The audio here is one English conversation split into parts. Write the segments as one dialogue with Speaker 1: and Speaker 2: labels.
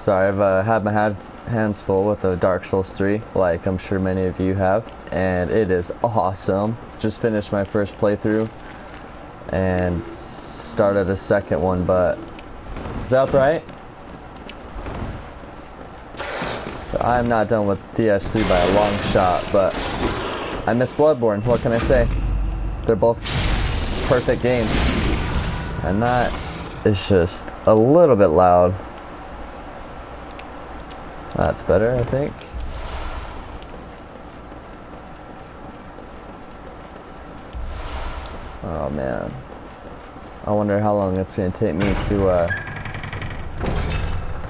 Speaker 1: Sorry, I've had my hands full with the Dark Souls 3, like I'm sure many of you have, and it is awesome. Just finished my first playthrough and started a second one, but is that right? So I'm not done with DS3 by a long shot, but I miss Bloodborne. What can I say? They're both perfect games, and that is just a little bit loud. That's better, I think. Oh man, I wonder how long it's going to take me to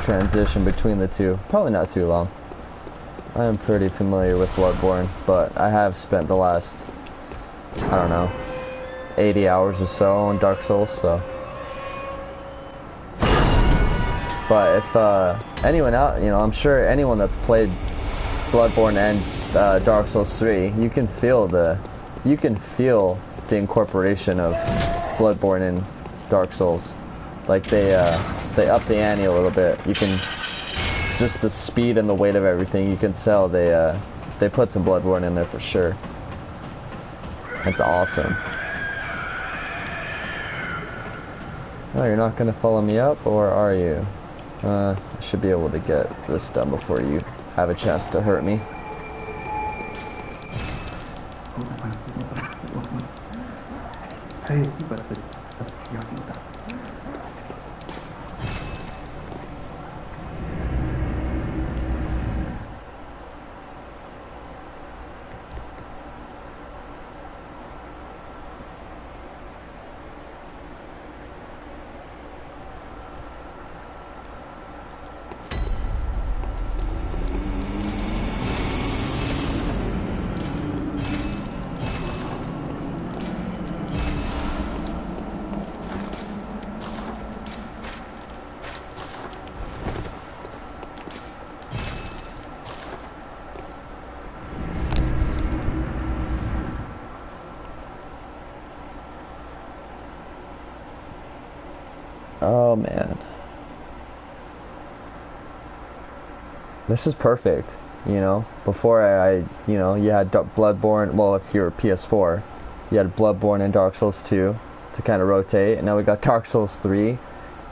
Speaker 1: transition between the two. Probably not too long. I am pretty familiar with Bloodborne, but I have spent the last, I don't know, 80 hours or so on Dark Souls, so. But if anyone out, you know, I'm sure anyone that's played Bloodborne and Dark Souls 3, you can feel the incorporation of Bloodborne and Dark Souls. Like they up the ante a little bit. You can just the speed and the weight of everything. You can tell they put some Bloodborne in there for sure. It's awesome. Oh, you're not gonna follow me up, or are you? I should be able to get this done before you have a chance to hurt me. Oh man, this is perfect. You know, before you know, you had Bloodborne. Well, if you're PS4, you had Bloodborne and Dark Souls 2 to kind of rotate, and now we got Dark Souls 3,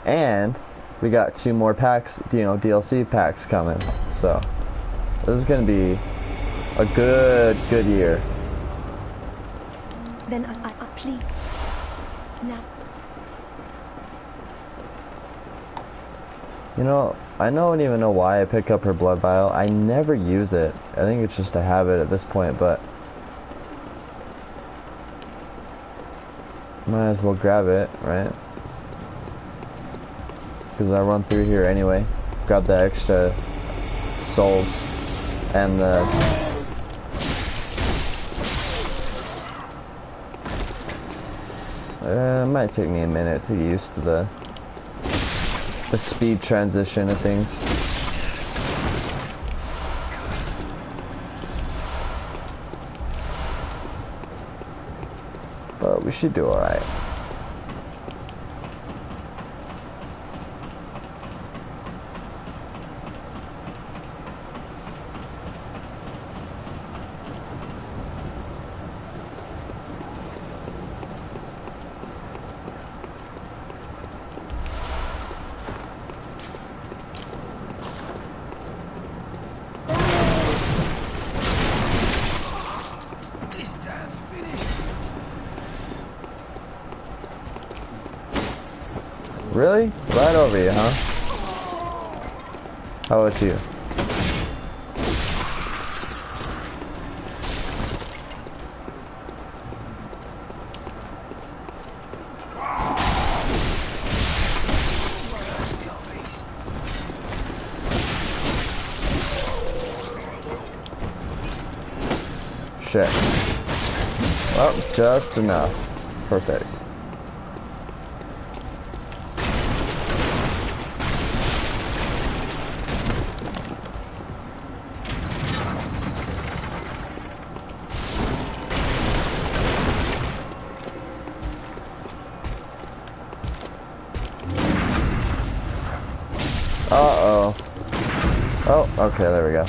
Speaker 1: and we got 2 more packs. You know, DLC packs coming. So this is gonna be a good year.
Speaker 2: Then I please now.
Speaker 1: You know, I don't even know why I pick up her blood vial. I never use it. I think it's just a habit at this point, but might as well grab it, right? Because I run through here anyway. Grab the extra souls and the... it might take me a minute to get used to the speed transition of things. But we should do alright. Really? Right over you, huh? How about you? Shit. Well, just enough. Perfect. Uh-oh. Oh, okay, there we go.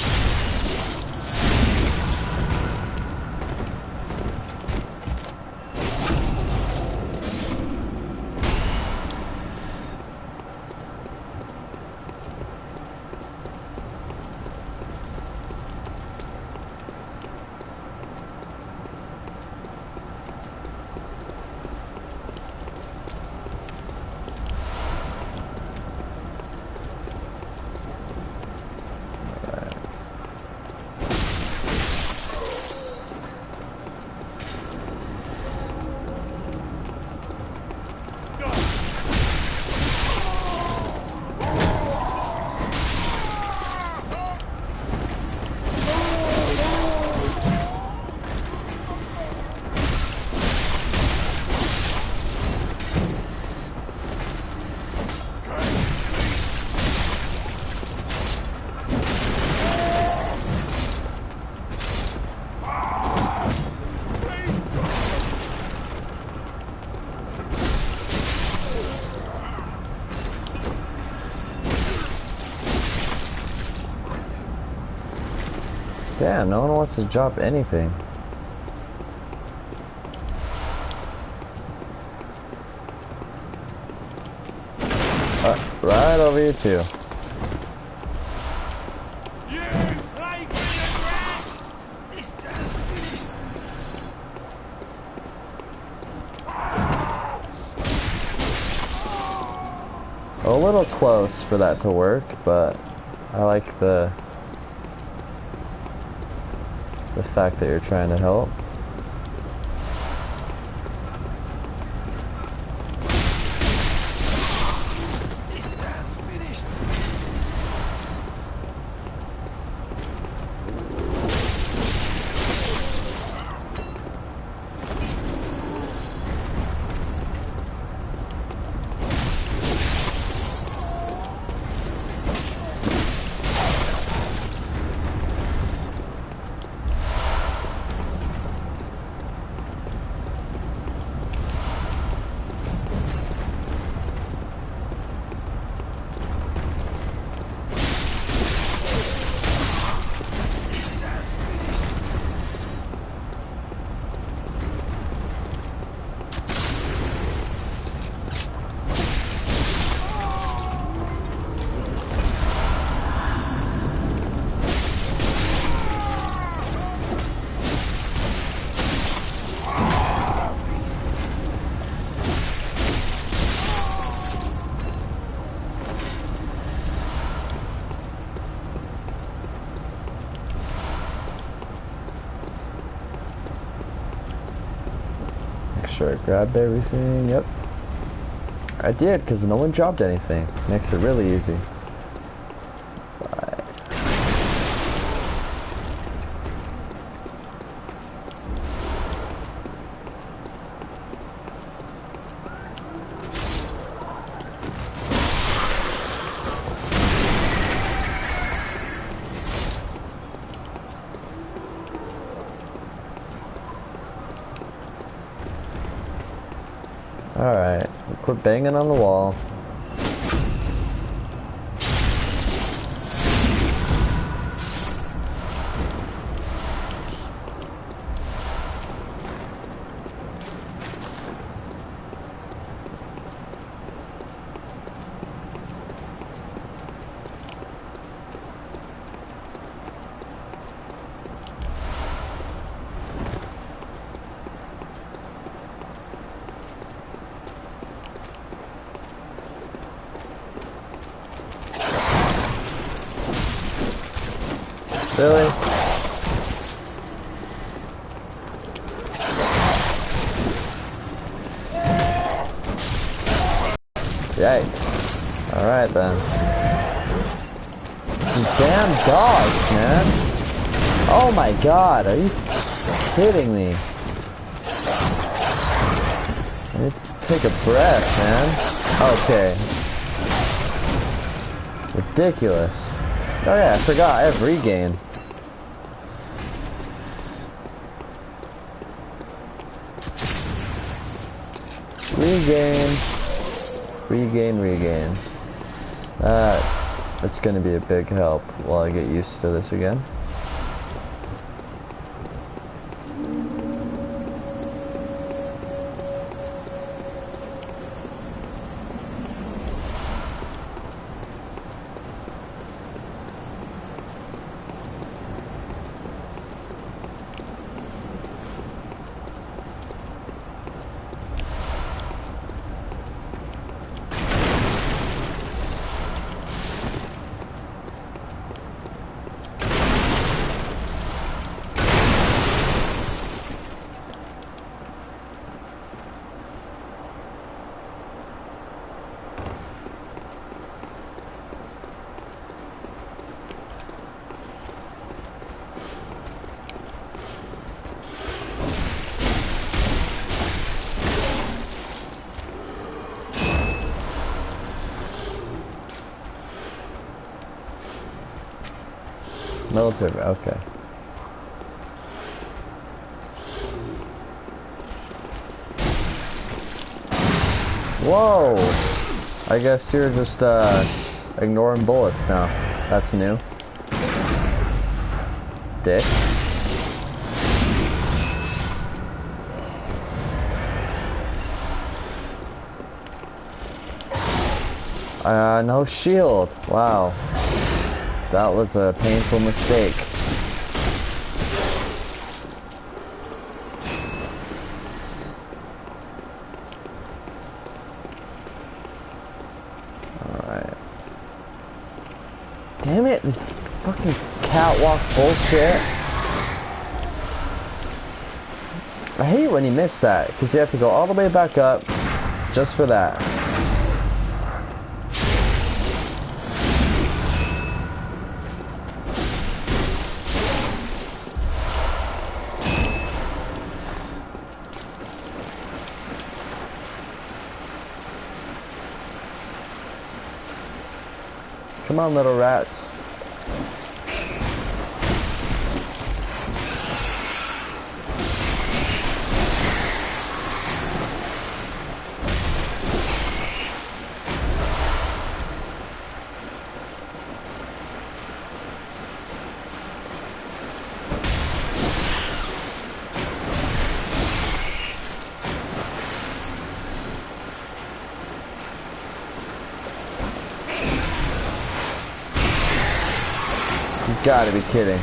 Speaker 1: Damn, no one wants to drop anything. Right over you too.
Speaker 3: You plague rat! This turn's finished.
Speaker 1: A little close for that to work, but I like the fact that you're trying to help.
Speaker 3: This turn's finished.
Speaker 1: Make sure I grabbed everything. Yep. I did, because no one dropped anything. Makes it really easy. Right. Alright, quit banging on the wall. Really? Yikes. Alright then. These damn dogs, man. Oh my god, are you kidding me? I need to take a breath, man. Okay. Ridiculous. Oh yeah, I forgot, I have regain. Regain. Regain. It's gonna be a big help while I get used to this again. Military, okay. Whoa! I guess you're just ignoring bullets now. That's new. Dick. No shield. Wow. That was a painful mistake. Alright. Damn it, this fucking catwalk bullshit. I hate when you miss that, because you have to go all the way back up just for that. Come on, little rats. You gotta be kidding.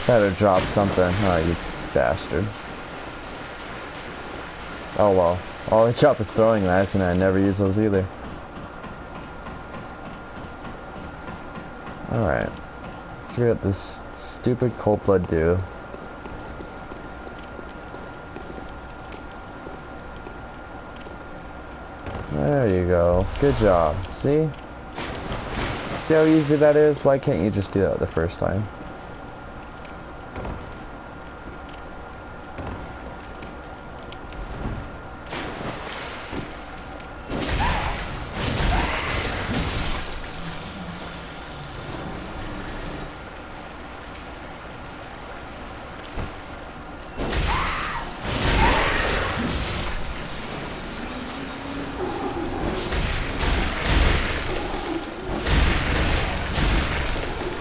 Speaker 1: Better drop something. Oh, you bastard. Oh well. All I drop is throwing knives and I never use those either. Alright. Let's see what this stupid cold blood do. There you go. Good job. See? See how easy that is? Why can't you just do that the first time?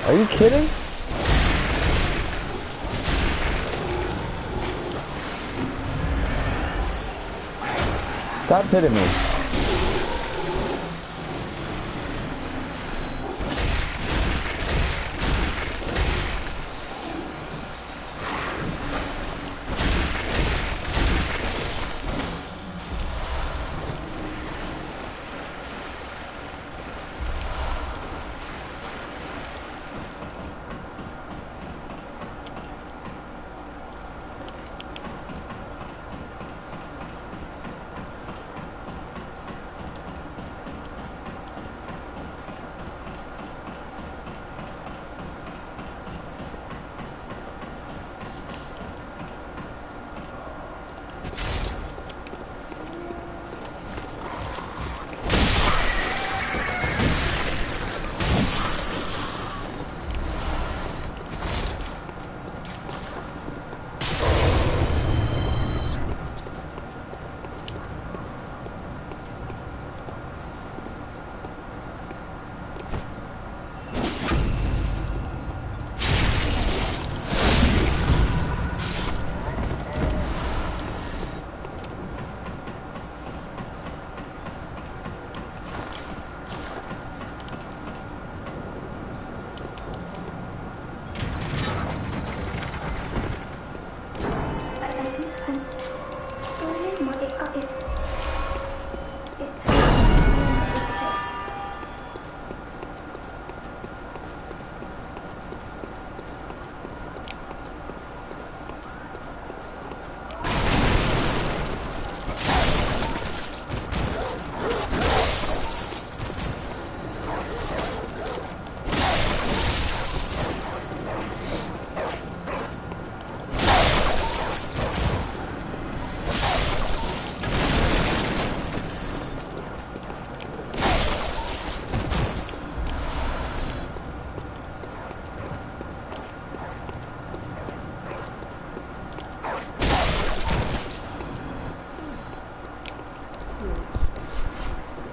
Speaker 1: Are you kidding? Stop hitting me.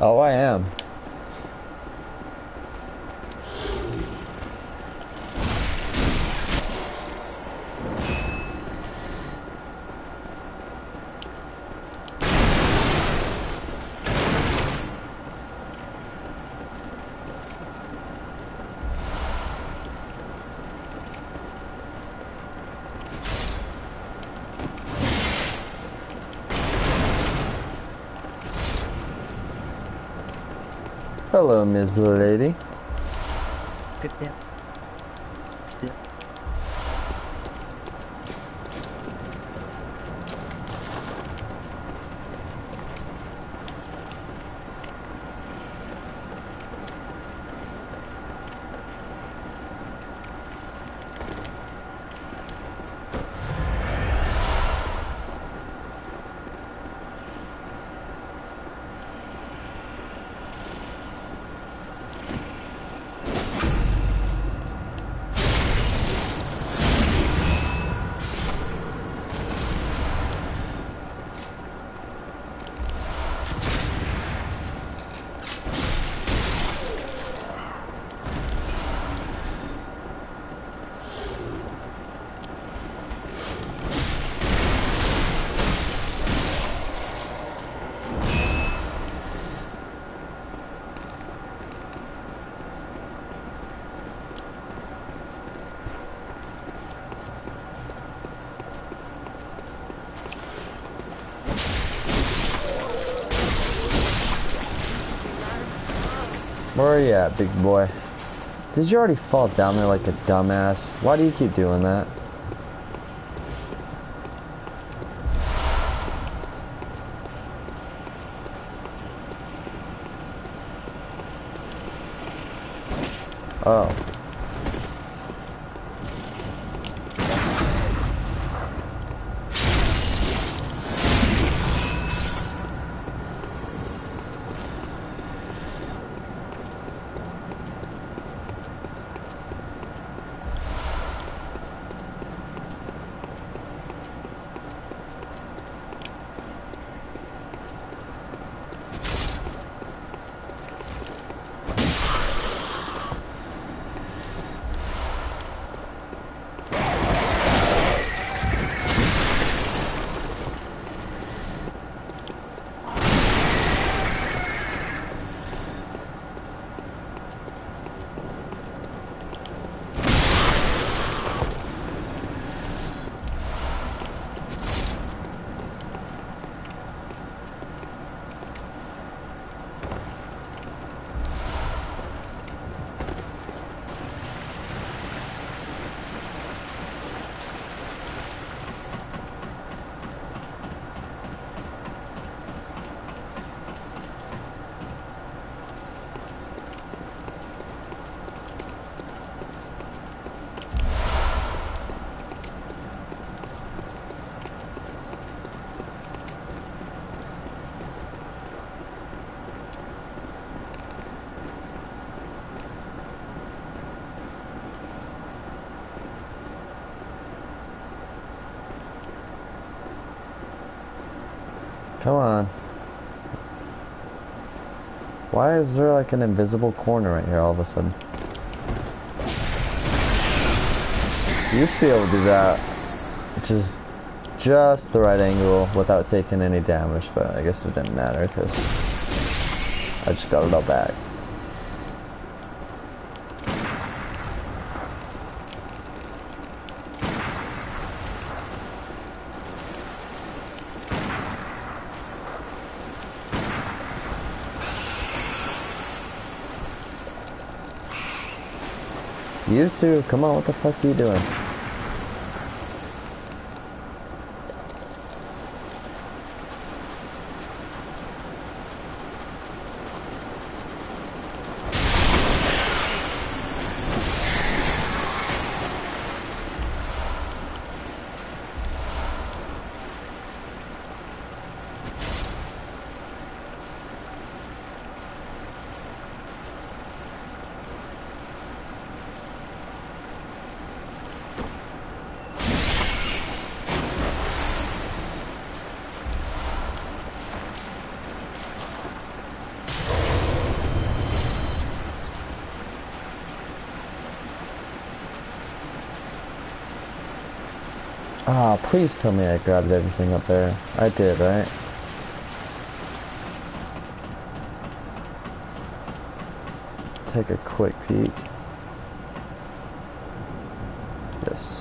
Speaker 1: Oh, I am. Hello, Ms. Lady.
Speaker 4: Good there. Still.
Speaker 1: Where are you at, big boy? Did you already fall down there like a dumbass? Why do you keep doing that? Oh. Come on. Why is there like an invisible corner right here all of a sudden? You used to be able to do that, which is just the right angle without taking any damage, but I guess it didn't matter because I just got it all back. You too. Come on, what the fuck are you doing? Ah, please tell me I grabbed everything up there. I did, right? Take a quick peek. Yes.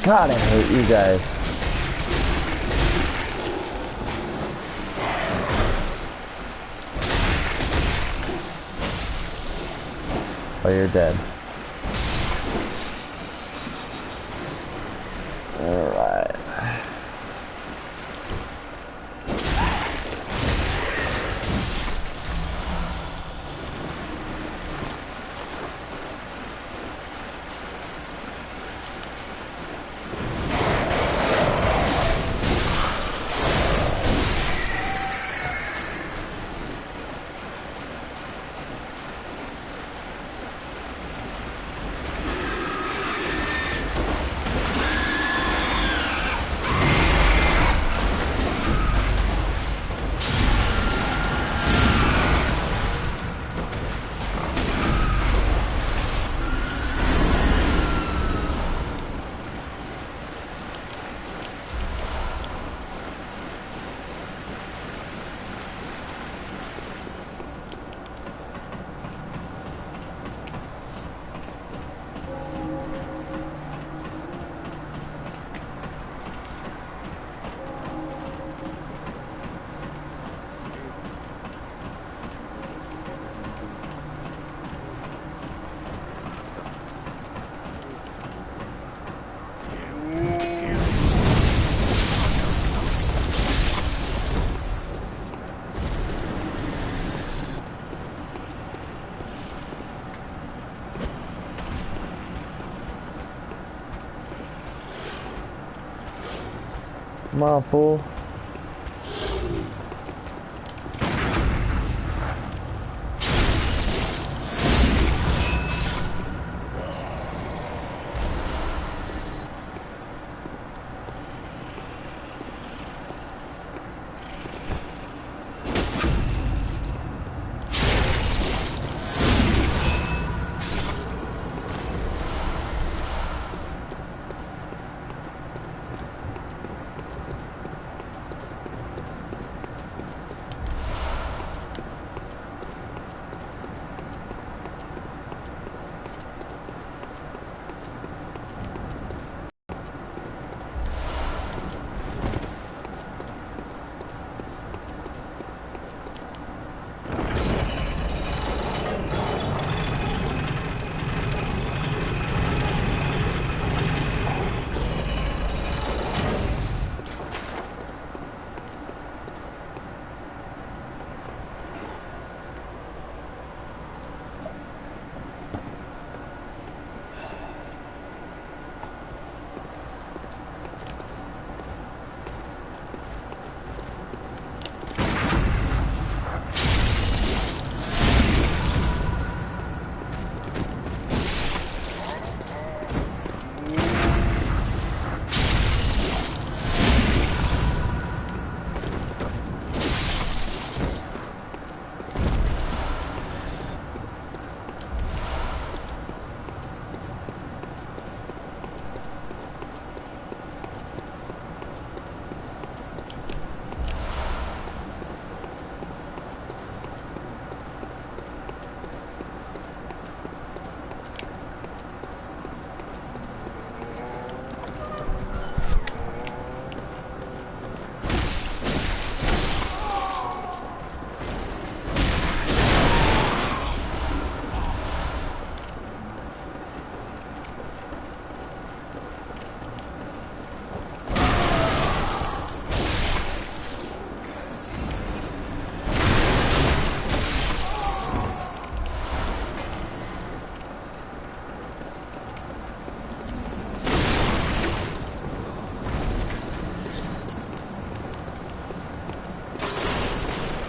Speaker 1: God, I hate you guys. Oh, you're dead. Alright. Come on, fool.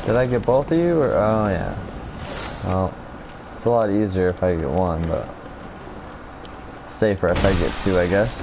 Speaker 1: Did I get both of you, or oh yeah. Well, it's a lot easier if I get one, but safer if I get two, I guess.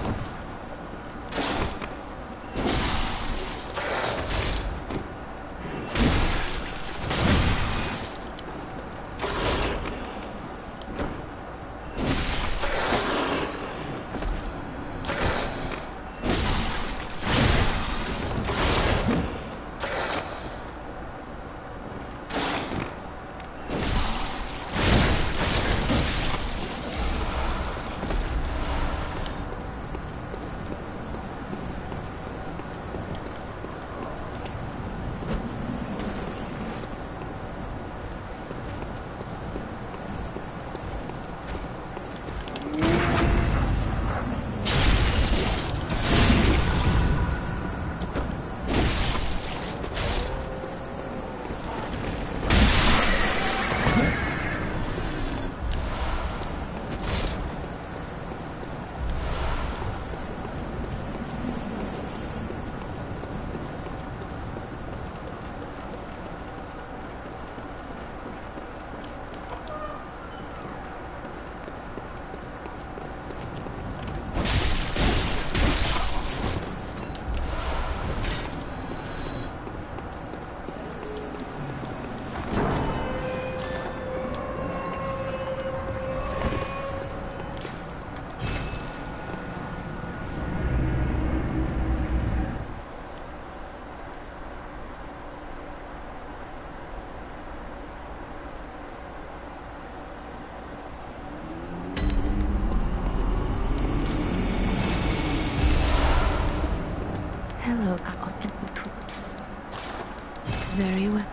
Speaker 2: Hello, Aon and Utu. Very well.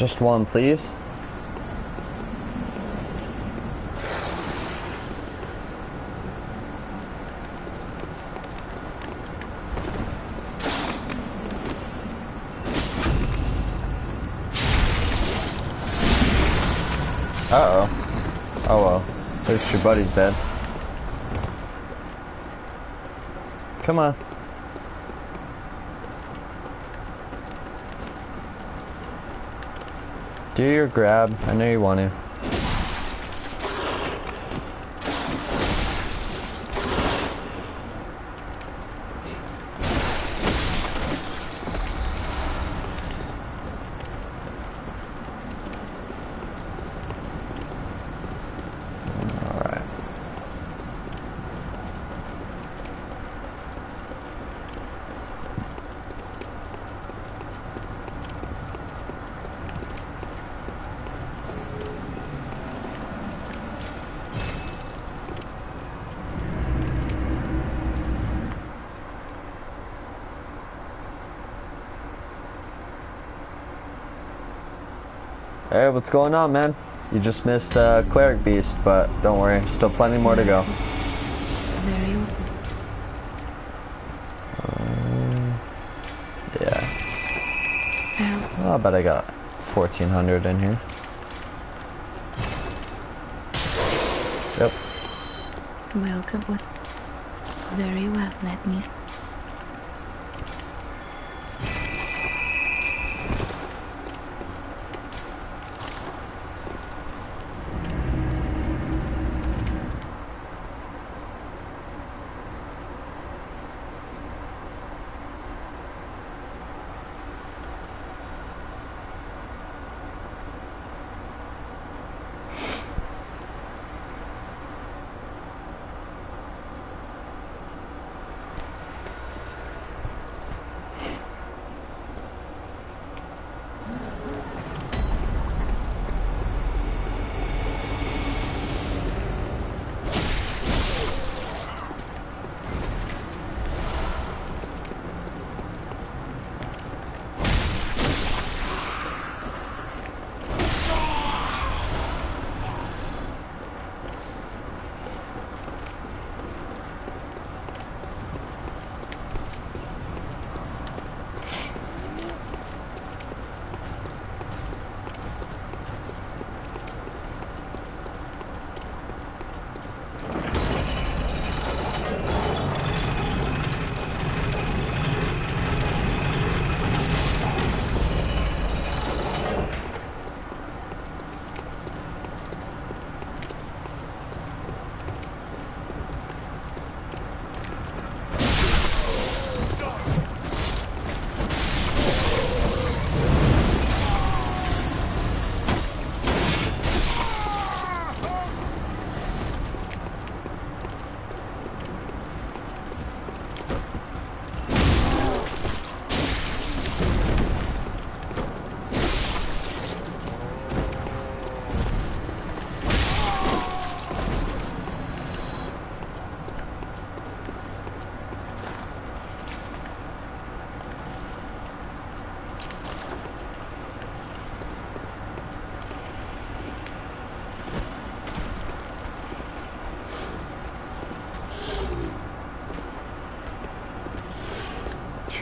Speaker 1: Just one, please. Uh-oh. Oh well. At least your buddy's dead. Come on. Do your grab. I know you want to. Alright. Hey, what's going on, man? You just missed Cleric Beast, but don't worry, still plenty more to go.
Speaker 2: Very well.
Speaker 1: Yeah.
Speaker 2: Very
Speaker 1: Oh, I bet I got 1400 in here. Yep.
Speaker 2: welcome. What? Very well. Let me.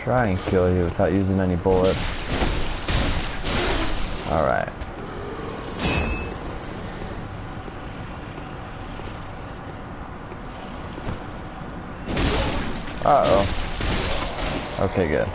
Speaker 1: Try and kill you without using any bullets. Alright. Uh-oh. Okay, good.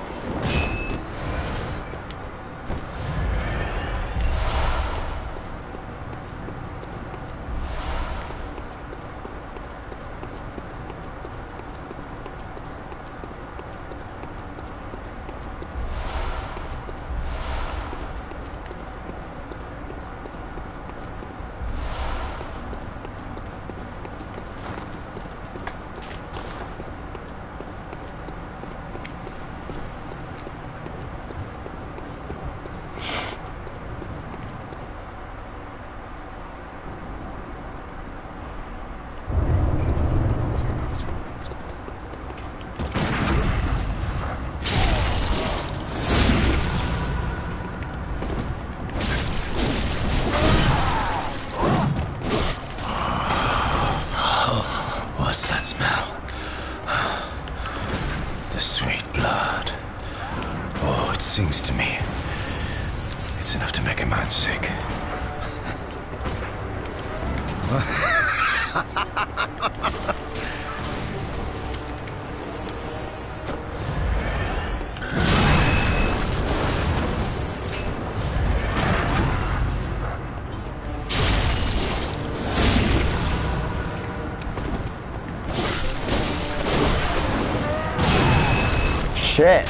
Speaker 3: sings to me. It's enough to make a man sick.
Speaker 1: Shit.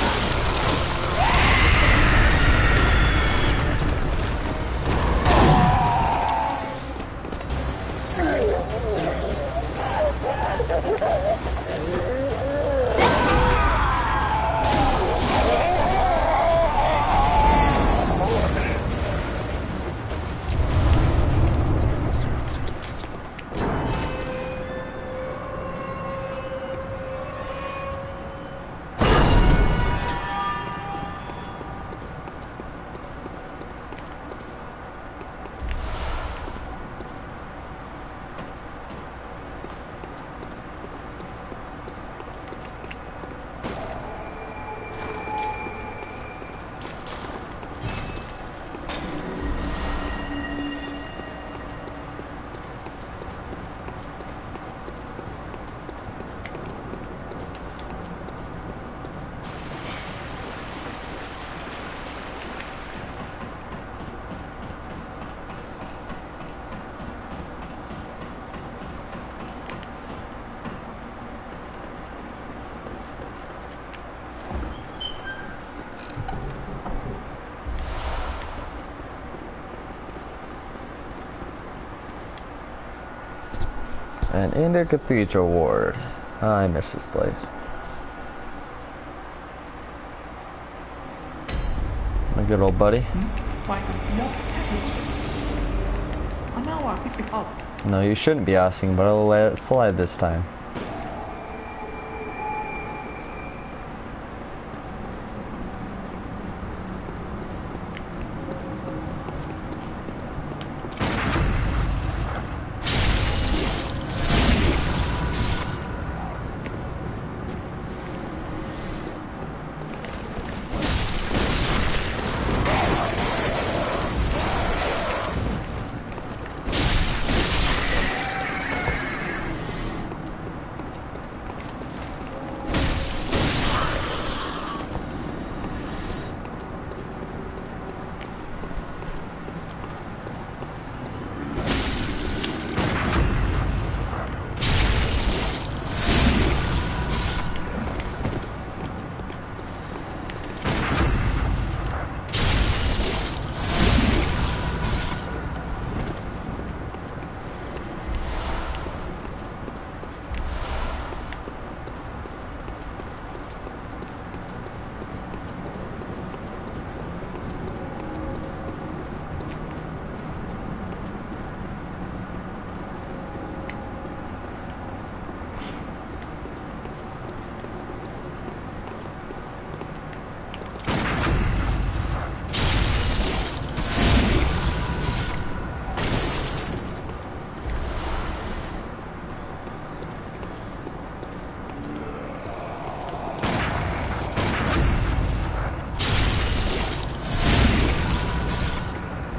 Speaker 1: And in the Cathedral Ward. I miss this place. My good old buddy. No, you shouldn't be asking, but I'll let it slide this time.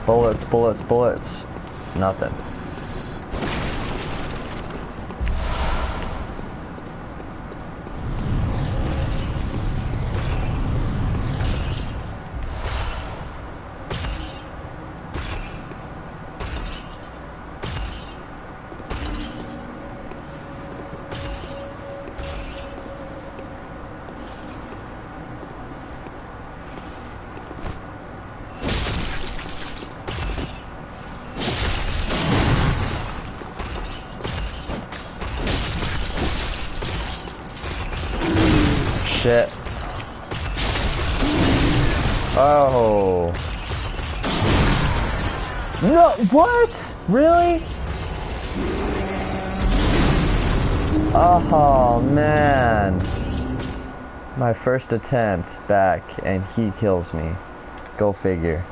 Speaker 1: Bullets, bullets, bullets. Nothing. Shit. Oh. No, what? Really? Oh, man. My first attempt back, and he kills me. Go figure.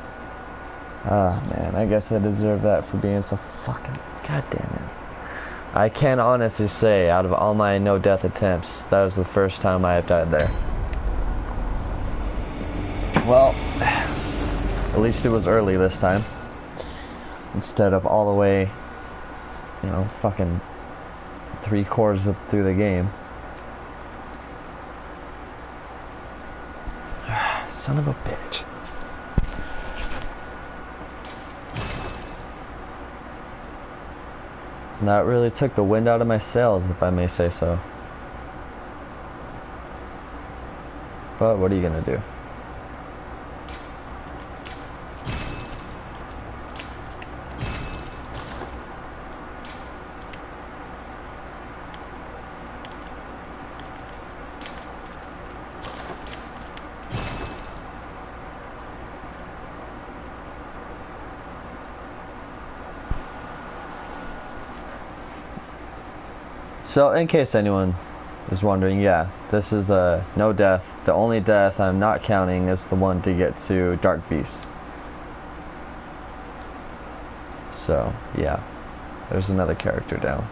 Speaker 1: Ah, man, I guess I deserve that for being so fucking... God damn it. I can honestly say, out of all my no-death attempts, that was the first time I have died there. Well, at least it was early this time. Instead of all the way, you know, fucking 3/4 up through the game. Son of a bitch. And that really took the wind out of my sails, if I may say so. But what are you gonna do? So, in case anyone is wondering, yeah, this is no death. The only death I'm not counting is the one to get to Dark Beast. So, yeah, there's another character down.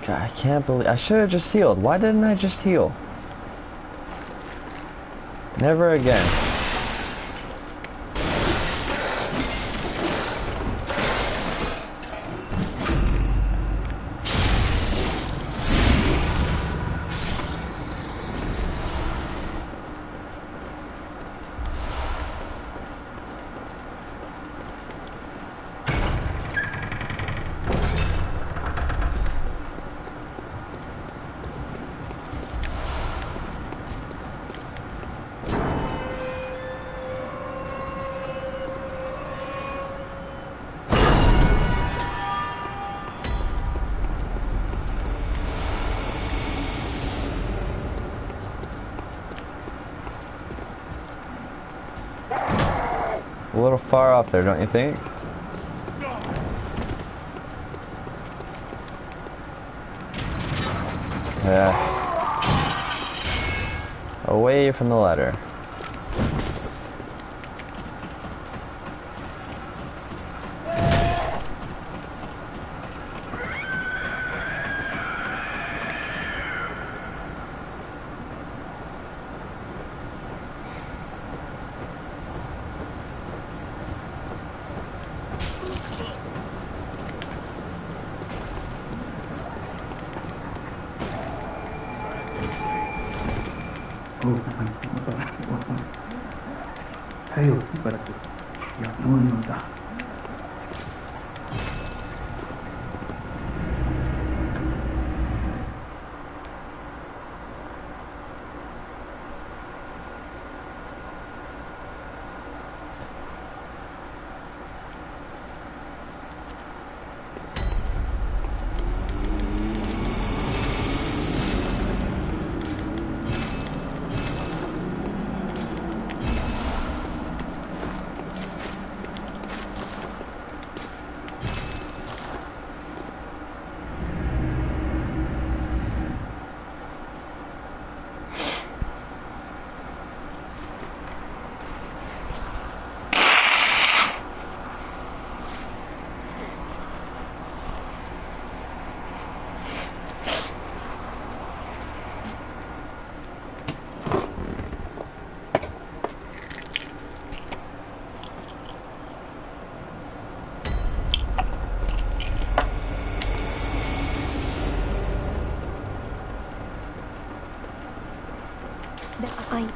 Speaker 1: God, I can't believe I should have just healed. Why didn't I just heal? Never again. A little far off there, don't you think? Yeah. Away from the ladder.
Speaker 5: I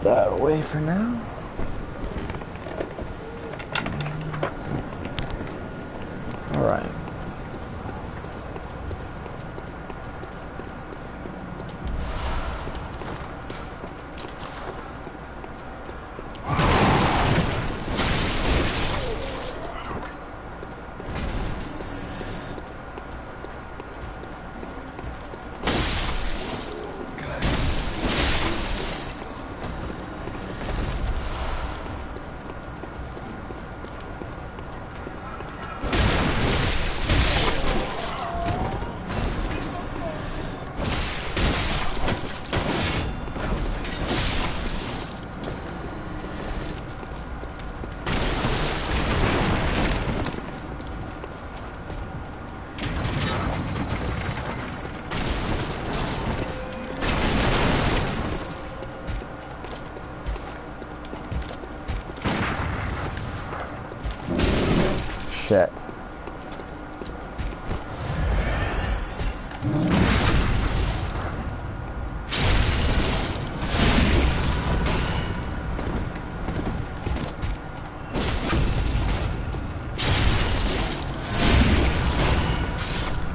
Speaker 1: that away for now. Alright. Shit.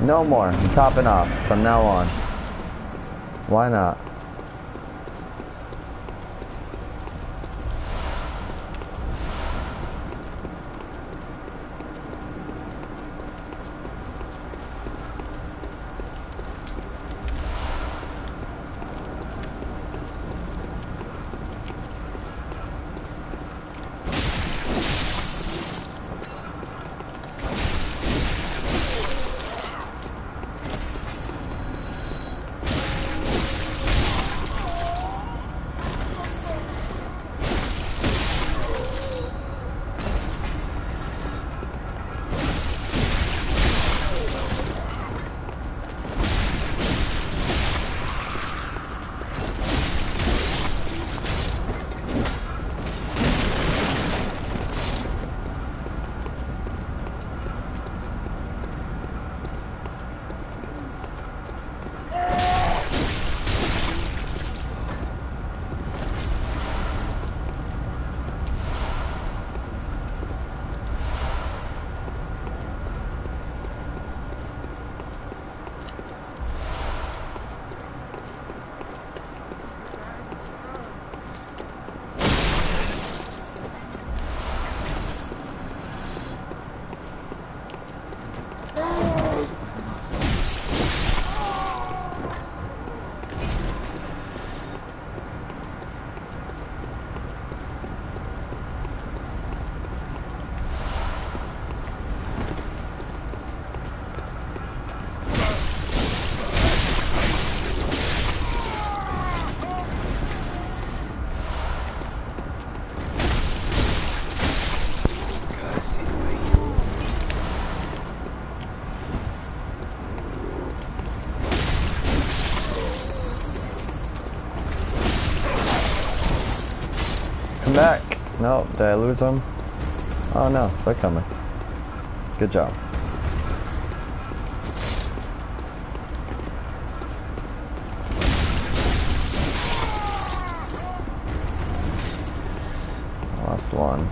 Speaker 1: No more. I'm topping off from now on. Why not? Come back. No, did I lose them? Oh no, they're coming. Good job. Lost one.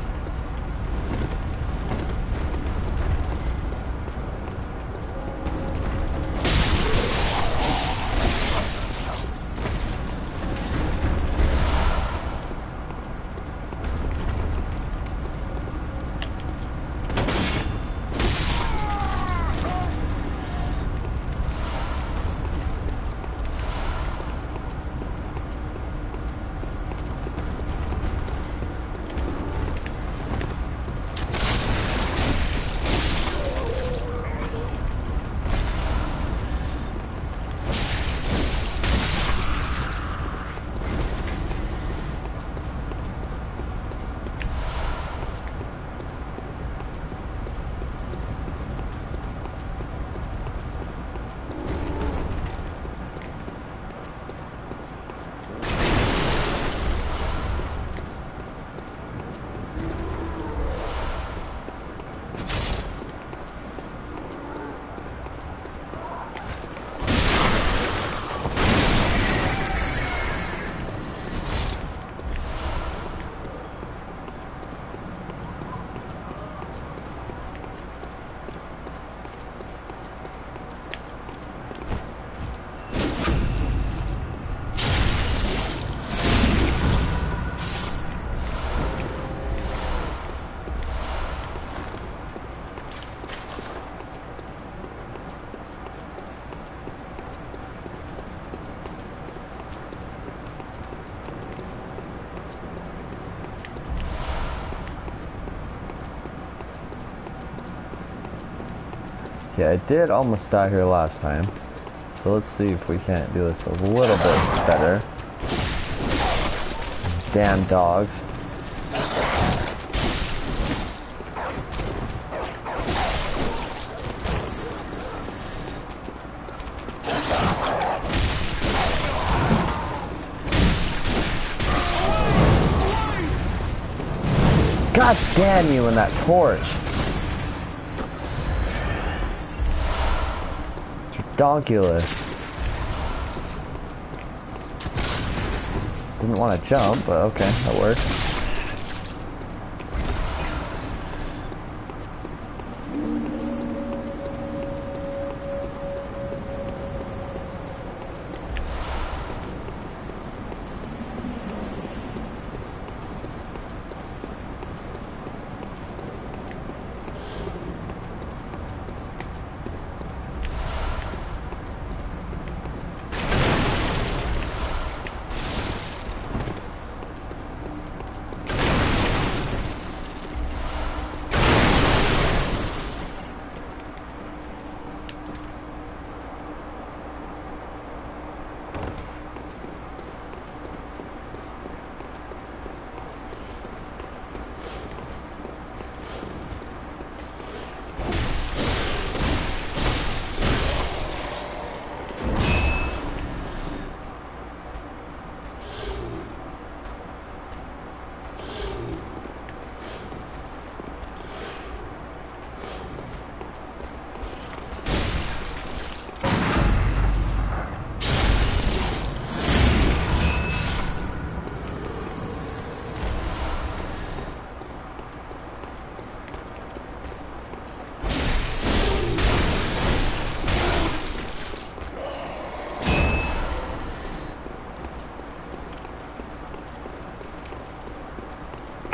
Speaker 1: Okay, I did almost die here last time. So let's see if we can't do this a little bit better. Damn dogs. God damn you and that torch. It's ridiculous. Didn't want to jump, but okay, that works.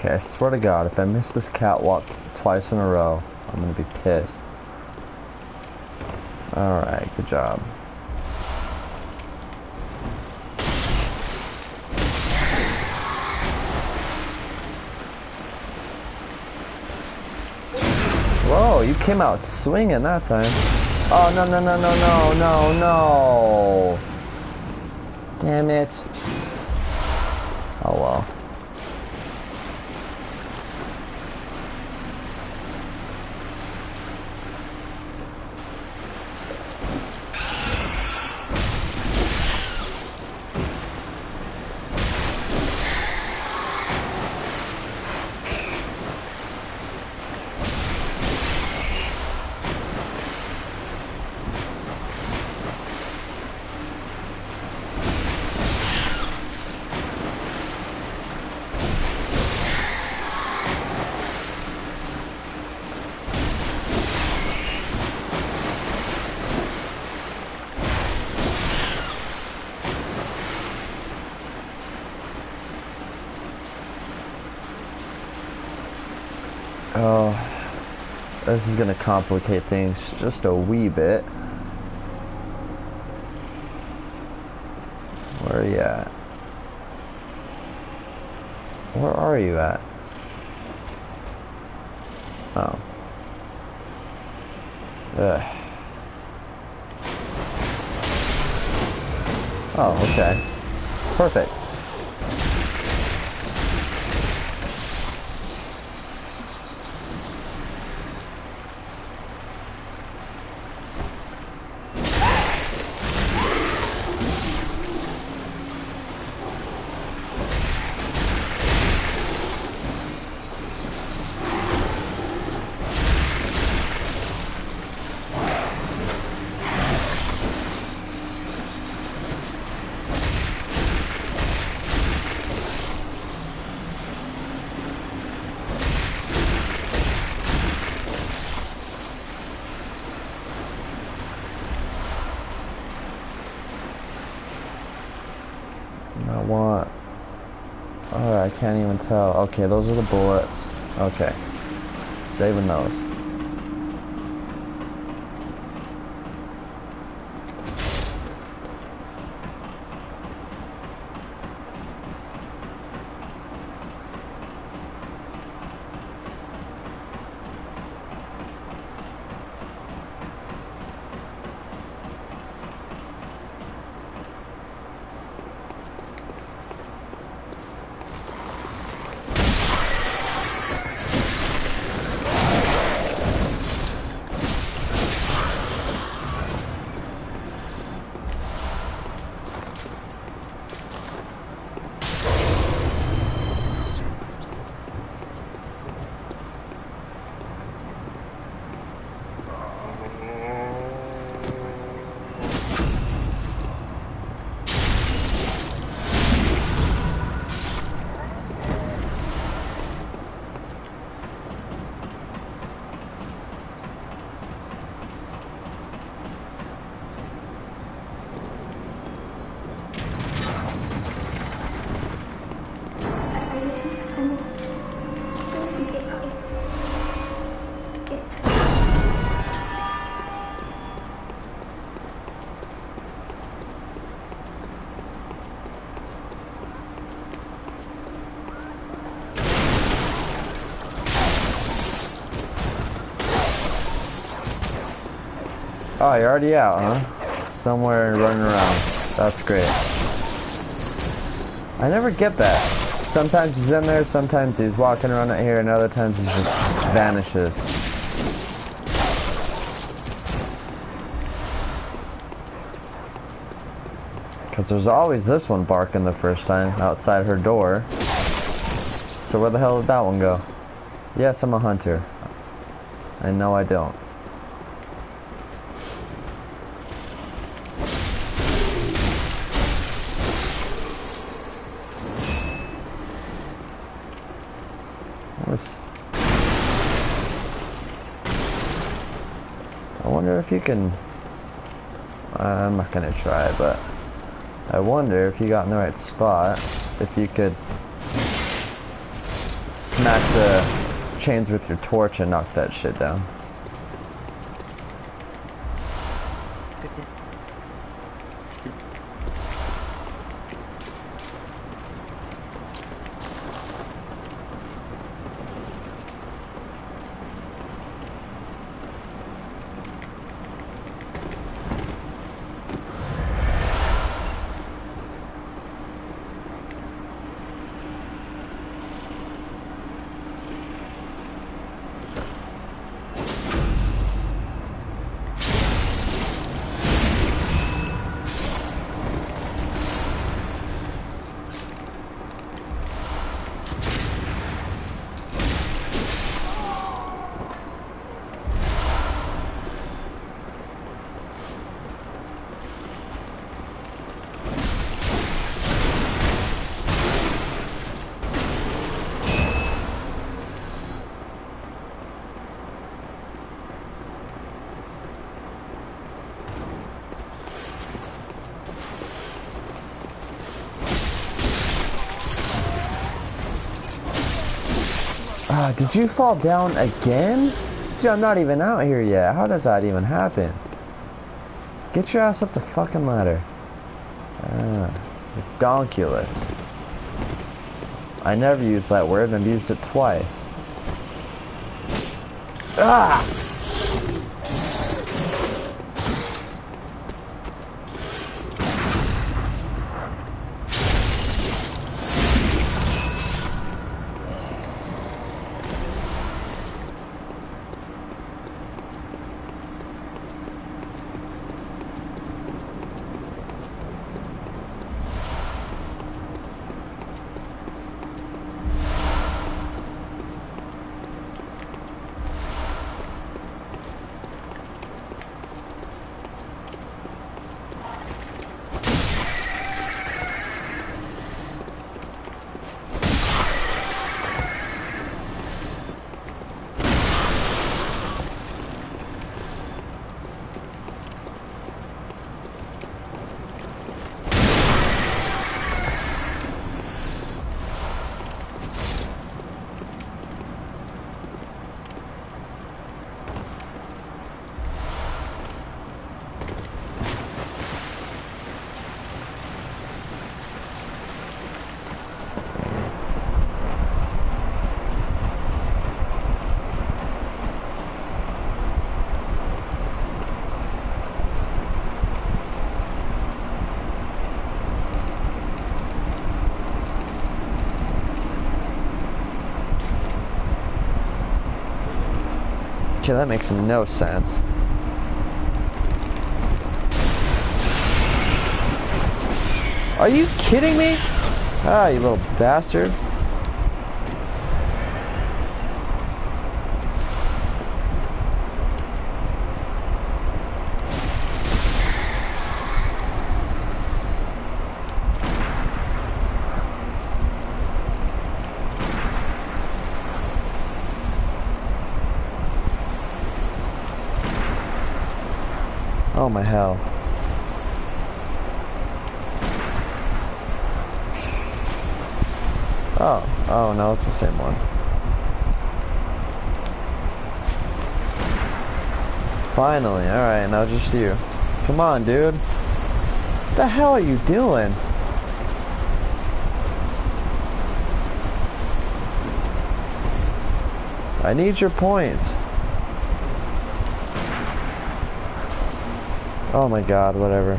Speaker 1: Okay, I swear to God, if I miss this catwalk twice in a row, I'm gonna be pissed. Alright, good job. Whoa, you came out swinging that time. Oh, no, no, no, no, no, no, no. Damn it. Oh, well. Oh, this is gonna complicate things just a wee bit. Where are you at? Where are you at? Oh. Ugh. Oh, okay. Perfect. I want... Oh, I can't even tell. Okay, those are the bullets. Okay. Saving those. Oh, you're already out, huh? Somewhere running around. That's great. I never get that. Sometimes he's in there, sometimes he's walking around out here, and other times he just vanishes. Because there's always this one barking the first time outside her door. So where the hell did that one go? Yes, I'm a hunter. And no, I don't. I wonder if you can... I'm not gonna try, but I wonder if you got in the right spot, if you could smack the chains with your torch and knock that shit down.
Speaker 4: Good hit. Still.
Speaker 1: Did you fall down again? Dude, I'm not even out here yet. How does that even happen? Get your ass up the fucking ladder. Redonkulous. I never used that word and I've used it twice. Ah! Okay, that makes no sense. Are you kidding me? Ah, you little bastard. Oh my hell. Oh no, it's the same one. Finally, alright, now just you. Come on, dude. What the hell are you doing? I need your points. Oh my god, whatever.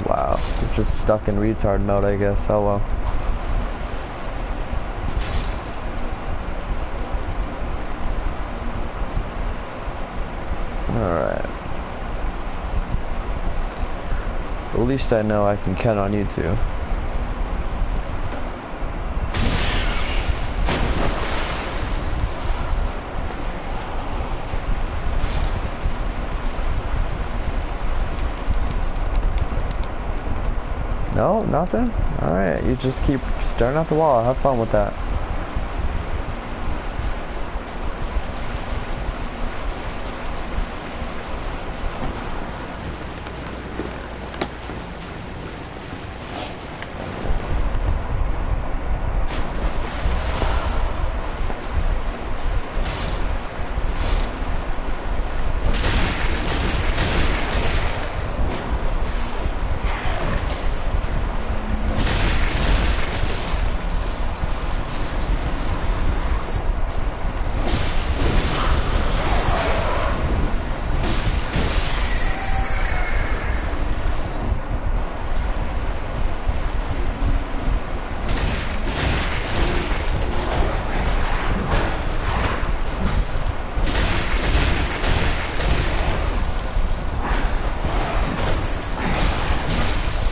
Speaker 1: Wow, we're just stuck in retard mode, I guess. Oh well. Alright. At least I know I can count on you two. No, nothing? Alright, you just keep staring at the wall. Have fun with that.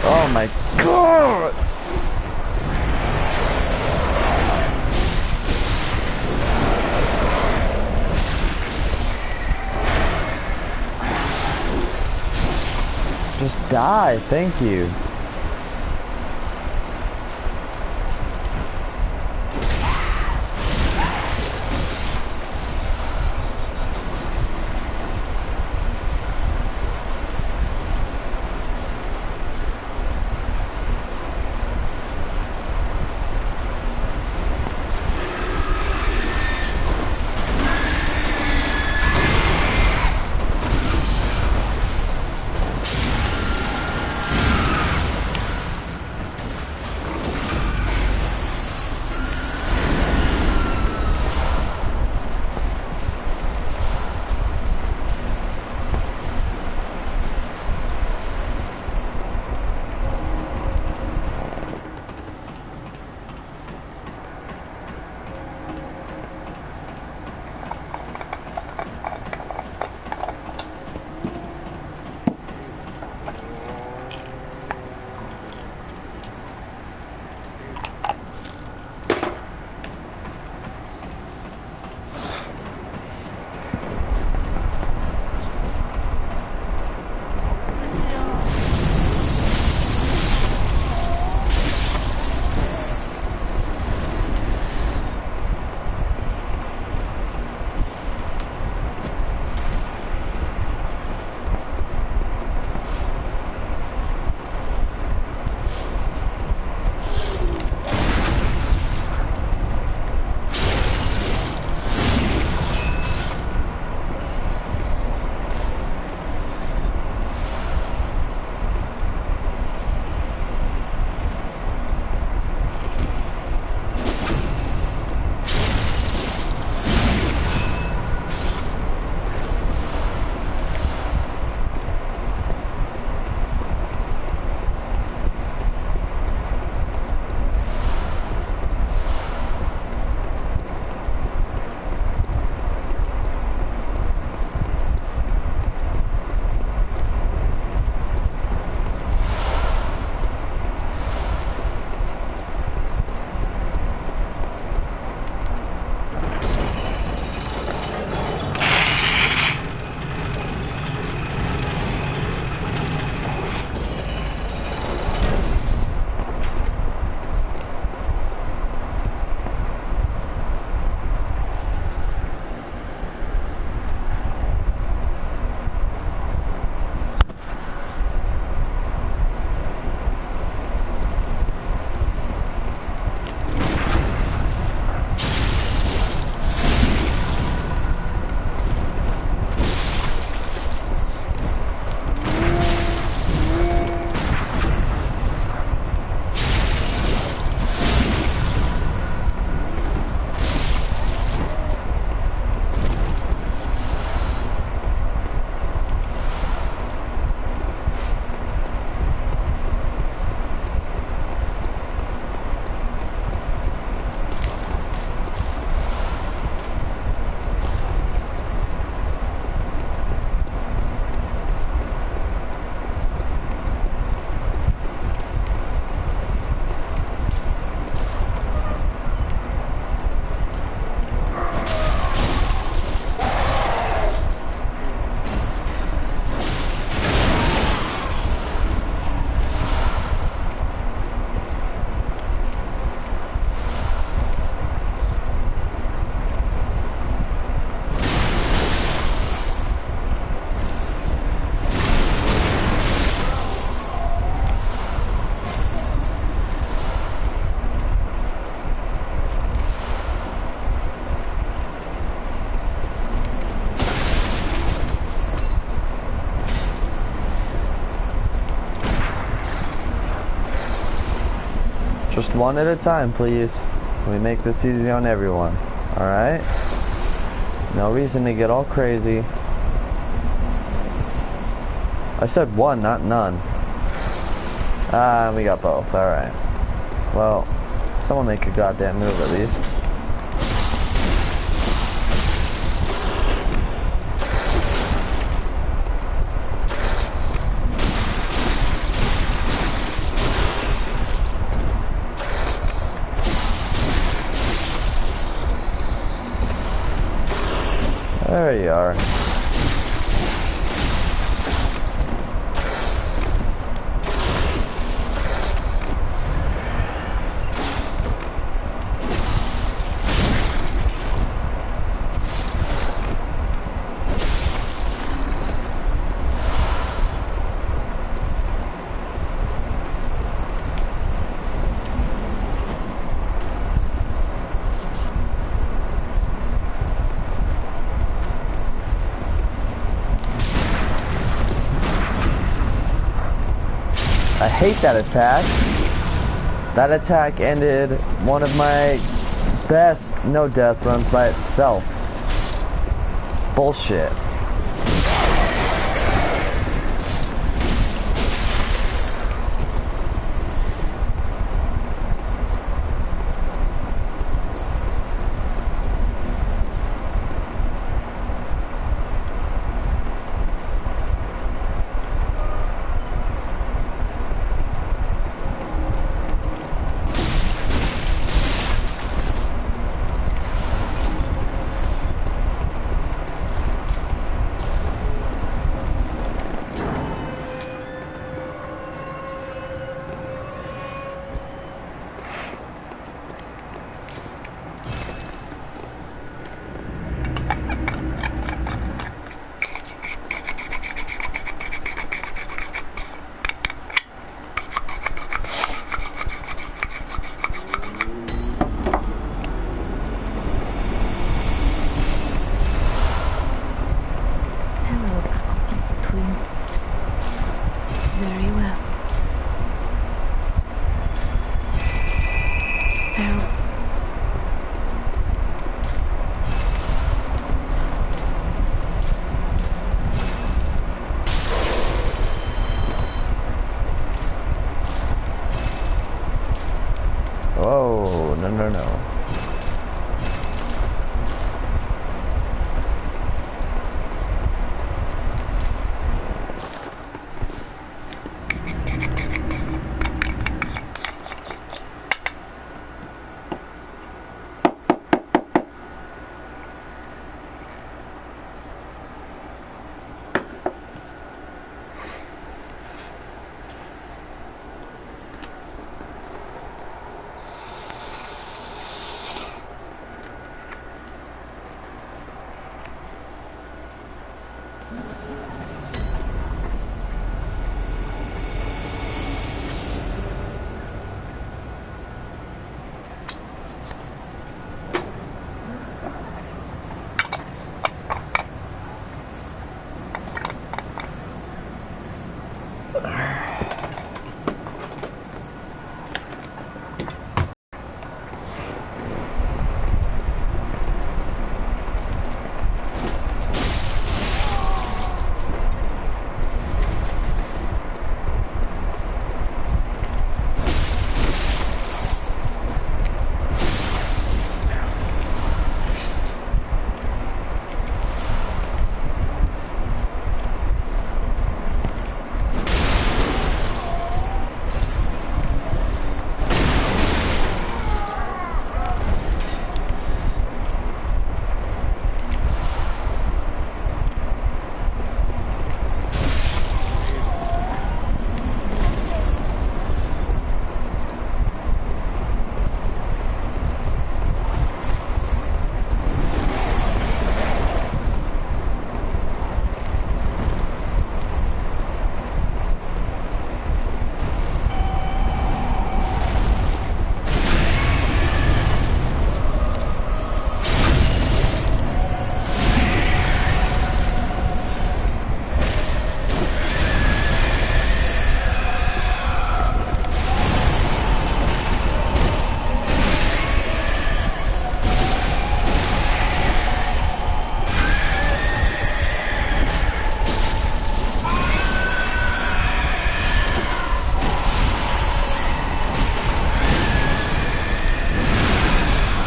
Speaker 1: Oh my god! Just die, thank you. Just one at a time, please. We make this easy on everyone. Alright? No reason to get all crazy. I said one, not none. Ah, we got both. Alright. Well, someone make a goddamn move at least. There you are. I hate that attack. That attack ended one of my best no death runs by itself. Bullshit.
Speaker 2: Very well. Farewell.
Speaker 1: Whoa, no, no, no.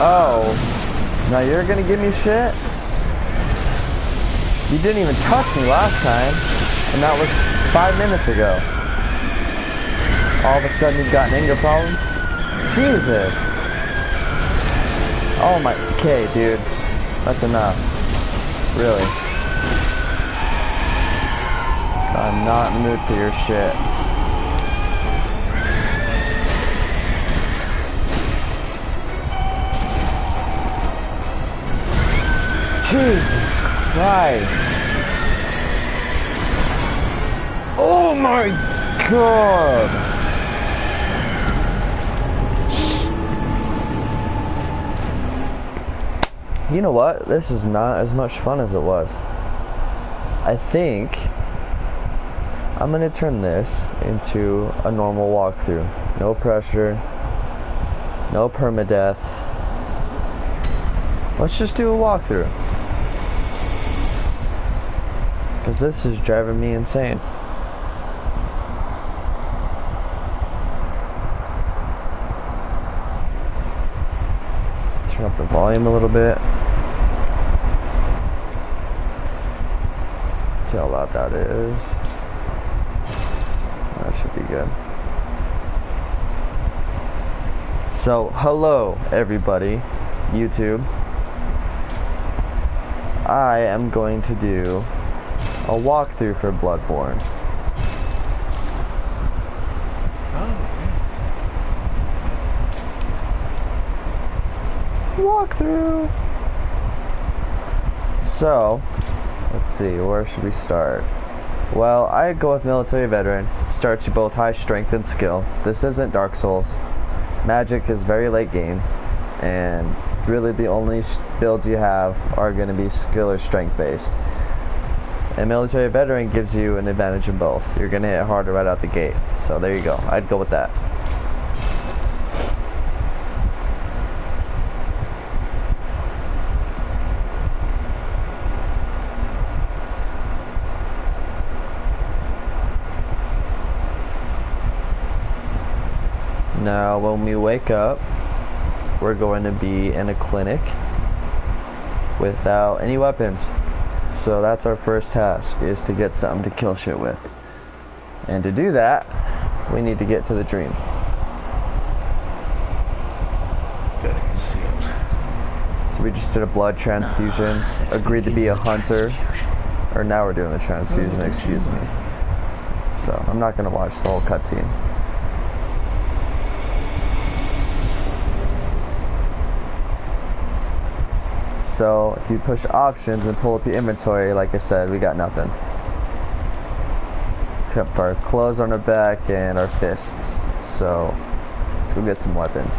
Speaker 1: Oh, now you're gonna give me shit? You didn't even touch me last time, and that was 5 minutes ago. All of a sudden you've got an anger problem? Jesus. Oh my, okay, dude. That's enough. Really. I'm not in the mood for your shit. Jesus Christ. Oh my God. You know what? This is not as much fun as it was. I think I'm gonna turn this into a normal walkthrough. No pressure, no permadeath. Let's just do a walkthrough. Because this is driving me insane. Turn up the volume a little bit. See how loud that is. That should be good. So, hello everybody, YouTube. I am going to do a walkthrough for Bloodborne. Walkthrough. So, let's see, where should we start? Well, I go with military veteran. Starts you both high strength and skill. This isn't Dark Souls. Magic is very late game, and really the only builds you have are going to be skill or strength based. And military veteran gives you an advantage in both. You're going to hit harder right out the gate. So there you go. I'd go with that. Now, when we wake up, we're going to be in a clinic without any weapons. So that's our first task, is to get something to kill shit with. And to do that, we need to get to the dream.
Speaker 3: Getting sealed.
Speaker 1: So we just did a blood transfusion, agreed to be a hunter. Or now we're doing the transfusion, excuse me. So I'm not going to watch the whole cutscene. So if you push options and pull up your inventory, like I said, we got nothing. Except for our clothes on our back and our fists. So let's go get some weapons.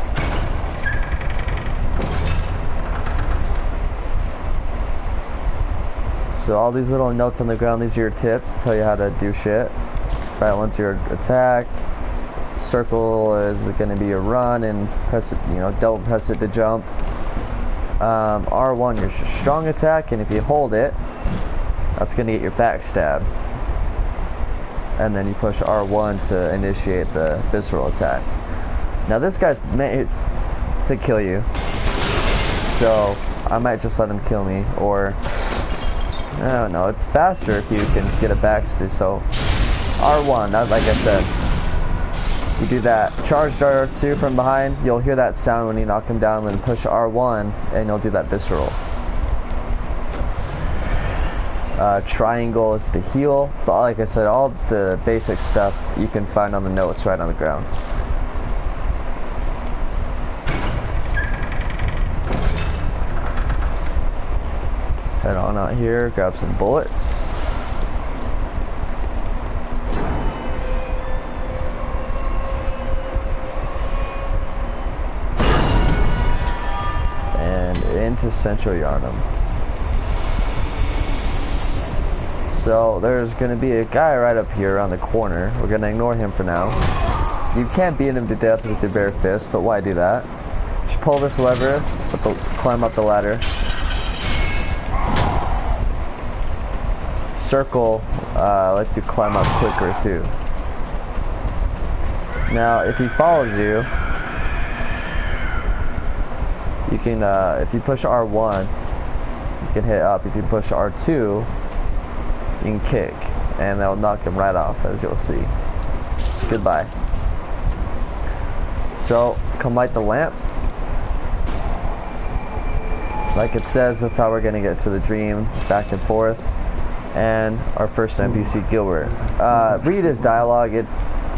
Speaker 1: So all these little notes on the ground, these are your tips, tell you how to do shit. Right, once your attack, circle is going to be your run, and press it, don't press it to jump. R1 your strong attack, and if you hold it, that's going to get your backstab. And then you push R1 to initiate the visceral attack. Now this guy's made to kill you, so I might just let him kill me, or I don't know, it's faster if you can get a backstab. So R1, like I said, you do that charged R2 from behind, you'll hear that sound when you knock him down, then push R1 and you'll do that visceral. Triangle is to heal, but like I said, all the basic stuff you can find on the notes right on the ground. Head on out here, grab some bullets. Into Central Yarnum. So there's going to be a guy right up here around the corner. We're going to ignore him for now. You can't beat him to death with your bare fist, but why do that? Just pull this lever to climb up the ladder. Circle lets you climb up quicker too. Now if he follows you, you can, if you push R1, you can hit up. If you push R2, you can kick, and that'll knock him right off, as you'll see. Goodbye. So, come light the lamp. Like it says, that's how we're gonna get to the dream, back and forth. And our first NPC, Gilbert. Read his dialogue,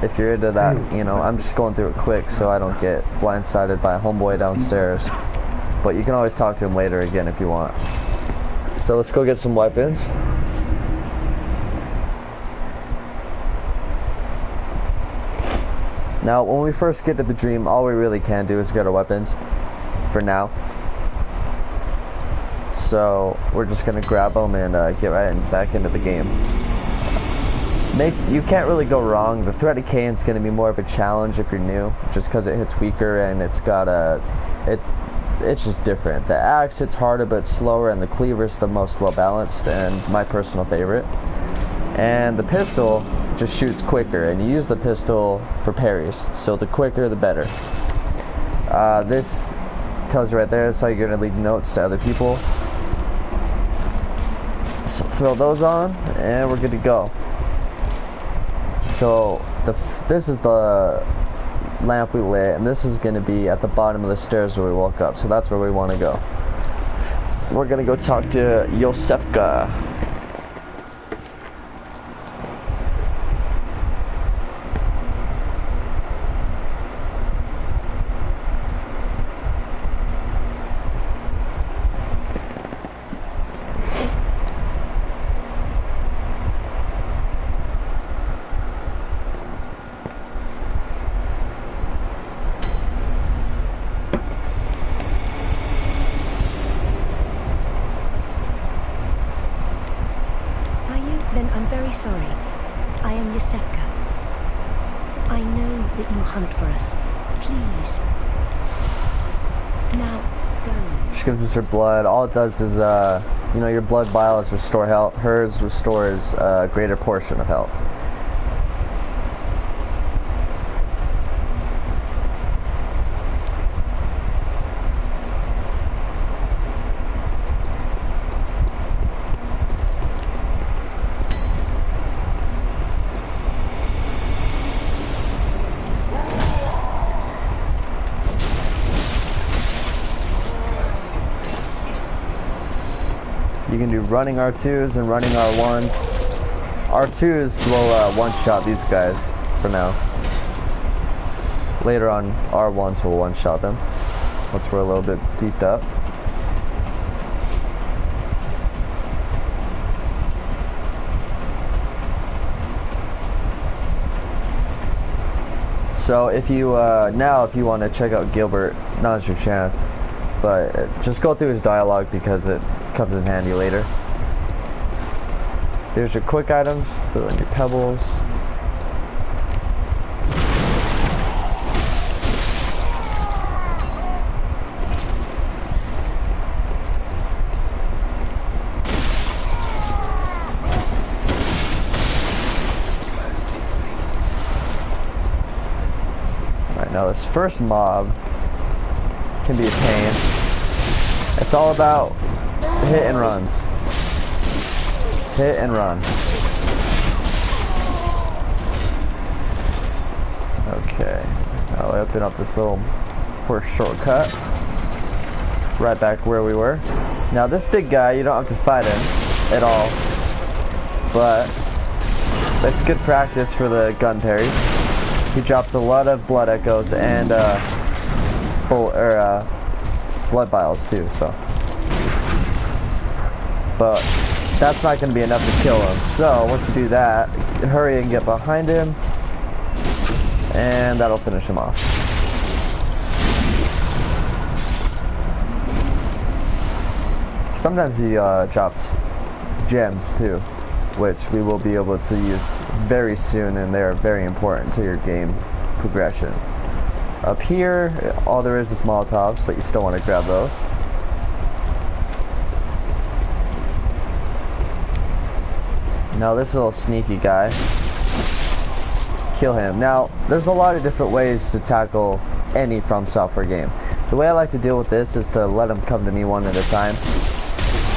Speaker 1: if you're into that, you know. I'm just going through it quick so I don't get blindsided by a homeboy downstairs. But you can always talk to him later again if you want. So let's go get some weapons. Now, when we first get to the dream, all we really can do is get our weapons, for now. So, we're just going to grab them and get right back into the game. You can't really go wrong. The threaded cane's going to be more of a challenge if you're new, just because it hits weaker and it's got it's just different. The axe hits harder but slower, and the cleaver's the most well balanced and my personal favorite. And the pistol just shoots quicker, and you use the pistol for parries, so the quicker the better. This tells you right there, that's how you're going to leave notes to other people. So throw those on, and we're good to go. So this is the lamp we lit, and this is going to be at the bottom of the stairs where we woke up, so that's where we want to go. We're going to go talk to Yosefka.
Speaker 5: Then I'm very sorry. I am Yosefka. I know that you hunt for us. Please. Now, go.
Speaker 1: She gives us her blood. All it does is, you know, your blood vials restore health. Hers restores a greater portion of health. You can do running R2s and running R1s. R2s will one-shot these guys for now. Later on, R1s will one-shot them once we're a little bit beefed up. So if you if you want to check out Gilbert, now's your chance. But just go through his dialogue because it comes in handy later. Here's your quick items, throw in your pebbles. Alright, now this first mob can be a pain. It's all about hit and runs. Hit and run. Okay. I'll open up this little first shortcut. Right back where we were. Now this big guy, you don't have to fight him at all. But it's good practice for the gun parry. He drops a lot of blood echoes and blood vials too, so. But that's not going to be enough to kill him. So once you do that, hurry and get behind him, and that'll finish him off. Sometimes he drops gems too, which we will be able to use very soon, and they're very important to your game progression. Up here, all there is Molotovs, but you still want to grab those. Now this little sneaky guy, kill him. Now, there's a lot of different ways to tackle any From Software game. The way I like to deal with this is to let them come to me one at a time,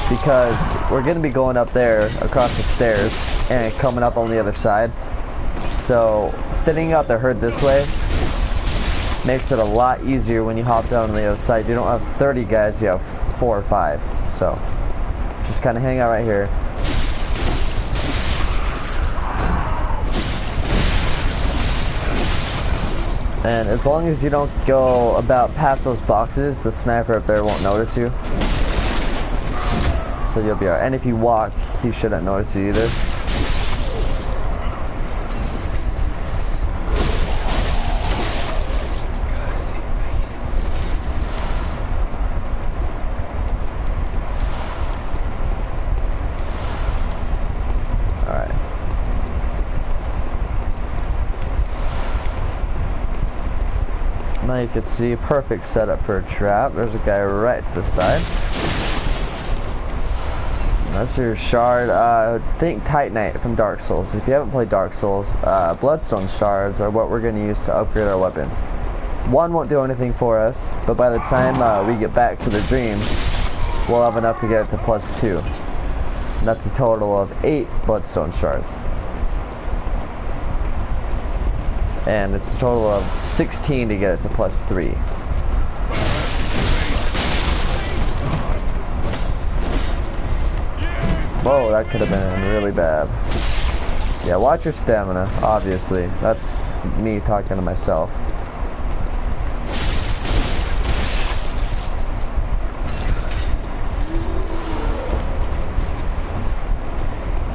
Speaker 1: because we're going to be going up there across the stairs and coming up on the other side. So thinning out the herd this way makes it a lot easier when you hop down on the other side. You don't have 30 guys, you have 4 or 5. So just kind of hang out right here. And as long as you don't go about past those boxes, the sniper up there won't notice you. So you'll be alright. And if you walk, he shouldn't notice you either. Now you can see perfect setup for a trap. There's a guy right to the side. That's your shard. Think Titanite from Dark Souls. If you haven't played Dark Souls, Bloodstone shards are what we're going to use to upgrade our weapons. One won't do anything for us, but by the time we get back to the dream, we'll have enough to get it to +2. And that's a total of 8 Bloodstone shards. And it's a total of 16 to get it to +3. Whoa, that could have been really bad. Yeah, watch your stamina, obviously. That's me talking to myself.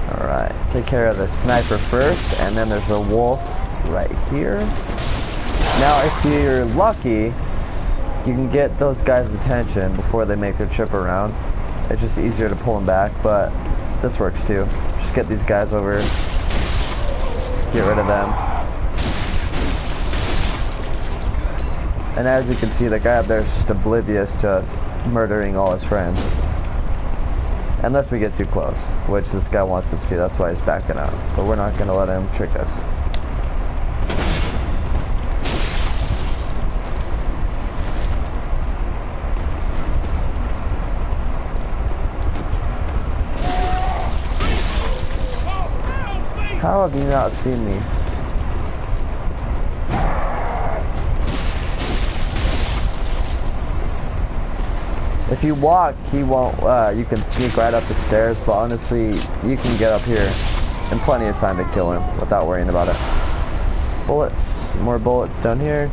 Speaker 1: Alright, take care of the sniper first, and then there's a wolf right here. Now if you're lucky, you can get those guys' attention before they make their trip around. It's just easier to pull them back, but this works too. Just get these guys over, get rid of them. And as you can see, the guy up there is just oblivious to us murdering all his friends. Unless we get too close, which this guy wants us to, that's why he's backing out. But we're not going to let him trick us. How have you not seen me? If you walk, he won't, you can sneak right up the stairs, but honestly, you can get up here in plenty of time to kill him without worrying about it. Bullets. More bullets down here.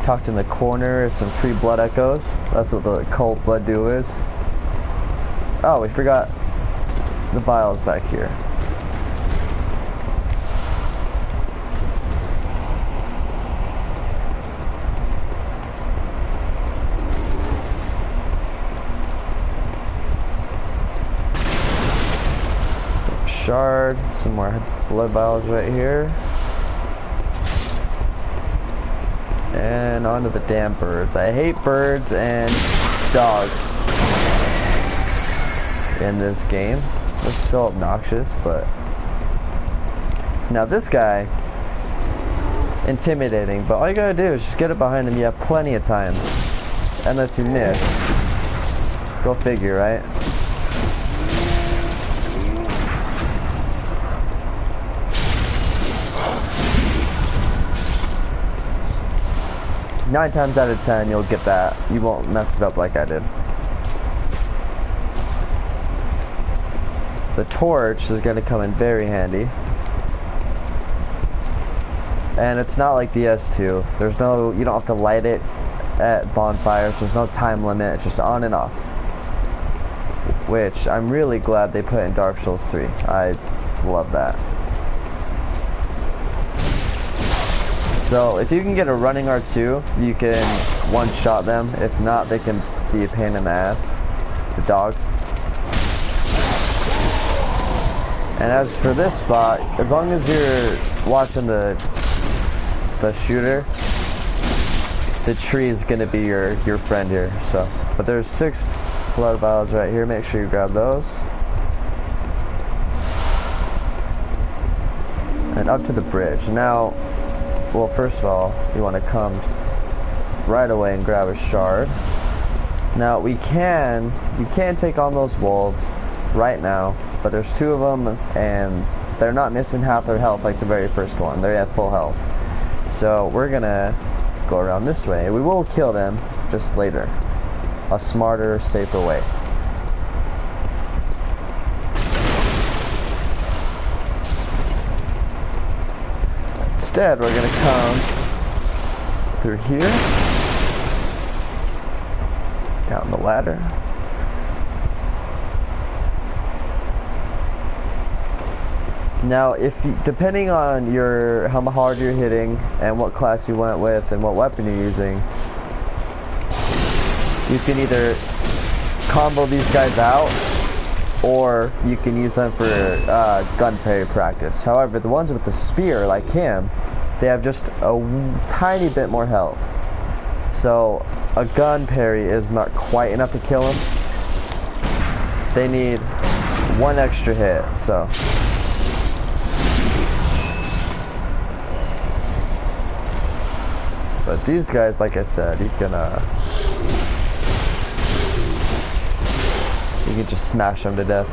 Speaker 1: Tucked in the corner is some free blood echoes. That's what the cold blood duo is. Oh, we forgot the vials back here. Shard, some more blood vials right here. And onto the damn birds. I hate birds and dogs in this game. It's so obnoxious, but now this guy, intimidating, but all you gotta do is just get it behind him. You have plenty of time, unless you miss. Go figure, right? Nine times out of 10 you'll get that. You won't mess it up like I did. The torch is going to come in very handy. And it's not like the S2. There's no, you don't have to light it at bonfires. There's no time limit. It's just on and off. Which I'm really glad they put in Dark Souls 3. I love that. So if you can get a running R2, you can one-shot them. If not, they can be a pain in the ass. The dogs. And as for this spot, as long as you're watching the shooter, the tree is gonna be your friend here. So, but there's 6 blood vials right here. Make sure you grab those. And up to the bridge. Now, well, first of all, you want to come right away and grab a shard. Now you can take on those wolves right now, but there's 2 of them and they're not missing half their health like the very first one. They're at full health. So we're gonna go around this way. We will kill them just later. A smarter, safer way. Instead, we're gonna come through here, down the ladder. Now, depending on how hard you're hitting and what class you went with and what weapon you're using, you can either combo these guys out or you can use them for gun parry practice. However, the ones with the spear, like him, they have just a tiny bit more health. So a gun parry is not quite enough to kill him. They need 1 extra hit, so. But these guys, like I said, you can just smash them to death.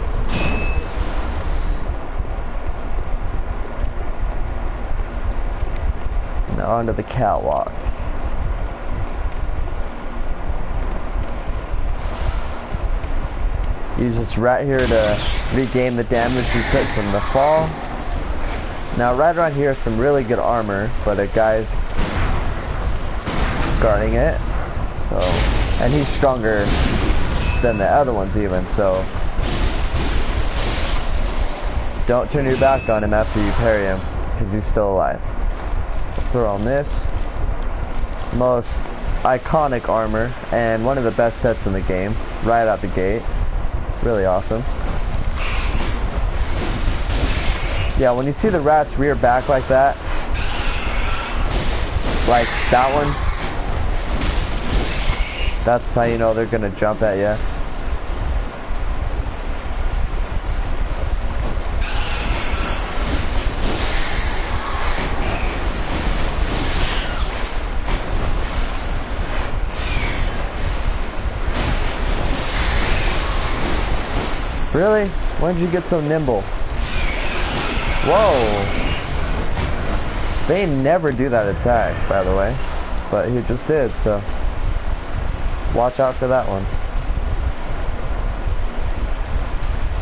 Speaker 1: Now onto the catwalk. Use this right here to regain the damage you took from the fall. Now right around here is some really good armor, but a guy's guarding it. So, and he's stronger than the other ones even, so don't turn your back on him after you parry him, because he's still alive. Let's throw on this. Most iconic armor, and one of the best sets in the game, right out the gate. Really awesome. Yeah, when you see the rats rear back like that one, that's how you know they're gonna jump at you. Really? When did you get so nimble? Whoa! They never do that attack, by the way. But he just did, so watch out for that one.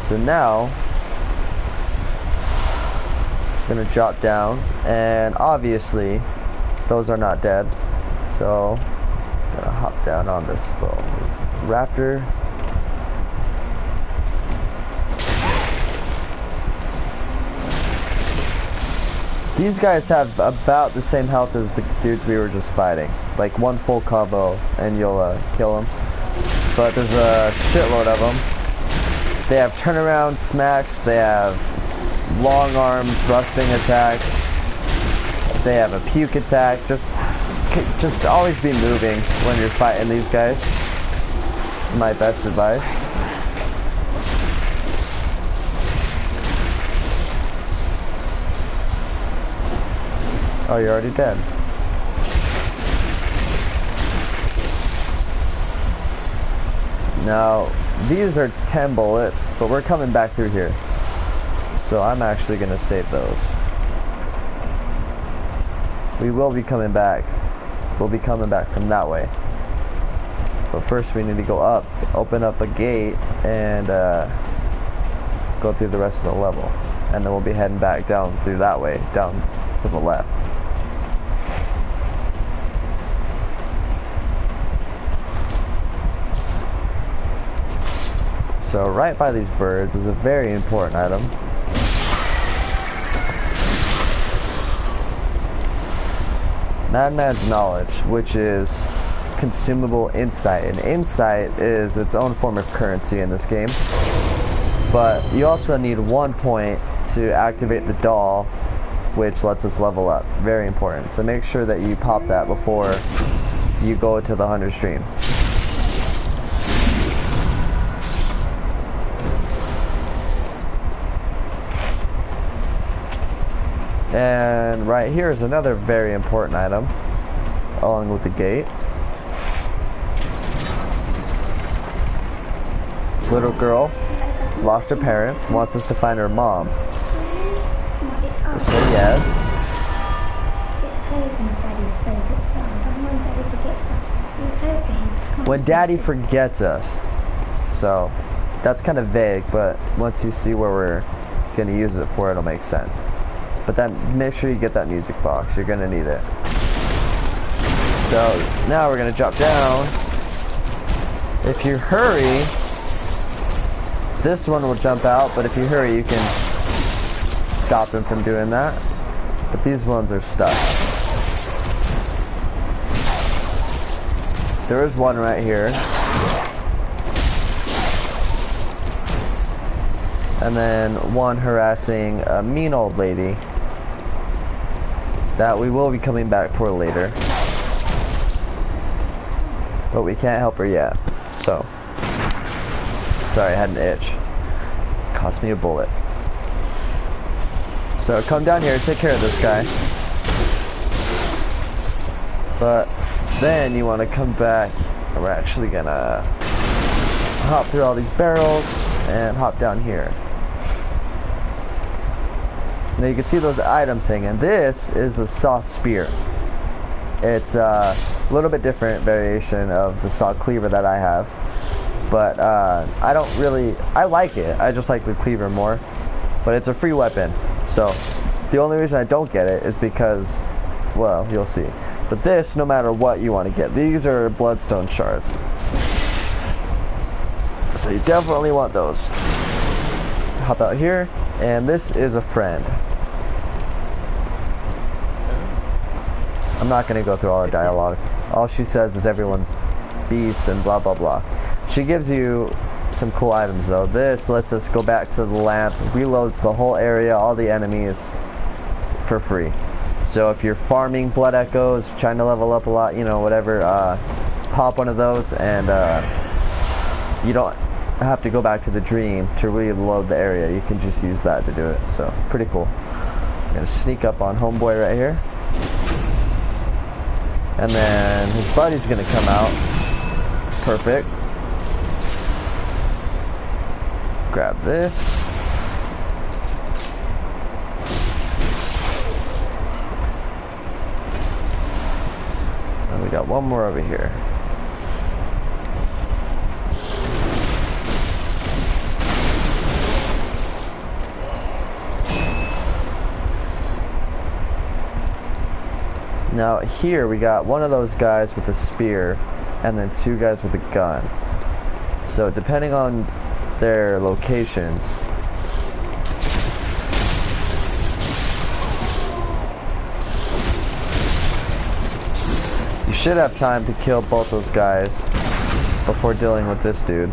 Speaker 1: So now, I'm gonna drop down, and obviously, those are not dead. So, I'm gonna hop down on this little raptor. These guys have about the same health as the dudes we were just fighting. Like 1 full combo and you'll kill them. But there's a shitload of them. They have turnaround smacks, they have long arm thrusting attacks, they have a puke attack. Just always be moving when you're fighting these guys. It's my best advice. Oh, you're already dead. Now, these are 10 bullets, but we're coming back through here. So I'm actually going to save those. We will be coming back. We'll be coming back from that way. But first we need to go up, open up a gate, and go through the rest of the level. And then we'll be heading back down through that way, down to the left. So right by these birds is a very important item. Madman's Knowledge, which is consumable insight. And insight is its own form of currency in this game. But you also need 1 point to activate the doll, which lets us level up. Very important. So make sure that you pop that before you go to the Hunter stream. And right here is another very important item, along with the gate. Little girl lost her parents, wants us to find her mom. We say yes. When Daddy forgets us. So, that's kind of vague, but once you see where we're going to use it for, it'll make sense. But then make sure you get that music box. You're going to need it. So, now we're going to drop down. If you hurry, this one will jump out, but if you hurry, you can stop him from doing that. But these ones are stuck. There is one right here. And then one harassing a mean old lady that we will be coming back for later. But we can't help her yet. So, sorry, I had an itch. Cost me a bullet. So come down here, take care of this guy. But then you want to come back. We're actually gonna hop through all these barrels and hop down here. Now you can see those items hanging. This is the saw spear. It's a little bit different variation of the saw cleaver that I have. But I don't really, I like it. I just like the cleaver more. But it's a free weapon. So the only reason I don't get it is because, well, you'll see. But this, no matter what you want to get, these are bloodstone shards. So you definitely want those. Hop out here, and this is a friend. I'm not going to go through all her dialogue. All she says is everyone's beasts and blah blah blah. She gives you some cool items though. This lets us go back to the lamp, reloads the whole area, all the enemies for free. So if you're farming blood echoes, trying to level up a lot, you know, whatever, pop one of those and you don't have to go back to the dream to reload the area. You can just use that to do it. So pretty cool. I'm gonna sneak up on homeboy right here. And then his buddy's gonna come out. Perfect. Grab this. And we got one more over here. Now here we got one of those guys with a spear and then two guys with a gun. So depending on their locations, you should have time to kill both those guys before dealing with this dude.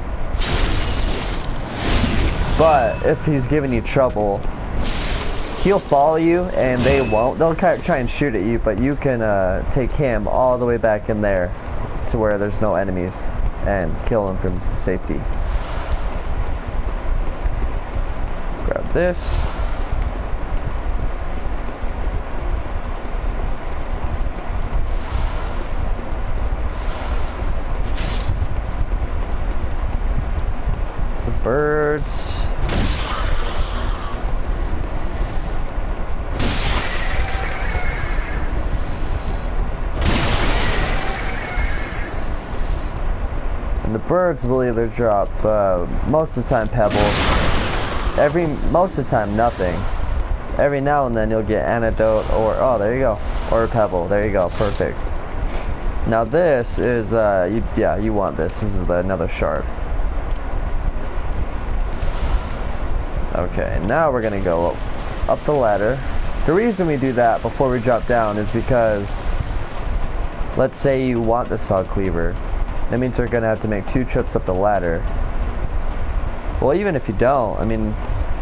Speaker 1: But if he's giving you trouble, he'll follow you and they won't. They'll try and shoot at you, but you can take him all the way back in there to where there's no enemies and kill him from safety. Grab this. The birds. And the birds will either drop most of the time pebbles. Most of the time nothing. Every now and then you'll get antidote or, oh, there you go, or a pebble. There you go, perfect. Now this is you want this. This is another shard. Okay, now we're gonna go up the ladder. The reason we do that before we drop down is because, let's say you want the saw cleaver. That means we're gonna have to make 2 trips up the ladder. Well, even if you don't, I mean,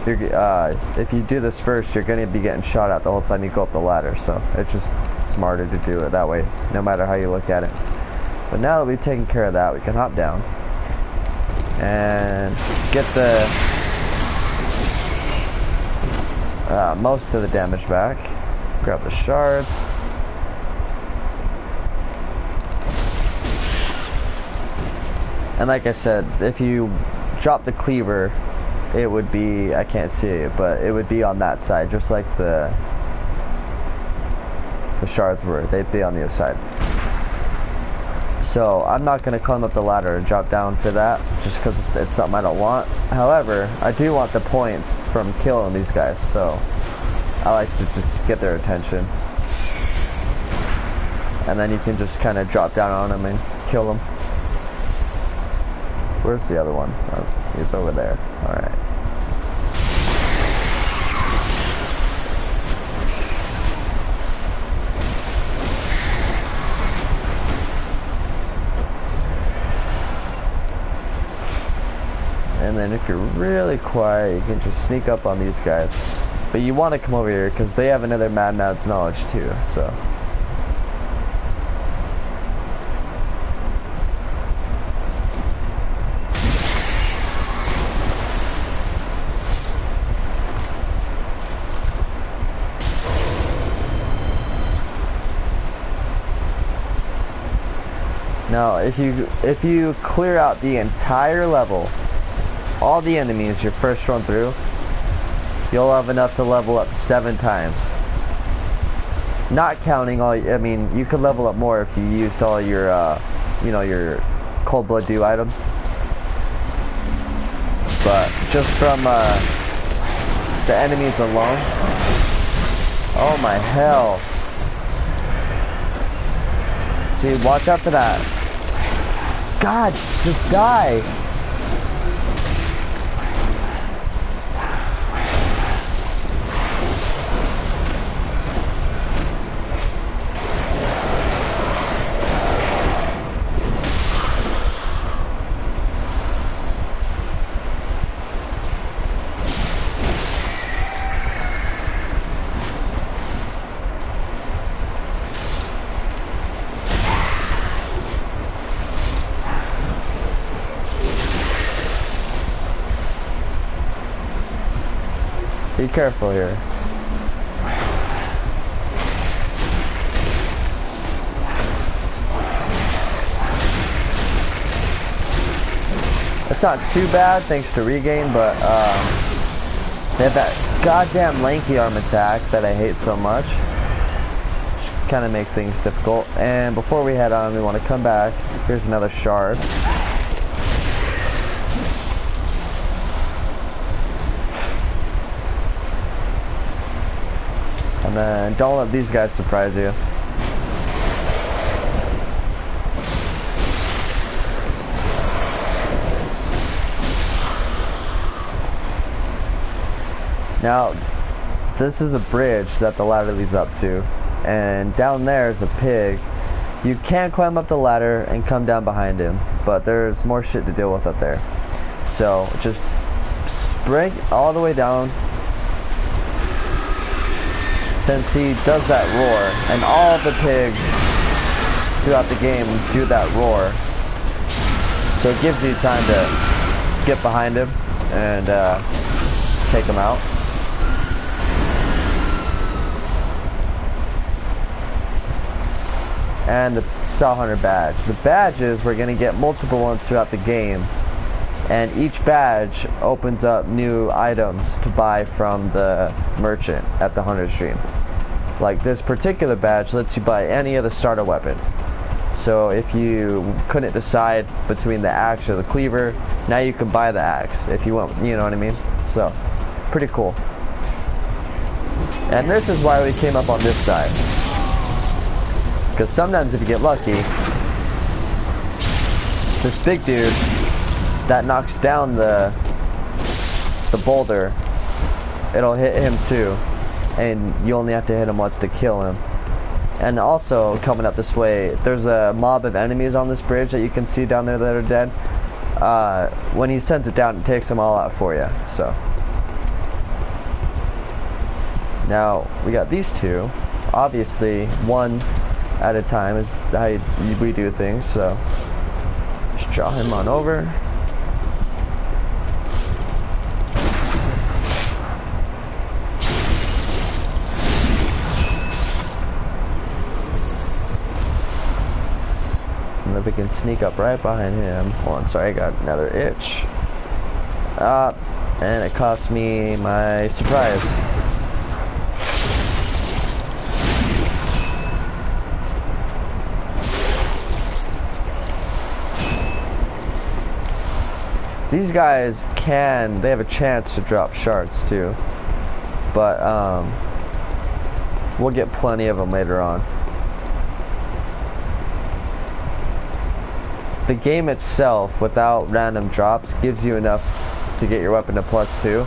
Speaker 1: if you do this first, you're gonna be getting shot at the whole time you go up the ladder. So it's just smarter to do it that way, no matter how you look at it. But now that we've taken care of that, we can hop down and get the most of the damage back. Grab the shards. And like I said, if you drop the cleaver, it would be, I can't see it, but it would be on that side, just like the shards were. They'd be on the other side. So I'm not going to climb up the ladder and drop down for that, just because it's something I don't want. However, I do want the points from killing these guys, so I like to just get their attention. And then you can just kind of drop down on them and kill them. Where's the other one? Oh, he's over there. Alright. And then if you're really quiet, you can just sneak up on these guys. But you want to come over here because they have another Mad Mad's knowledge too, so. Now, if you clear out the entire level, all the enemies your first run through, you'll have enough to level up 7 times. Not counting all, I mean, you could level up more if you used all your, you know, your Cold Blood Dew items. But just from the enemies alone, oh my hell. See, watch out for that. God, just die. Be careful here. It's not too bad thanks to regain, but they have that goddamn lanky arm attack that I hate so much. Kind of make things difficult. And before we head on, we want to come back. Here's another shard. And then don't let these guys surprise you. Now, this is a bridge that the ladder leads up to, and down there is a pig. You can climb up the ladder and come down behind him, but there's more shit to deal with up there. So just sprint all the way down. Since he does that roar, and all the pigs throughout the game do that roar, so it gives you time to get behind him and take him out. And the Saw Hunter badge. The badges, we're going to get multiple ones throughout the game, and each badge opens up new items to buy from the merchant at the Hunter's Dream. Like this particular badge lets you buy any of the starter weapons. So if you couldn't decide between the axe or the cleaver, now you can buy the axe if you want, you know what I mean? So, pretty cool. And this is why we came up on this side. Because sometimes if you get lucky, this big dude that knocks down the boulder, it'll hit him too, and you only have to hit him once to kill him. And also coming up this way, there's a mob of enemies on this bridge that you can see down there that are dead. When he sends it down, it takes them all out for you. So now we got these two. Obviously, one at a time is how we do things. So just draw him on over. sneak up right behind him. Hold on, sorry, I got another itch. And it cost me my surprise. These guys they have a chance to drop shards too, but we'll get plenty of them later on. The game itself, without random drops, gives you enough to get your weapon to +2,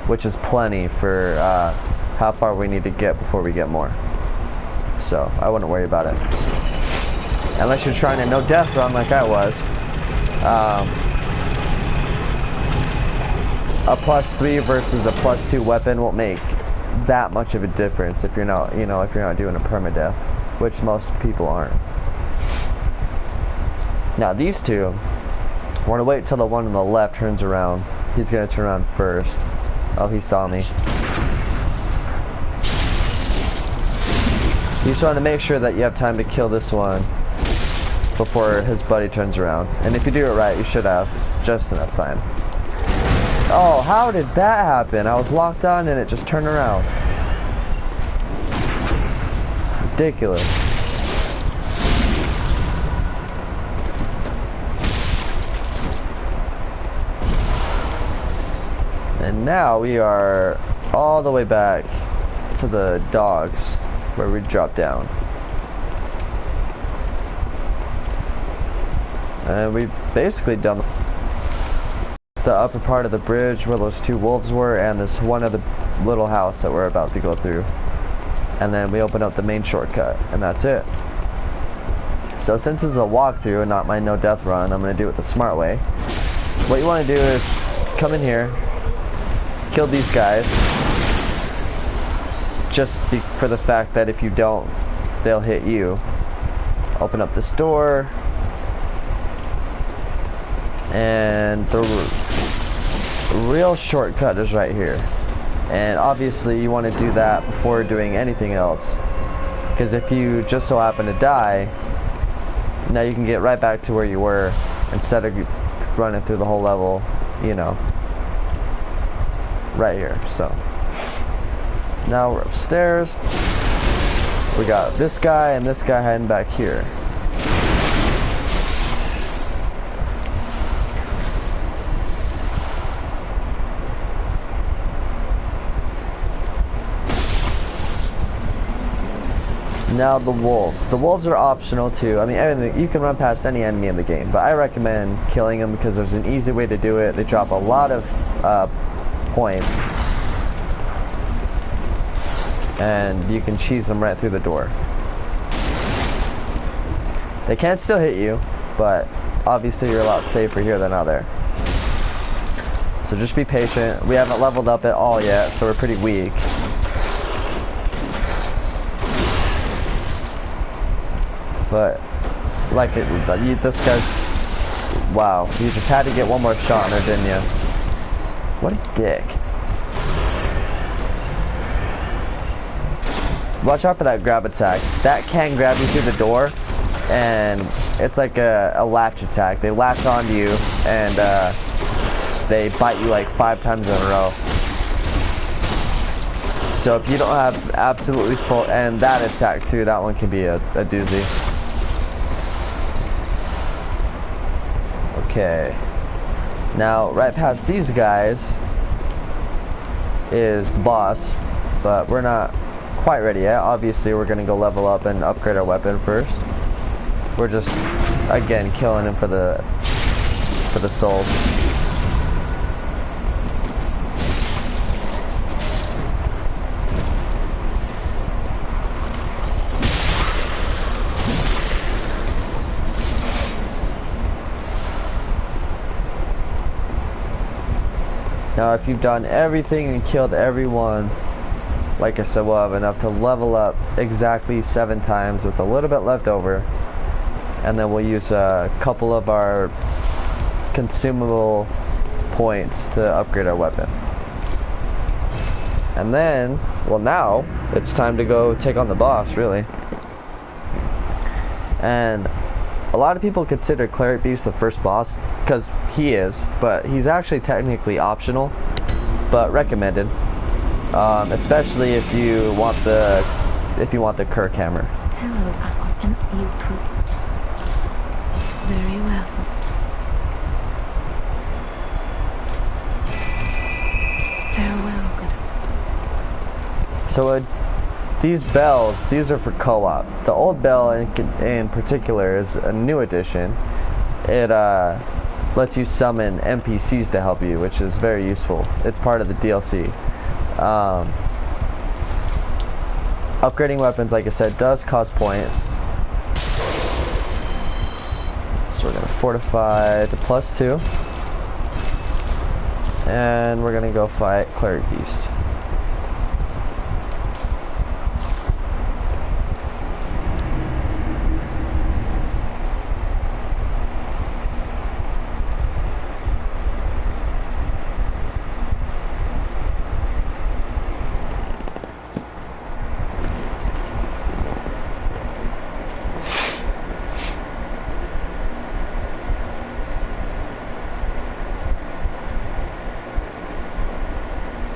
Speaker 1: which is plenty for how far we need to get before we get more. So I wouldn't worry about it, unless you're trying a no death run like I was. A +3 versus a +2 weapon won't make that much of a difference if you're not, if you're not doing a permadeath, which most people aren't. Now these two, we're gonna wait till the one on the left turns around. He's gonna turn around first. Oh, he saw me. He's trying to make sure that you have time to kill this one before his buddy turns around. And if you do it right, you should have just enough time. Oh, how did that happen? I was locked on and it just turned around. Ridiculous. And now we are all the way back to the dogs where we dropped down. And we've basically done the upper part of the bridge where those two wolves were, and this one other little house that we're about to go through. And then we open up the main shortcut, and that's it. So since it's a walkthrough and not my no death run, I'm going to do it the smart way. What you want to do is come in here, kill these guys, just for the fact that if you don't, they'll hit you. Open up this door, and the real shortcut is right here. And obviously you want to do that before doing anything else, because if you just so happen to die, now you can get right back to where you were instead of running through the whole level, right here. So now we're upstairs. We got this guy and this guy hiding back here. Now the wolves. The wolves are optional too. I mean, you can run past any enemy in the game, but I recommend killing them because there's an easy way to do it. They drop a lot of points, and you can cheese them right through the door. They can still hit you, but obviously you're a lot safer here than out there. So just be patient. We haven't leveled up at all yet, so we're pretty weak. But like this guy's, wow, you just had to get one more shot in there, didn't you? What a dick. Watch out for that grab attack. That can grab you through the door, and it's like a latch attack. They latch onto you, and they bite you like 5 times in a row. So if you don't have absolutely full, and that attack too, that one can be a doozy. Okay, now right past these guys is the boss, but we're not quite ready yet. Obviously we're gonna go level up and upgrade our weapon first. We're just again killing him for the souls. Now if you've done everything and killed everyone, like I said, we'll have enough to level up exactly 7 times with a little bit left over. And then we'll use a couple of our consumable points to upgrade our weapon. And then, well, now it's time to go take on the boss, really. And A lot of people consider Cleric Beast the first boss, because he is, but he's actually technically optional, but recommended. Especially if you want the Kirk hammer.
Speaker 2: Hello, and you too. Very well. Farewell, good.
Speaker 1: So these bells, these are for co-op. The old bell in particular is a new addition. It lets you summon NPCs to help you, which is very useful. It's part of the DLC. Upgrading weapons, like I said, does cost points. So we're going to fortify to +2. And we're going to go fight Cleric Beast.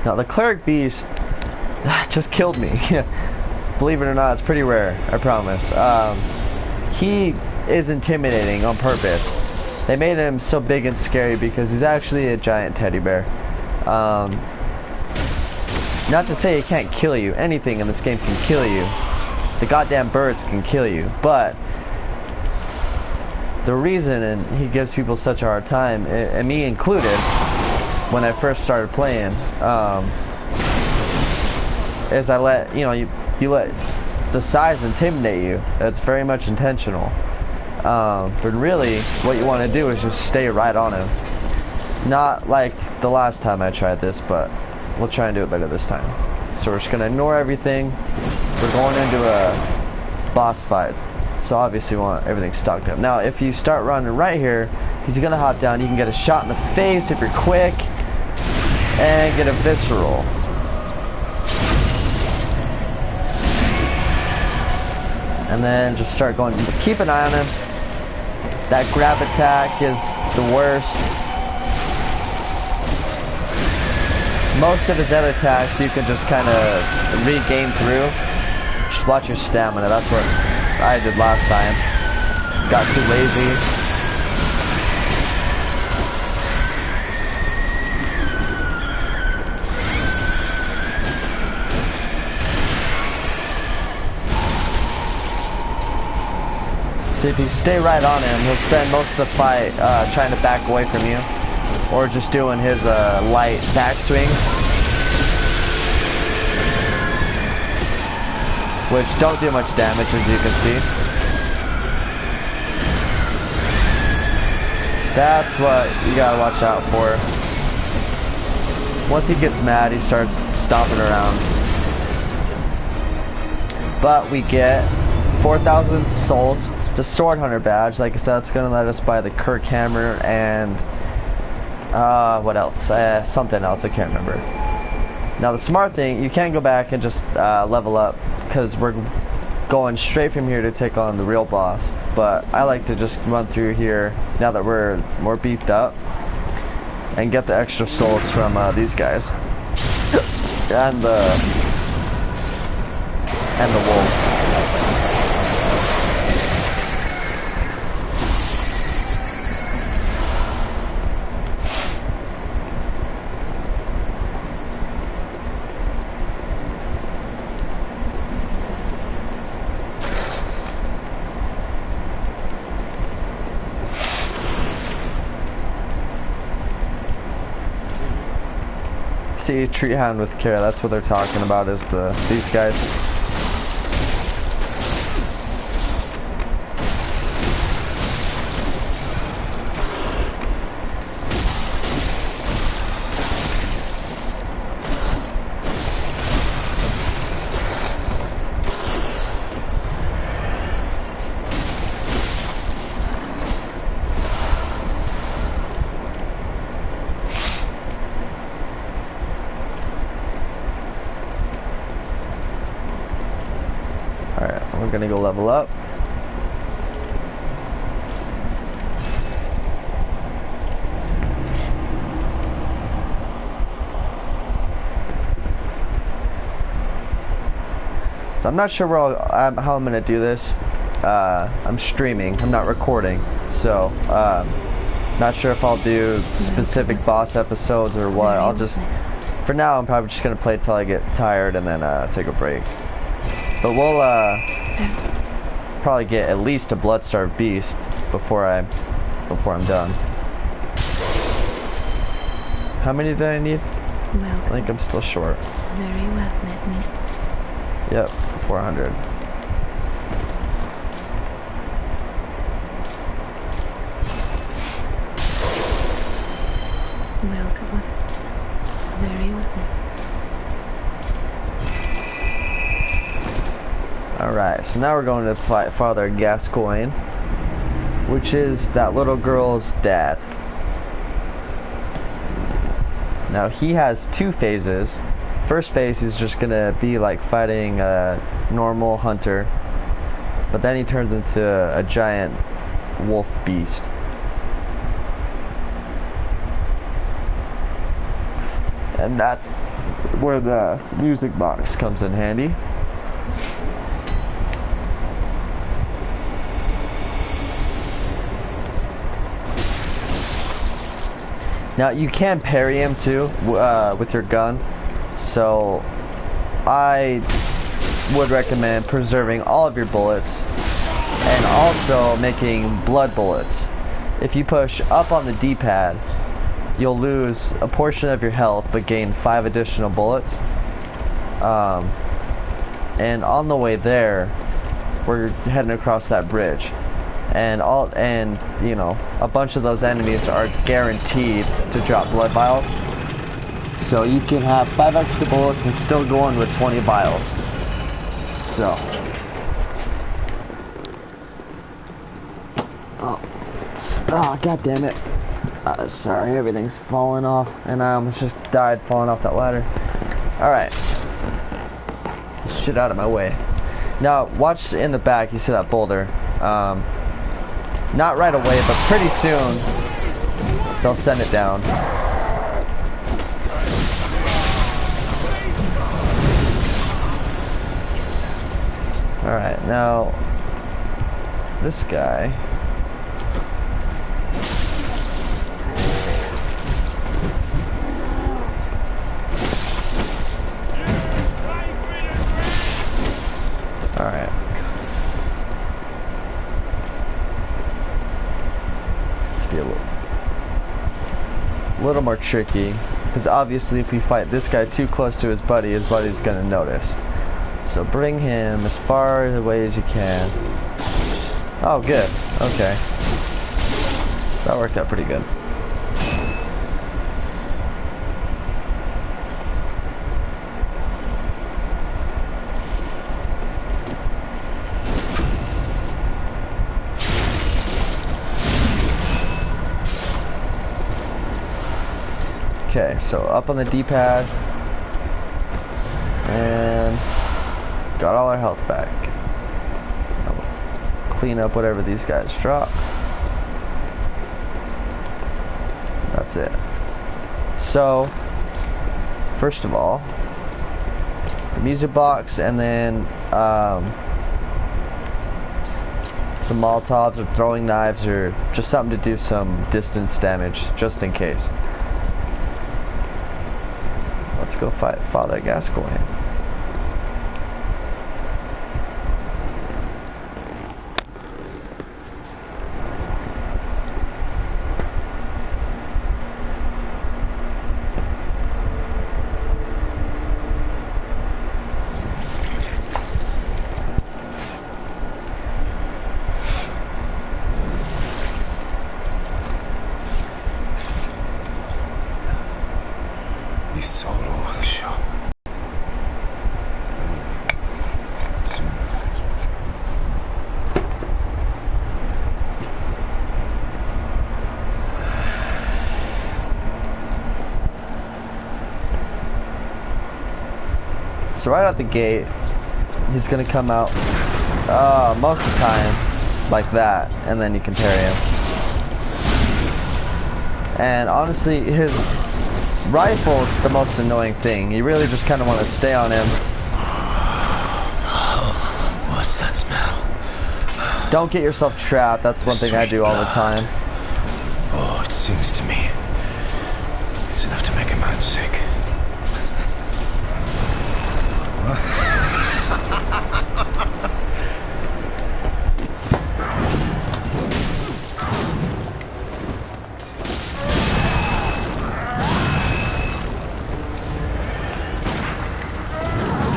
Speaker 1: Now the Cleric Beast just killed me. Believe it or not, it's pretty rare, I promise. He is intimidating on purpose. They made him so big and scary because he's actually a giant teddy bear. Not to say he can't kill you. Anything in this game can kill you. The goddamn birds can kill you. But the reason, and he gives people such a hard time, and me included, when I first started playing, is I let, you let the size intimidate you. That's very much intentional. But really, what you want to do is just stay right on him. Not like the last time I tried this, but we'll try and do it better this time. So we're just going to ignore everything. We're going into a boss fight. So obviously we want everything stocked up. Now, if you start running right here, he's going to hop down. You can get a shot in the face if you're quick. And get a visceral. And then just start going. Keep an eye on him. That grab attack is the worst. Most of his other attacks you can just kind of regain through. Just watch your stamina. That's what I did last time. Got too lazy. So if you stay right on him, he'll spend most of the fight trying to back away from you, or just doing his light backswing, which don't do much damage, as you can see. That's what you gotta watch out for. Once he gets mad, he starts stomping around. But we get 4,000 souls. The Sword Hunter badge, like I said, it's gonna let us buy the Kirk hammer and what else? Something else, I can't remember. Now the smart thing, you can't go back and just level up, because we're going straight from here to take on the real boss. But I like to just run through here now that we're more beefed up and get the extra souls from these guys and the wolf. See, treat hound with care. That's what they're talking about, is these guys. Alright, we're gonna go level up. So I'm not sure how I'm gonna do this. I'm streaming. I'm not recording. So not sure if I'll do specific boss episodes or what. I'll just, for now, I'm probably just gonna play till I get tired and then take a break. But we'll probably get at least a Bloodstarved Beast before I'm done. How many did I need?
Speaker 2: Welcome.
Speaker 1: I think I'm still short.
Speaker 2: Very well, let me...
Speaker 1: Yep, 400.
Speaker 2: Welcome. Very well.
Speaker 1: Alright, so now we're going to fight Father Gascoigne, which is that little girl's dad. Now he has two phases. First phase is just gonna be like fighting a normal hunter, but then he turns into a giant wolf beast. And that's where the music box comes in handy. Now you can parry him too with your gun, so I would recommend preserving all of your bullets and also making blood bullets. If you push up on the D-pad, you'll lose a portion of your health but gain 5 additional bullets. And on the way there, we're heading across that bridge. And you know, a bunch of those enemies are guaranteed to drop blood vials. So you can have 5 extra bullets and still go in with 20 vials. So. Oh, god damn it. Sorry, everything's falling off. And I almost just died falling off that ladder. Alright. Shit out of my way. Now, watch in the back, you see that boulder. Not right away, but pretty soon they'll send it down. Alright, now this guy. Alright. Be a little more tricky, because obviously if we fight this guy too close to his buddy's gonna notice. So bring him as far away as you can. Oh, good. Okay, that worked out pretty good. Okay, so up on the D-pad, and got all our health back. I'll clean up whatever these guys drop. That's it. So, first of all, the music box, and then some Molotovs or throwing knives, or just something to do some distance damage, just in case. Let's go fight Father Gascoigne.
Speaker 3: He's all over the shop.
Speaker 1: So right out the gate, he's gonna come out most of the time like that, and then you can parry him. And honestly, his rifle is the most annoying thing. You really just kind of want to stay on him
Speaker 3: What's that smell?
Speaker 1: Don't get yourself trapped. That's one thing I do all the time.
Speaker 3: Oh, it seems to me it's enough to make a man sick.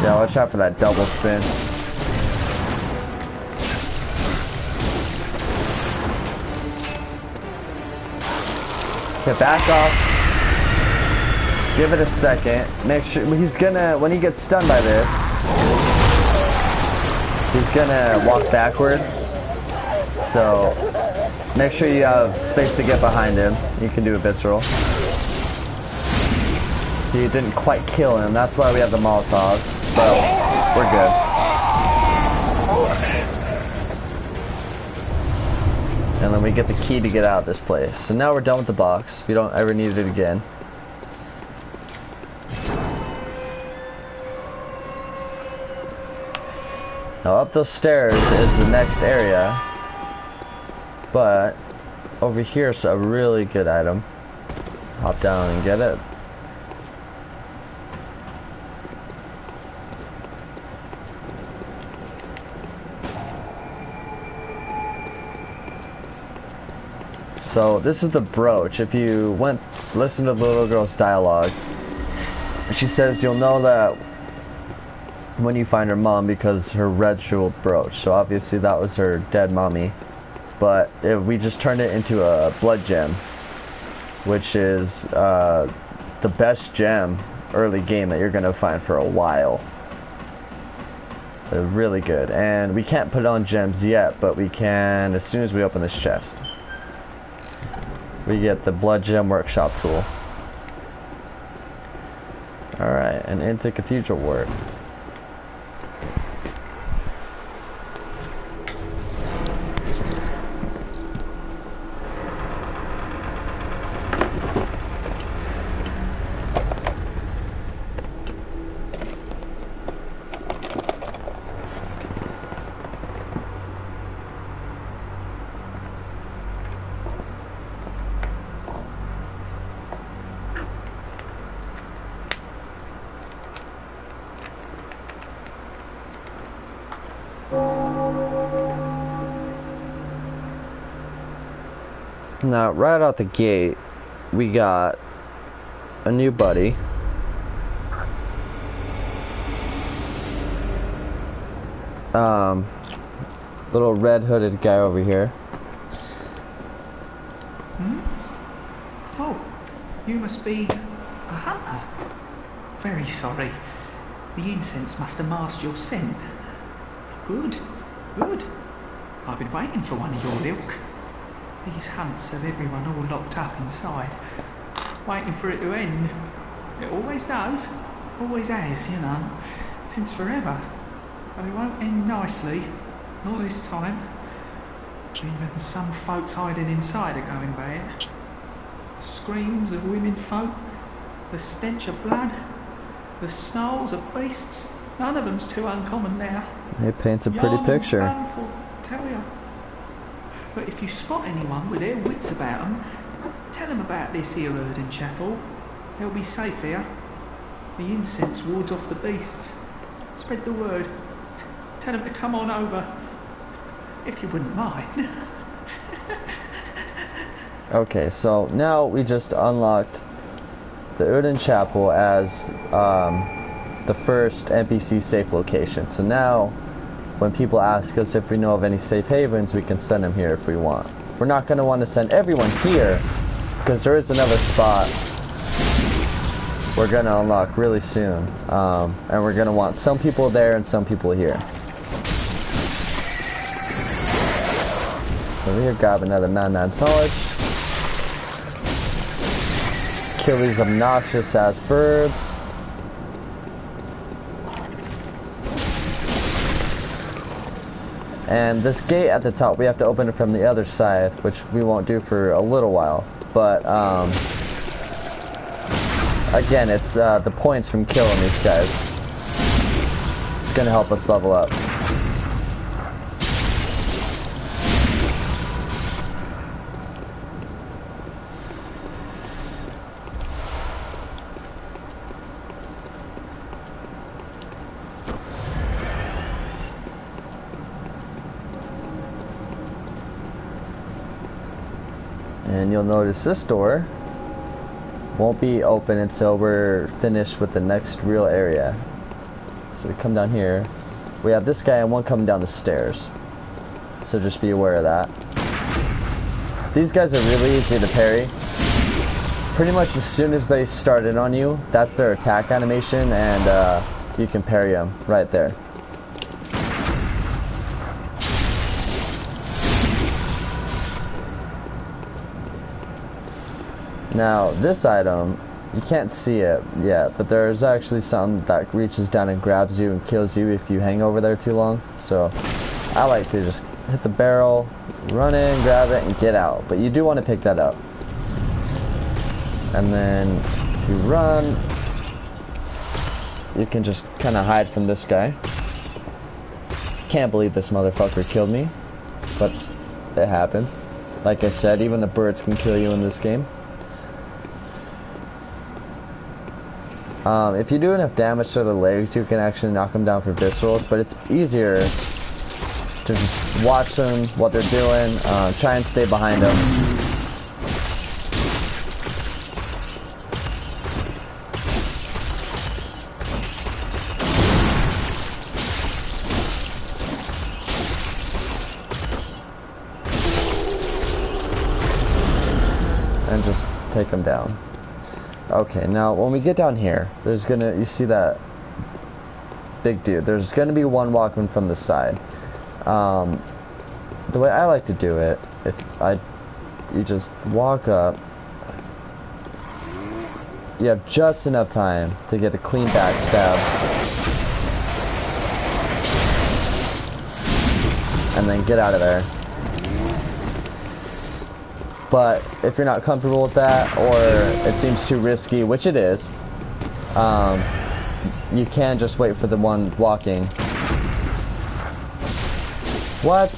Speaker 1: Yeah, watch out for that double spin. Okay, back off. Give it a second. Make sure he's gonna, when he gets stunned by this, he's gonna walk backward. So make sure you have space to get behind him. You can do a visceral. See, it didn't quite kill him. That's why we have the Molotovs. But we're good. And then we get the key to get out of this place. So now we're done with the box. We don't ever need it again. Now up those stairs is the next area. But over here's a really good item. Hop down and get it. So this is the brooch. If you listen to the little girl's dialogue, she says you'll know that when you find her mom because her red jeweled brooch. So obviously that was her dead mommy. But we just turned it into a blood gem, which is the best gem early game that you're gonna find for a while. They're really good, and we can't put on gems yet, but we can as soon as we open this chest. We get the blood gem workshop tool. Alright, and into cathedral ward. Now, right out the gate, we got a new buddy. Little red-hooded guy over here.
Speaker 6: Oh, you must be a hunter. Very sorry. The incense must have masked your scent. Good, good. I've been waiting for one of your ilk. These hunts have everyone all locked up inside, waiting for it to end. It always does, always has, you know, since forever. But it won't end nicely, not this time. Even some folks hiding inside are going bad. Screams of women folk, the stench of blood, the snarls of beasts. None of them's too uncommon now.
Speaker 1: It paints a pretty picture.
Speaker 6: Painful, I tell you. But if you spot anyone with their wits about them, tell them about this here Erden Chapel. They'll be safe here. The incense wards off the beasts. Spread the word. Tell them to come on over. If you wouldn't mind.
Speaker 1: Okay, so now we just unlocked the Erden Chapel as the first NPC safe location. So now, when people ask us if we know of any safe havens, we can send them here if we want. We're not going to want to send everyone here, because there is another spot we're going to unlock really soon. And we're going to want some people there and some people here. Over here, grab another Madman's Knowledge. Kill these obnoxious ass birds. And this gate at the top, we have to open it from the other side, which we won't do for a little while. But, again, it's the points from killing these guys. It's gonna help us level up. And you'll notice this door won't be open until we're finished with the next real area. So we come down here. We have this guy and one coming down the stairs. So just be aware of that. These guys are really easy to parry. Pretty much as soon as they start in on you, that's their attack animation, and you can parry them right there. Now, this item, you can't see it yet, but there's actually something that reaches down and grabs you and kills you if you hang over there too long. So, I like to just hit the barrel, run in, grab it, and get out. But you do want to pick that up. And then, if you run, you can just kind of hide from this guy. Can't believe this motherfucker killed me, but it happens. Like I said, even the birds can kill you in this game. If you do enough damage to the legs, you can actually knock them down for viscerals, but it's easier to just watch them, what they're doing, try and stay behind them. And just take them down. Okay, now when we get down here, there's gonna, you see that big dude, there's gonna be one walking from the side. The way I like to do it, you just walk up, you have just enough time to get a clean backstab, and then get out of there. But if you're not comfortable with that, or it seems too risky, which it is, you can just wait for the one walking. What?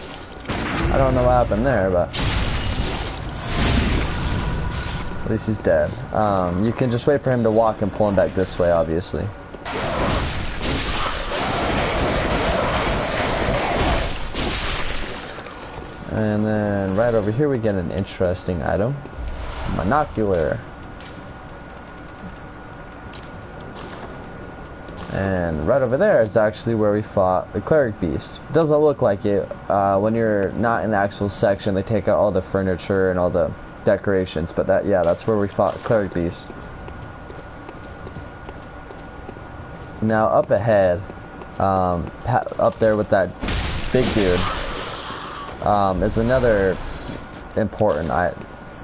Speaker 1: I don't know what happened there, but at least he's dead. You can just wait for him to walk and pull him back this way, obviously. And then right over here we get an interesting item. Monocular. And right over there is actually where we fought the cleric beast. It doesn't look like it. When you're not in the actual section, they take out all the furniture and all the decorations. But that's where we fought cleric beast. Now up ahead, up there with that big dude, is another important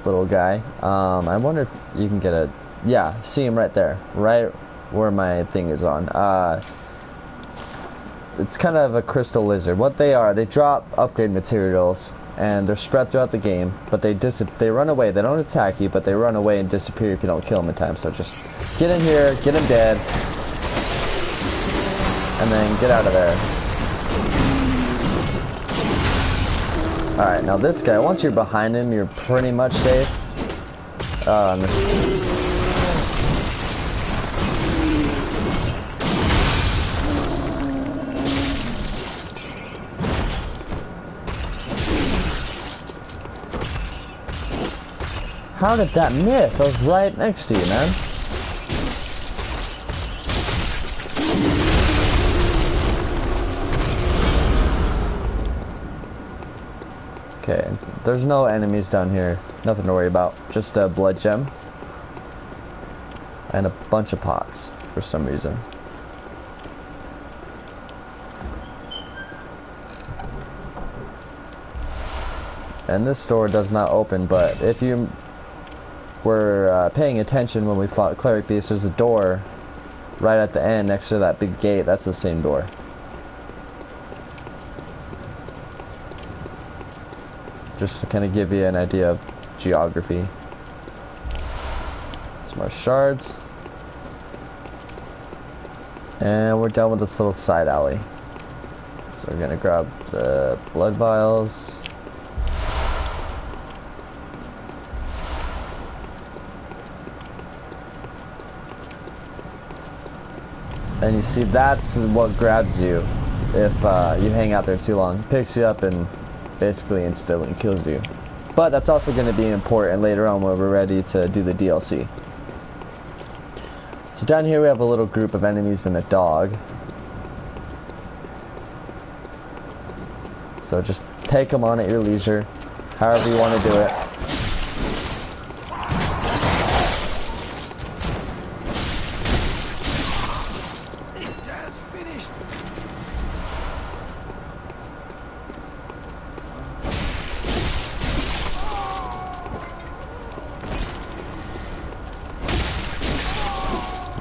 Speaker 1: little guy. I wonder if you can get a, yeah, see him right there, right where my thing is on. It's kind of a crystal lizard. What they are, they drop upgrade materials and they're spread throughout the game, but they run away. They don't attack you, but they run away and disappear if you don't kill them in time. So just get in here, get him dead, and then get out of there. Alright, now this guy, once you're behind him, you're pretty much safe. How did that miss? I was right next to you, man. Okay, there's no enemies down here. Nothing to worry about. Just a blood gem. And a bunch of pots, for some reason. And this door does not open, but if you were paying attention when we fought Cleric Beast, there's a door right at the end next to that big gate. That's the same door. Just to kind of give you an idea of geography. Some more shards. And we're done with this little side alley. So we're gonna grab the blood vials. And you see, that's what grabs you if you hang out there too long. It picks you up and basically instantly kills you. But that's also going to be important later on when we're ready to do the DLC. So down here we have a little group of enemies and a dog. So just take them on at your leisure, however you want to do it.
Speaker 3: This town's finished.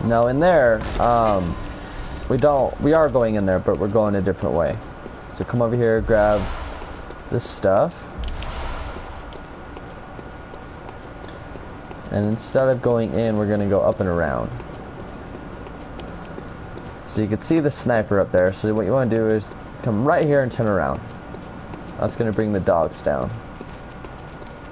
Speaker 1: Now in there, we are going in there, but we're going a different way. So come over here, grab this stuff. And instead of going in, we're gonna go up and around. So you can see the sniper up there. So what you wanna do is come right here and turn around. That's gonna bring the dogs down.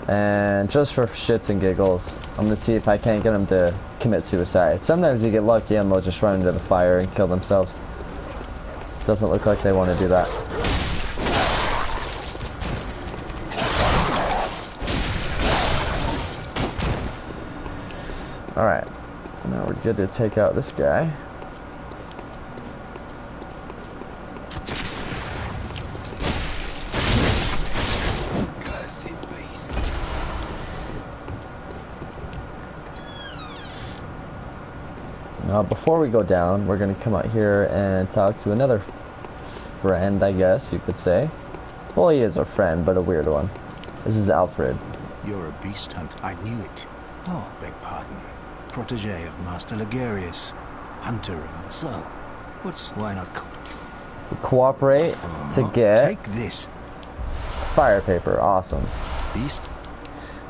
Speaker 1: And just for shits and giggles, I'm gonna see if I can't get them to commit suicide. Sometimes you get lucky and they'll just run into the fire and kill themselves. Doesn't look like they want to do that. Alright, now we're good to take out this guy. Now before we go down, we're going to come out here and talk to another friend, I guess you could say. Well, he is a friend, but a weird one. This is Alfred.
Speaker 7: You're a beast hunter. I knew it. Oh, beg pardon. Protege of Master Ligarius. Hunter of... So, why not
Speaker 1: Cooperate to get
Speaker 7: take this.
Speaker 1: fire paper. Awesome.
Speaker 7: Beast?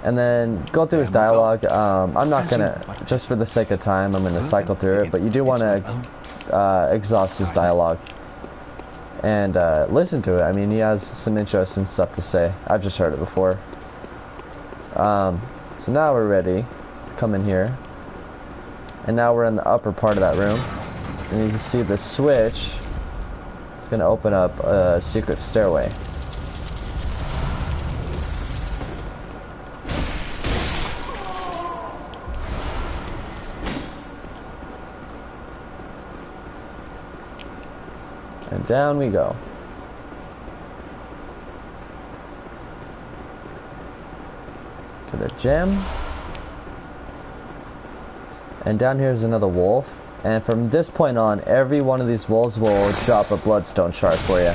Speaker 1: And then go through his dialogue. I'm not gonna, just for the sake of time, I'm gonna cycle through it, but you do want to exhaust his dialogue and listen to it. I mean, he has some interesting stuff to say. I've just heard it before. So now we're ready to come in here, and now we're in the upper part of that room, and you can see the switch. It's gonna open up a secret stairway. And down we go. To the gem. And down here is another wolf. And from this point on, every one of these wolves will drop a bloodstone shard for you.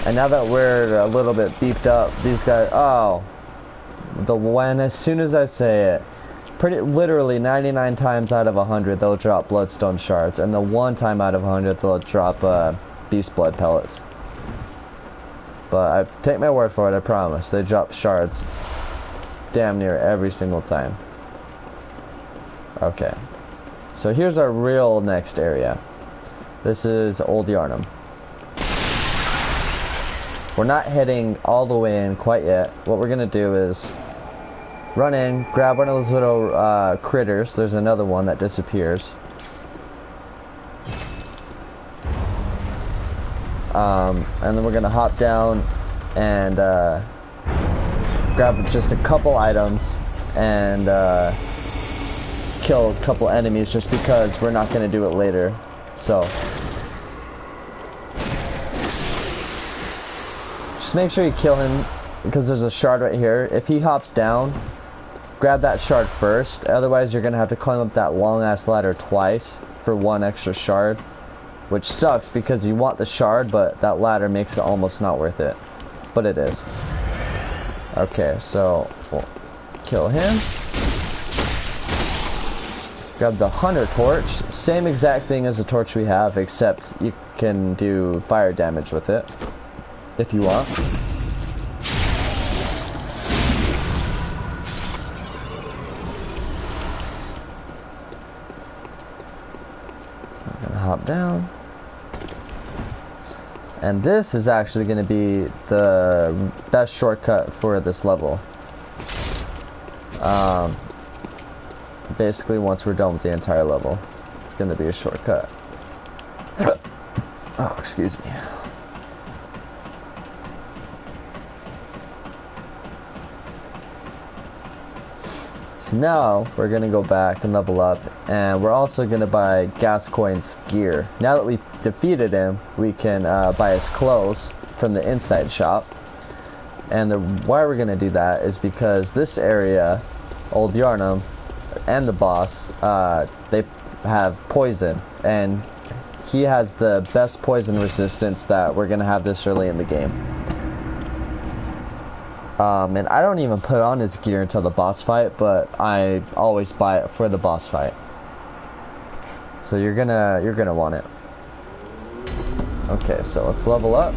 Speaker 1: And now that we're a little bit beefed up, these guys, oh, as soon as I say it, literally 99 times out of 100 they'll drop bloodstone shards, and the one time out of 100 they'll drop beast blood pellets. But I take my word for it, I promise, they drop shards damn near every single time. Okay, so here's our real next area. This is Old Yarnum. We're not heading all the way in quite yet. What we're gonna do is run in, grab one of those little critters. There's another one that disappears. And then we're gonna hop down and grab just a couple items and kill a couple enemies, just because we're not gonna do it later. So just make sure you kill him, because there's a shard right here. If he hops down, grab that shard first, otherwise you're gonna have to climb up that long ass ladder twice for one extra shard, which sucks because you want the shard, but that ladder makes it almost not worth it, but it is. Okay, so we'll kill him, grab the hunter torch, same exact thing as the torch we have, except you can do fire damage with it if you want. Hop down, and this is actually going to be the best shortcut for this level. Basically, once we're done with the entire level, it's going to be a shortcut. Oh, excuse me. So now we're gonna go back and level up, and we're also gonna buy Gascoigne's gear. Now that we defeated him, we can buy his clothes from the inside shop. And why we're gonna do that is because this area, Old Yarnum, and the boss, they have poison, and he has the best poison resistance that we're gonna have this early in the game. And I don't even put on his gear until the boss fight, but I always buy it for the boss fight. So you're gonna want it. Okay, so let's level up.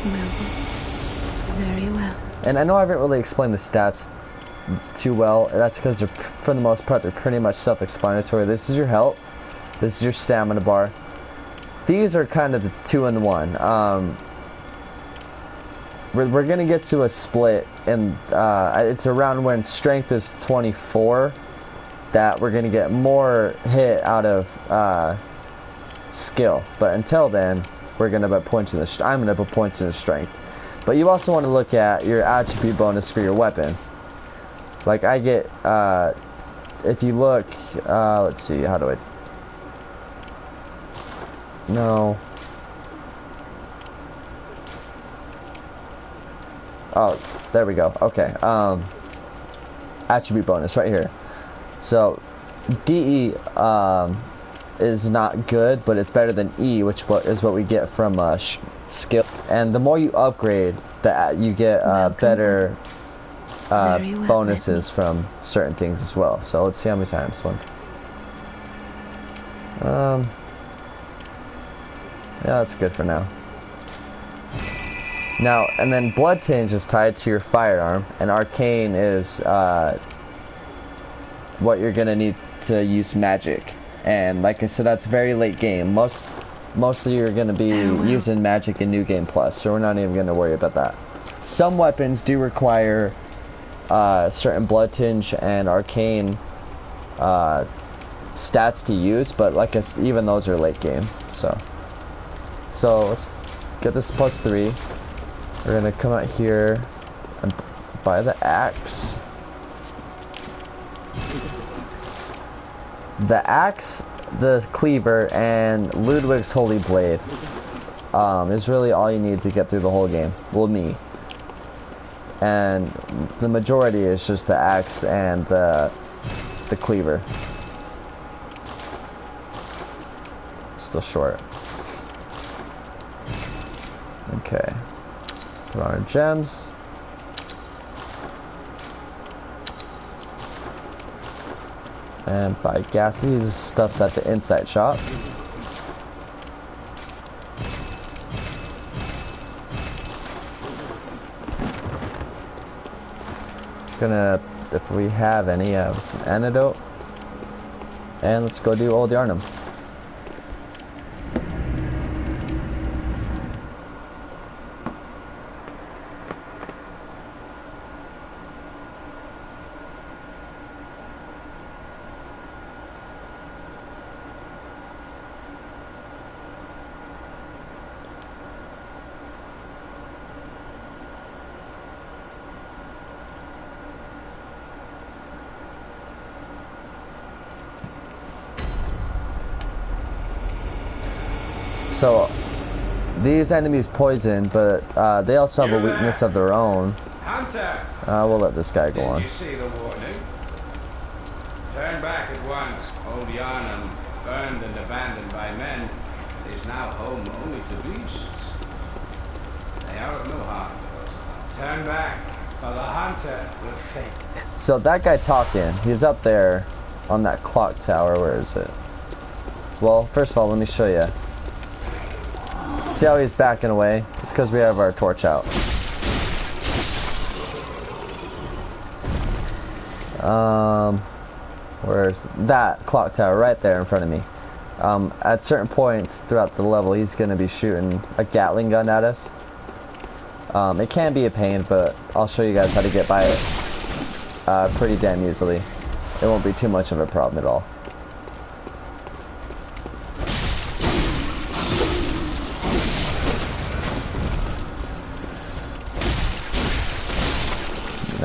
Speaker 2: Well, very well.
Speaker 1: And I know I haven't really explained the stats too well. That's because they're, for the most part, they're pretty much self-explanatory. This is your health. This is your stamina bar. These are kind of the 2-in-1. We're gonna get to a split, and it's around when strength is 24 that we're gonna get more hit out of skill. But until then, we're gonna put points in the. I'm gonna put points in the strength. But you also want to look at your attribute bonus for your weapon. Like I get, if you look, let's see, how do I? No. Oh, there we go. Okay. Attribute bonus right here. So, DE is not good, but it's better than E, which is what we get from skill. And the more you upgrade, you get better bonuses from certain things as well. So let's see how many times. Yeah, that's good for now. Now, and then Blood Tinge is tied to your firearm, and Arcane is what you're gonna need to use magic. And like I said, that's very late game. Mostly you're gonna be using magic in New Game Plus, so we're not even gonna worry about that. Some weapons do require certain Blood Tinge and Arcane stats to use, but like even those are late game. So let's get this +3. We're gonna come out here and buy the axe. The axe, the cleaver, and Ludwig's Holy Blade is really all you need to get through the whole game. Well, me. And the majority is just the axe and the cleaver. Still short. Okay. Put on our gems. And buy gas. These stuff's at the inside shop. Gonna, if we have any, some antidote. And let's go do Old Yarnum. So, these enemies poison, but they also have a weakness of their own.
Speaker 8: Hunter!
Speaker 1: We'll let this guy go on.
Speaker 8: Did you see the warning? Turn back at once. Old Yarnum, burned and abandoned by men, is now home only to beasts. They are of no harm. Turn back, or the hunter will fade.
Speaker 1: So that guy talking, he's up there on that clock tower. Where is it? Well, first of all, let me show you. See how he's backing away? It's because we have our torch out. Where's that clock tower? Right there in front of me. At certain points throughout the level, he's going to be shooting a Gatling gun at us. It can be a pain, but I'll show you guys how to get by it pretty damn easily. It won't be too much of a problem at all.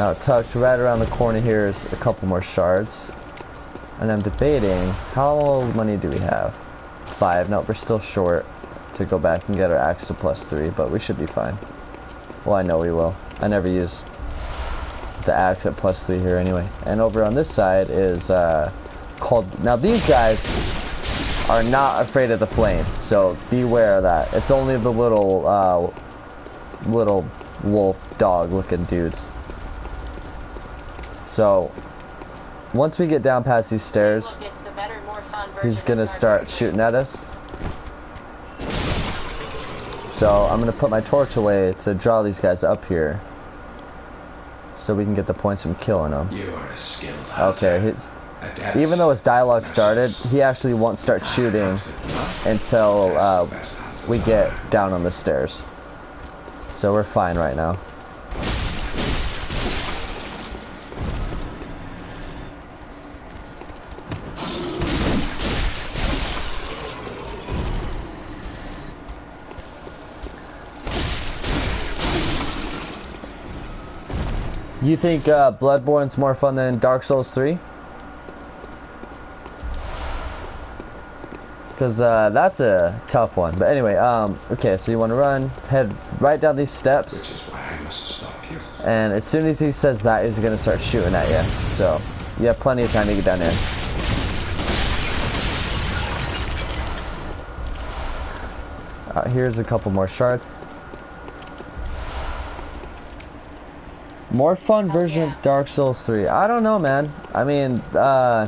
Speaker 1: Now tucked right around the corner here is a couple more shards. And I'm debating, how many do we have? 5. No, we're still short to go back and get our axe to +3, but we should be fine. Well, I know we will. I never use the axe at +3 here anyway. And over on this side is called... Now these guys are not afraid of the flame, so beware of that. It's only the little wolf dog looking dudes. So once we get down past these stairs, he's gonna start shooting at us. So I'm gonna put my torch away to draw these guys up here, so we can get the points from killing them.
Speaker 3: You are a skilled hunter.
Speaker 1: Okay, even though his dialogue started, he actually won't start shooting until we get down on the stairs. So we're fine right now. You think Bloodborne's more fun than Dark Souls 3? Because that's a tough one. But anyway, okay, so you want to run, head right down these steps.
Speaker 3: Which is why I must stop you.
Speaker 1: And as soon as he says that, he's going to start shooting at you. So you have plenty of time to get down there. Here's a couple more shards. More fun version of Dark Souls 3. I don't know, man. I mean, I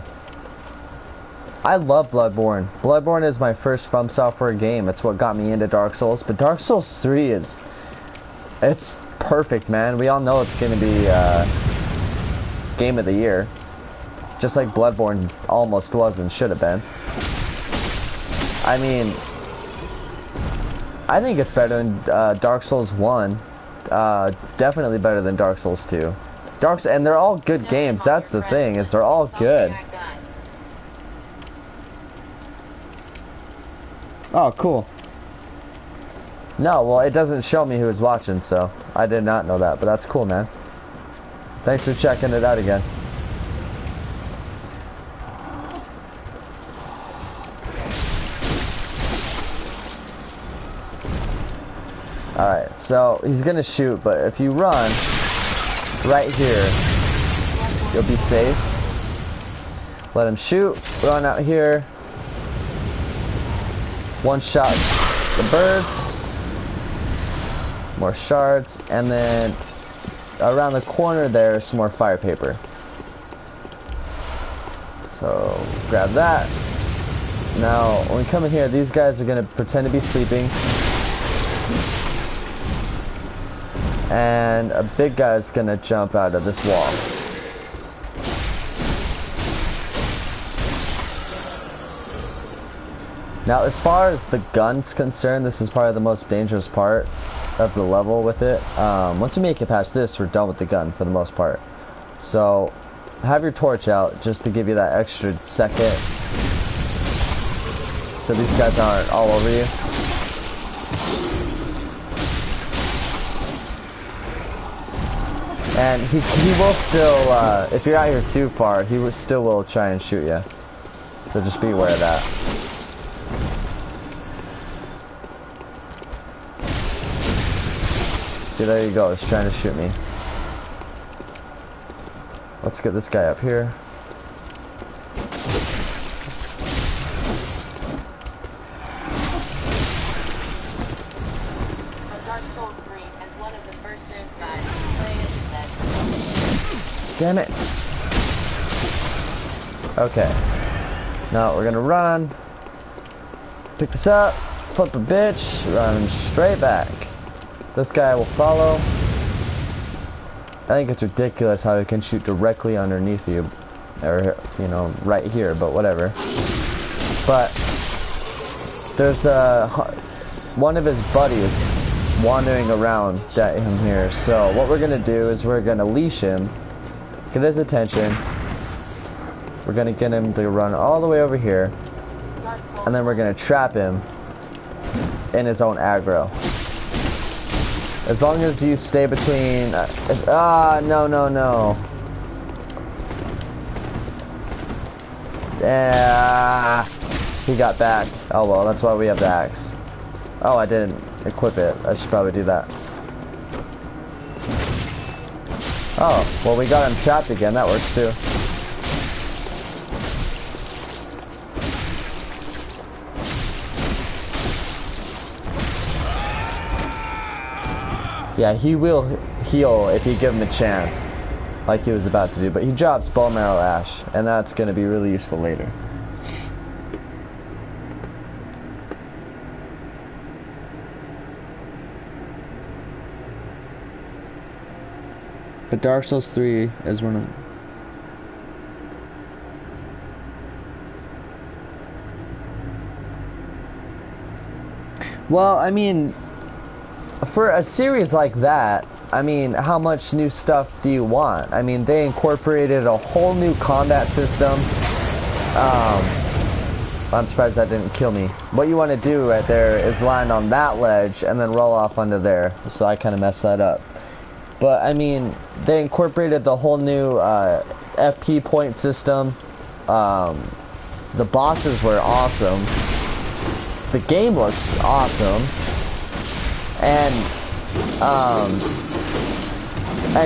Speaker 1: love Bloodborne. Bloodborne is my first From Software game. It's what got me into Dark Souls. But Dark Souls 3 is... It's perfect, man. We all know it's going to be Game of the Year. Just like Bloodborne almost was and should have been. I mean... I think it's better than Dark Souls 1. Definitely better than Dark Souls 2. And they're all good games. That's the thing, is they're all good. Oh, cool. No, well, it doesn't show me who's watching, so I did not know that, but that's cool, man. Thanks for checking it out again. Alright, so he's gonna shoot, but if you run right here, you'll be safe. Let him shoot, run out here. One shot the birds. More shards, and then around the corner there's some more fire paper. So grab that. Now when we come in here, these guys are gonna pretend to be sleeping. And a big guy's gonna jump out of this wall. Now, as far as the gun's concerned, this is probably the most dangerous part of the level with it. Once we make it past this, we're done with the gun for the most part. So, have your torch out just to give you that extra second, so these guys aren't all over you. And he will still, if you're out here too far, he still will try and shoot you. So just be aware of that. See, there you go, he's trying to shoot me. Let's get this guy up here. Damn it. Okay. Now we're gonna run. Pick this up. Flip a bitch. Run straight back. This guy will follow. I think it's ridiculous how he can shoot directly underneath you. Or, you know, right here, but whatever. But there's one of his buddies wandering around at him here. So what we're gonna do is we're gonna leash him. Get his attention. We're gonna get him to run all the way over here, and then we're gonna trap him in his own aggro. As long as you stay between... no, no, no. Yeah, he got back. Oh well, that's why we have the axe. Oh, I didn't equip it. I should probably do that. Oh, well we got him trapped again. That works too. Yeah, he will heal if you give him a chance, like he was about to do, but he drops bone marrow ash, and that's going to be really useful later. But Dark Souls 3 is one of... Well, I mean, for a series like that, I mean, how much new stuff do you want? I mean, they incorporated a whole new combat system. I'm surprised that didn't kill me. What you want to do right there is land on that ledge and then roll off onto there. So I kind of messed that up. But, I mean, they incorporated the whole new FP point system. The bosses were awesome. The game looks awesome. And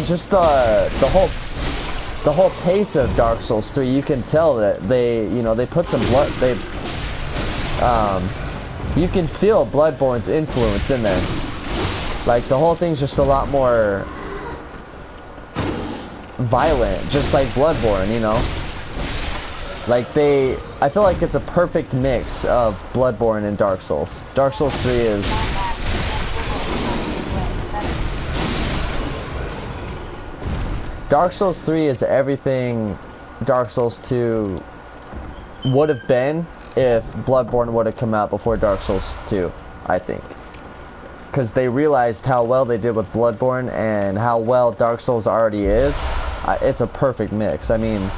Speaker 1: just the whole pace of Dark Souls 3, you can tell that they put some blood, you can feel Bloodborne's influence in there. Like, the whole thing's just a lot more violent, just like Bloodborne, you know? Like, I feel like it's a perfect mix of Bloodborne and Dark Souls. Dark Souls 3 is... Dark Souls 3 is everything Dark Souls 2 would have been if Bloodborne would have come out before Dark Souls 2, I think. Because they realized how well they did with Bloodborne and how well Dark Souls already is. It's a perfect mix. I mean,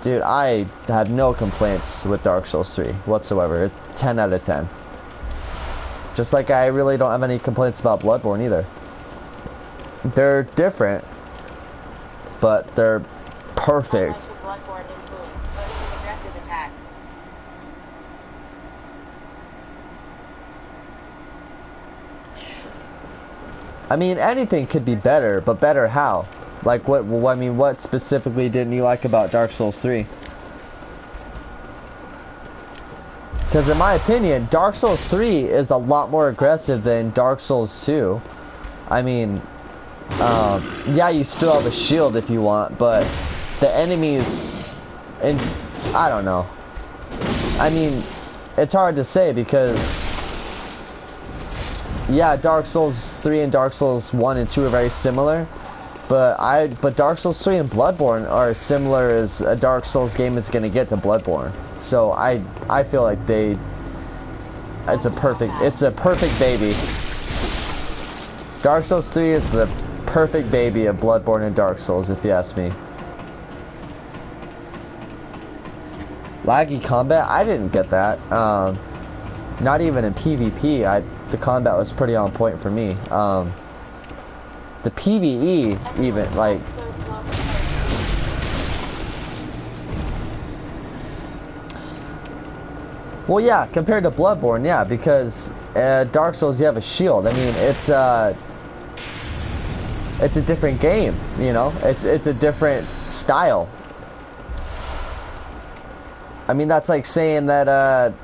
Speaker 1: dude, I have no complaints with Dark Souls 3 whatsoever. 10 out of 10. Just like I really don't have any complaints about Bloodborne either. They're different, but they're perfect. I mean, anything could be better, but better how? Like, what specifically didn't you like about Dark Souls 3? Because in my opinion, Dark Souls 3 is a lot more aggressive than Dark Souls 2. I mean, yeah, you still have a shield if you want, but the enemies, and I don't know. I mean, it's hard to say because, yeah, Dark Souls 3 and Dark Souls 1 and 2 are very similar, but Dark Souls 3 and Bloodborne are as similar as a Dark Souls game is gonna get to Bloodborne. So I feel like it's a perfect baby. Dark Souls 3 is the perfect baby of Bloodborne and Dark Souls, if you ask me. Laggy combat? I didn't get that. Not even in PvP. The combat was pretty on point for me. The PvE, even, like... Well, yeah, compared to Bloodborne, yeah, because Dark Souls, you have a shield. I mean, it's a different game, you know? It's a different style. I mean, that's like saying that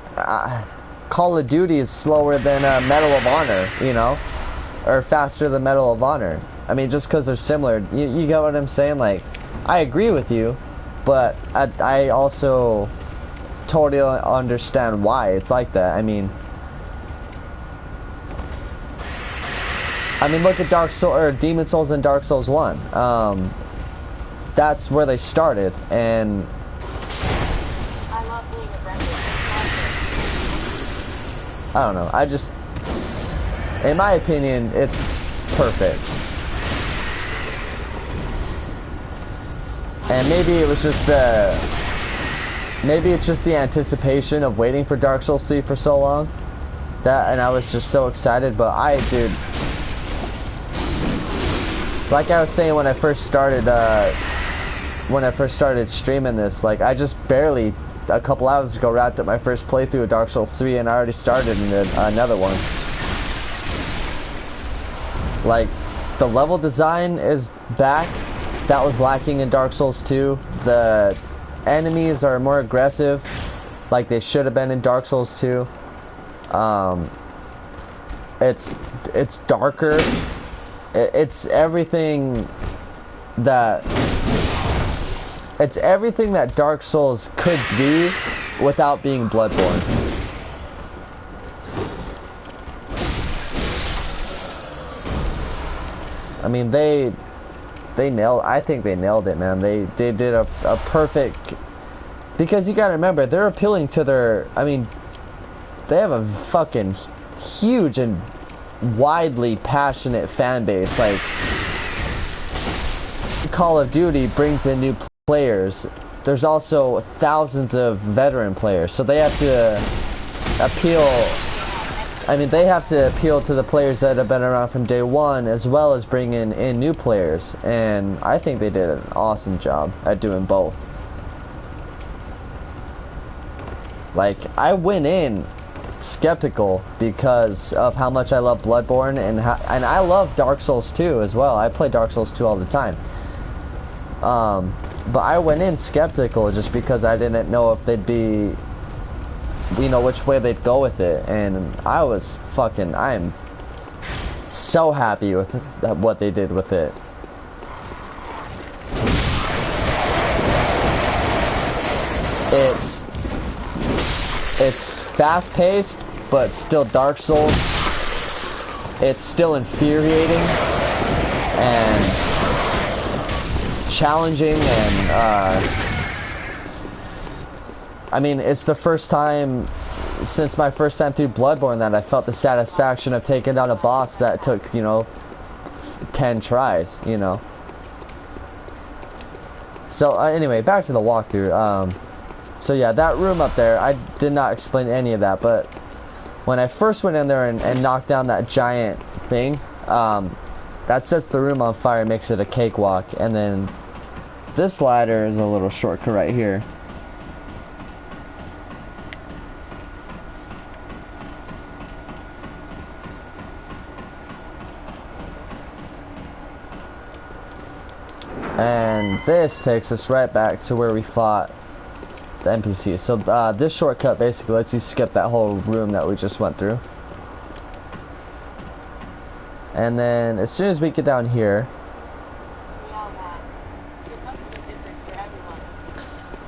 Speaker 1: Call of Duty is slower than Medal of Honor, you know? Or faster than Medal of Honor. I mean, just because they're similar. You get what I'm saying? Like, I agree with you, but I also totally understand why it's like that. I mean, look at Dark Souls or Demon Souls and Dark Souls 1. That's where they started, and I don't know. In my opinion, it's perfect. And maybe it was just maybe it's just the anticipation of waiting for Dark Souls 3 for so long. and I was just so excited. But dude, like I was saying when I first started streaming this, like I just barely a couple hours ago wrapped up my first playthrough of Dark Souls 3, and I already started another one. Like, the level design is back. That was lacking in Dark Souls 2. The enemies are more aggressive, like they should have been in Dark Souls 2. It's darker. It's everything that Dark Souls could be without being Bloodborne. I mean, I think they nailed it, man. They did a perfect, because you gotta remember, they're appealing to their, I mean, they have a fucking huge and widely passionate fan base. Like, Call of Duty brings in new players. There's also thousands of veteran players, so they have to appeal. I mean, they have to appeal to the players that have been around from day one, as well as bring in new players, and I think they did an awesome job at doing both. Like, I went in skeptical because of how much I love Bloodborne, and I love Dark Souls 2 as well. I play Dark Souls 2 all the time. But I went in skeptical just because I didn't know if they'd be, you know, which way they'd go with it, and I'm so happy with what they did with it. It's fast-paced, but still Dark Souls. It's still infuriating and challenging, and I mean, it's the first time since my first time through Bloodborne that I felt the satisfaction of taking down a boss that took, you know, 10 tries, you know. So anyway, back to the walkthrough. So yeah, that room up there, I did not explain any of that, but when I first went in there and knocked down that giant thing, that sets the room on fire, makes it a cakewalk, and then this ladder is a little shortcut right here. And this takes us right back to where we fought the NPC. So this shortcut basically lets you skip that whole room that we just went through. And then as soon as we get down here,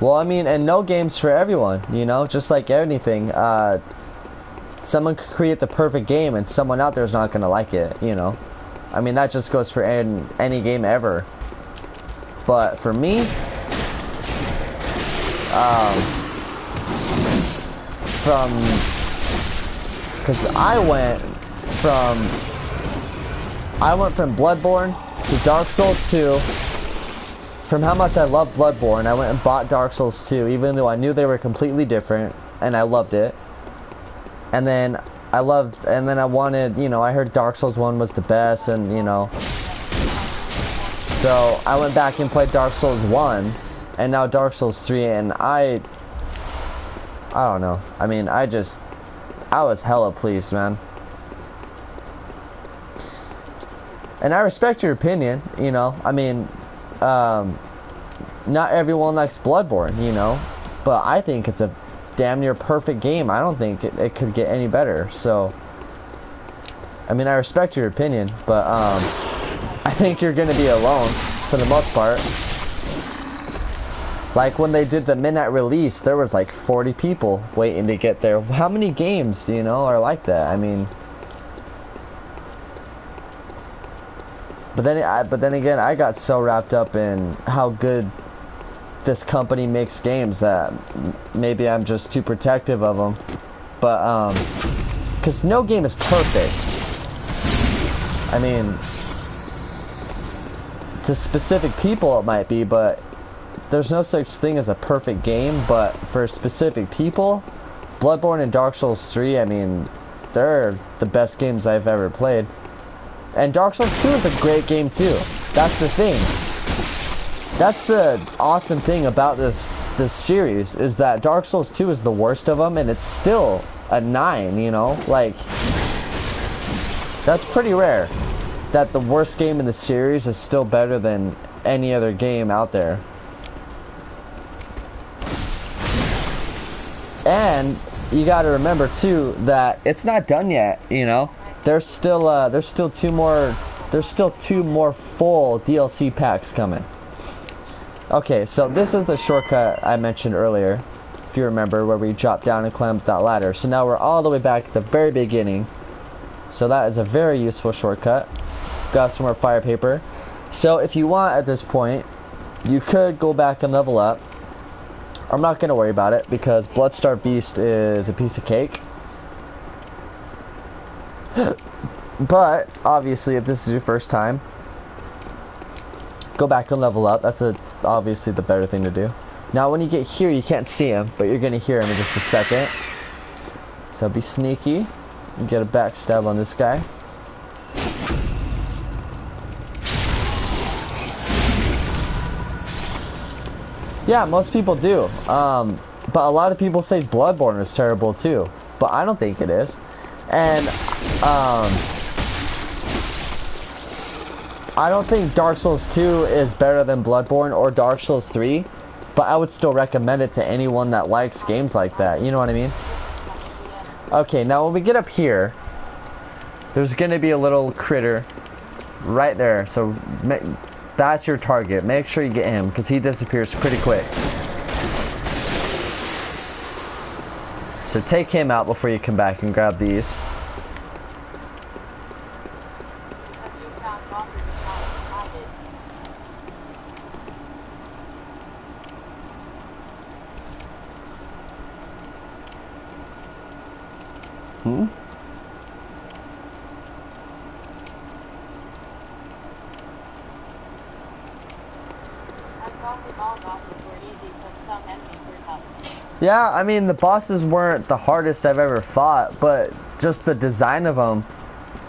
Speaker 1: well, I mean, and no game's for everyone, you know, just like anything. Someone could create the perfect game and someone out there is not going to like it, you know. I mean, that just goes for any game ever. But for me, because I went from Bloodborne to Dark Souls 2. From how much I love Bloodborne, I went and bought Dark Souls 2, even though I knew they were completely different, and I loved it. And then I wanted, you know, I heard Dark Souls 1 was the best, and, you know, so I went back and played Dark Souls 1, and now Dark Souls 3, and I don't know. I mean, I was hella pleased, man. And I respect your opinion, you know. I mean, not everyone likes Bloodborne, you know, but I think it's a damn near perfect game. I don't think it could get any better. So, I mean, I respect your opinion, but I think you're gonna be alone for the most part. Like when they did the midnight release, there was like 40 people waiting to get there. How many games, you know, are like that? I mean, but then again, I got so wrapped up in how good this company makes games that maybe I'm just too protective of them. But because no game is perfect. I mean, to specific people it might be, but there's no such thing as a perfect game. But for specific people, Bloodborne and Dark Souls 3, I mean, they're the best games I've ever played. And Dark Souls 2 is a great game too. That's the thing. That's the awesome thing about this series, is that Dark Souls 2 is the worst of them, and it's still a 9, you know? Like, that's pretty rare, that the worst game in the series is still better than any other game out there. And you gotta remember too that it's not done yet, you know? There's still two more full DLC packs coming. Okay, so this is the shortcut I mentioned earlier, if you remember, where we dropped down and climbed up that ladder. So now we're all the way back at the very beginning. So that is a very useful shortcut. Got some more fire paper. So if you want at this point, you could go back and level up. I'm not going to worry about it because Bloodstarved Beast is a piece of cake. But obviously, if this is your first time, go back and level up. That's obviously the better thing to do. Now when you get here, you can't see him, but you're going to hear him in just a second. So be sneaky and get a backstab on this guy. Yeah, most people do. But a lot of people say Bloodborne is terrible too. But I don't think it is. And I don't think Dark Souls 2 is better than Bloodborne or Dark Souls 3, but I would still recommend it to anyone that likes games like that, you know what I mean? Okay, now when we get up here, there's gonna be a little critter right there, so that's your target. Make sure you get him, because he disappears pretty quick. So take him out before you come back and grab these. Yeah, I mean, the bosses weren't the hardest I've ever fought, but just the design of them,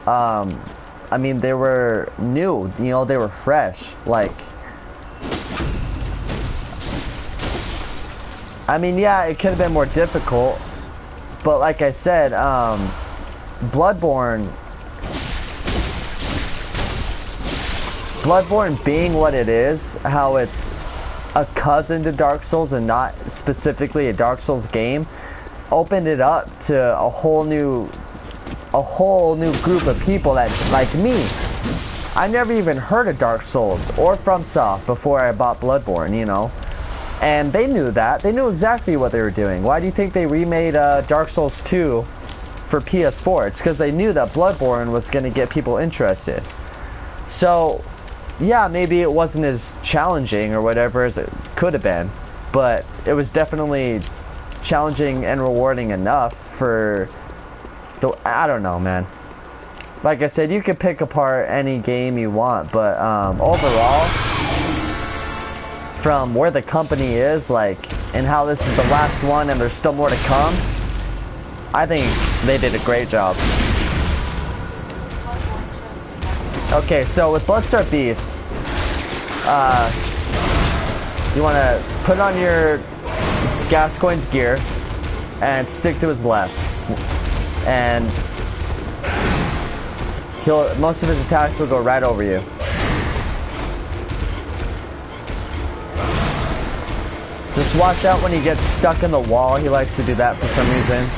Speaker 1: I mean, they were new, you know, they were fresh, like, I mean, yeah, it could have been more difficult, but like I said, Bloodborne being what it is, how it's a cousin to Dark Souls and not specifically a Dark Souls game, opened it up to a whole new group of people that, like me, I never even heard of Dark Souls or FromSoft before I bought Bloodborne, you know, and they knew that. They knew exactly what they were doing. Why do you think they remade Dark Souls 2 for PS4? It's because they knew that Bloodborne was going to get people interested. So yeah, maybe it wasn't as challenging or whatever as it could have been, but it was definitely challenging and rewarding enough for the, I don't know, man. Like I said, you could pick apart any game you want, but overall, from where the company is, like, and how this is the last one and there's still more to come, I think they did a great job. Okay, so with Bloodstarved Beast, you want to put on your Gascoigne's gear and stick to his left, and most of his attacks will go right over you. Just watch out when he gets stuck in the wall. He likes to do that for some reason.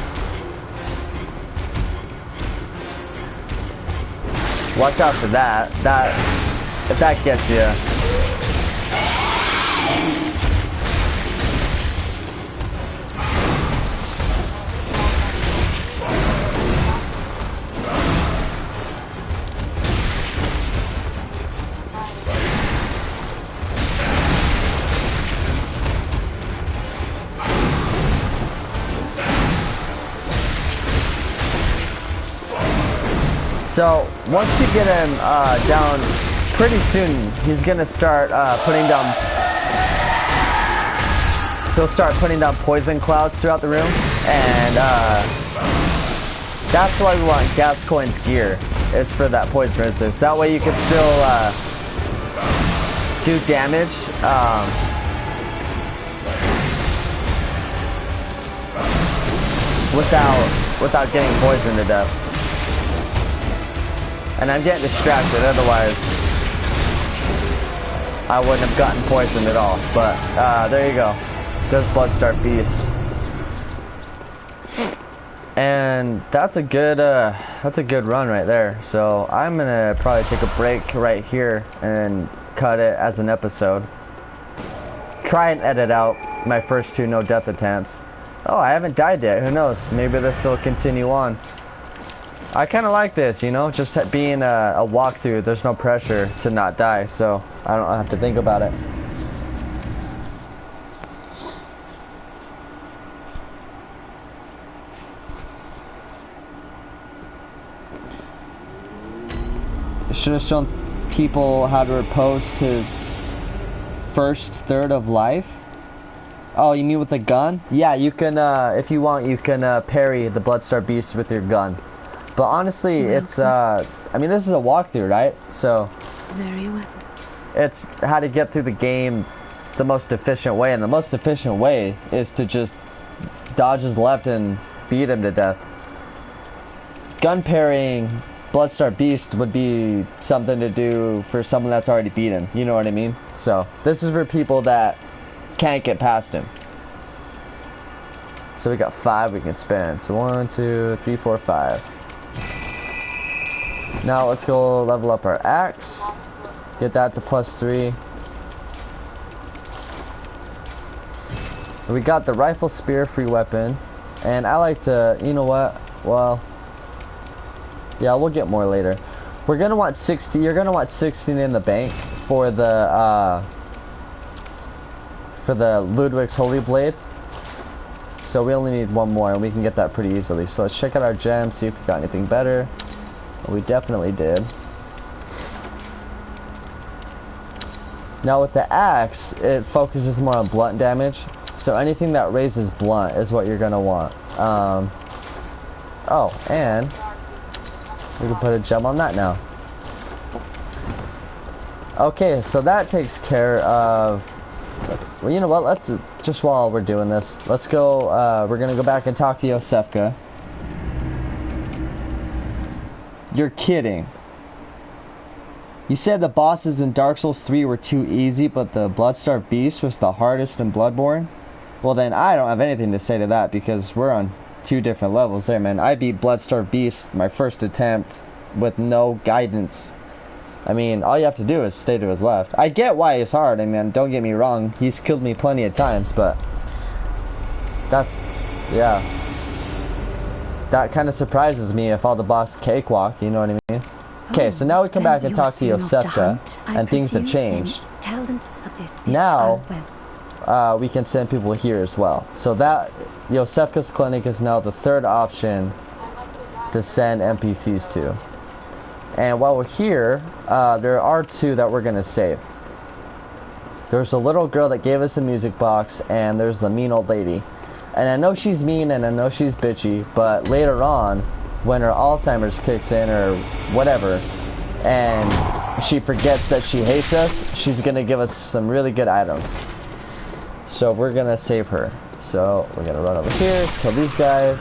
Speaker 1: Watch out for that. If that gets you. So once you get him down, pretty soon he's gonna start he'll start putting down poison clouds throughout the room, and That's why we want Gascoigne's gear. It's for that poison resistance. That way you can still do damage. Without getting poisoned to death. And I'm getting distracted, otherwise I wouldn't have gotten poisoned at all. But there you go. Does Bloodstar Beast. And that's a good run right there. So I'm gonna probably take a break right here and cut it as an episode. Try and edit out my first 2 no death attempts. Oh, I haven't died yet. Who knows? Maybe this will continue on. I kind of like this, you know, just being a walkthrough. There's no pressure to not die, so I don't have to think about it. Should have shown people how to repost his first third of life. Oh, you mean with a gun? Yeah, you can, if you want, you can parry the Bloodstar Beast with your gun. But honestly, it's, I mean, this is a walkthrough, right? So,
Speaker 2: Very well.
Speaker 1: it's how to get through the game the most efficient way. And the most efficient way is to just dodge his left and beat him to death. Gun parrying Bloodstar Beast would be something to do for someone that's already beaten. You know what I mean? So, this is for people that can't get past him. So we got 5 we can spend. So 1, 2, 3, 4, 5. Now let's go level up our axe. Get that to +3. We got the rifle spear free weapon. And I like to, you know what? Well, yeah, we'll get more later. We're gonna want 60. You're gonna want 16 in the bank for the Ludwig's Holy Blade. So we only need 1 more and we can get that pretty easily. So let's check out our gems, see if we got anything better. Well, we definitely did. Now with the axe, it focuses more on blunt damage. So anything that raises blunt is what you're gonna want. Oh, and we can put a gem on that now. Okay, so that takes care of. Well, you know what? Let's just while we're doing this, let's go. We're gonna go back and talk to Yosefka. You're kidding. You said the bosses in Dark Souls 3 were too easy, but the Bloodstar Beast was the hardest in Bloodborne? Well, then I don't have anything to say to that because we're on 2 different levels there, man. I beat Bloodstar Beast my first attempt with no guidance. I mean, all you have to do is stay to his left. I get why it's hard. I mean, don't get me wrong. He's killed me plenty of times, but that's, yeah. That kind of surprises me if all the boss cakewalk, you know what I mean? Okay, so now we come back and talk to Yosefka, and things have changed.
Speaker 5: Tell them about this
Speaker 1: Now, we can send people here as well. So that, Yosefka's clinic is now the 3rd option to send NPCs to. And while we're here, there are 2 that we're gonna save. There's a little girl that gave us a music box, and there's the mean old lady. And I know she's mean and I know she's bitchy, but later on, when her Alzheimer's kicks in or whatever, and she forgets that she hates us, she's gonna give us some really good items. So we're gonna save her. So we're gonna run over here, kill these guys.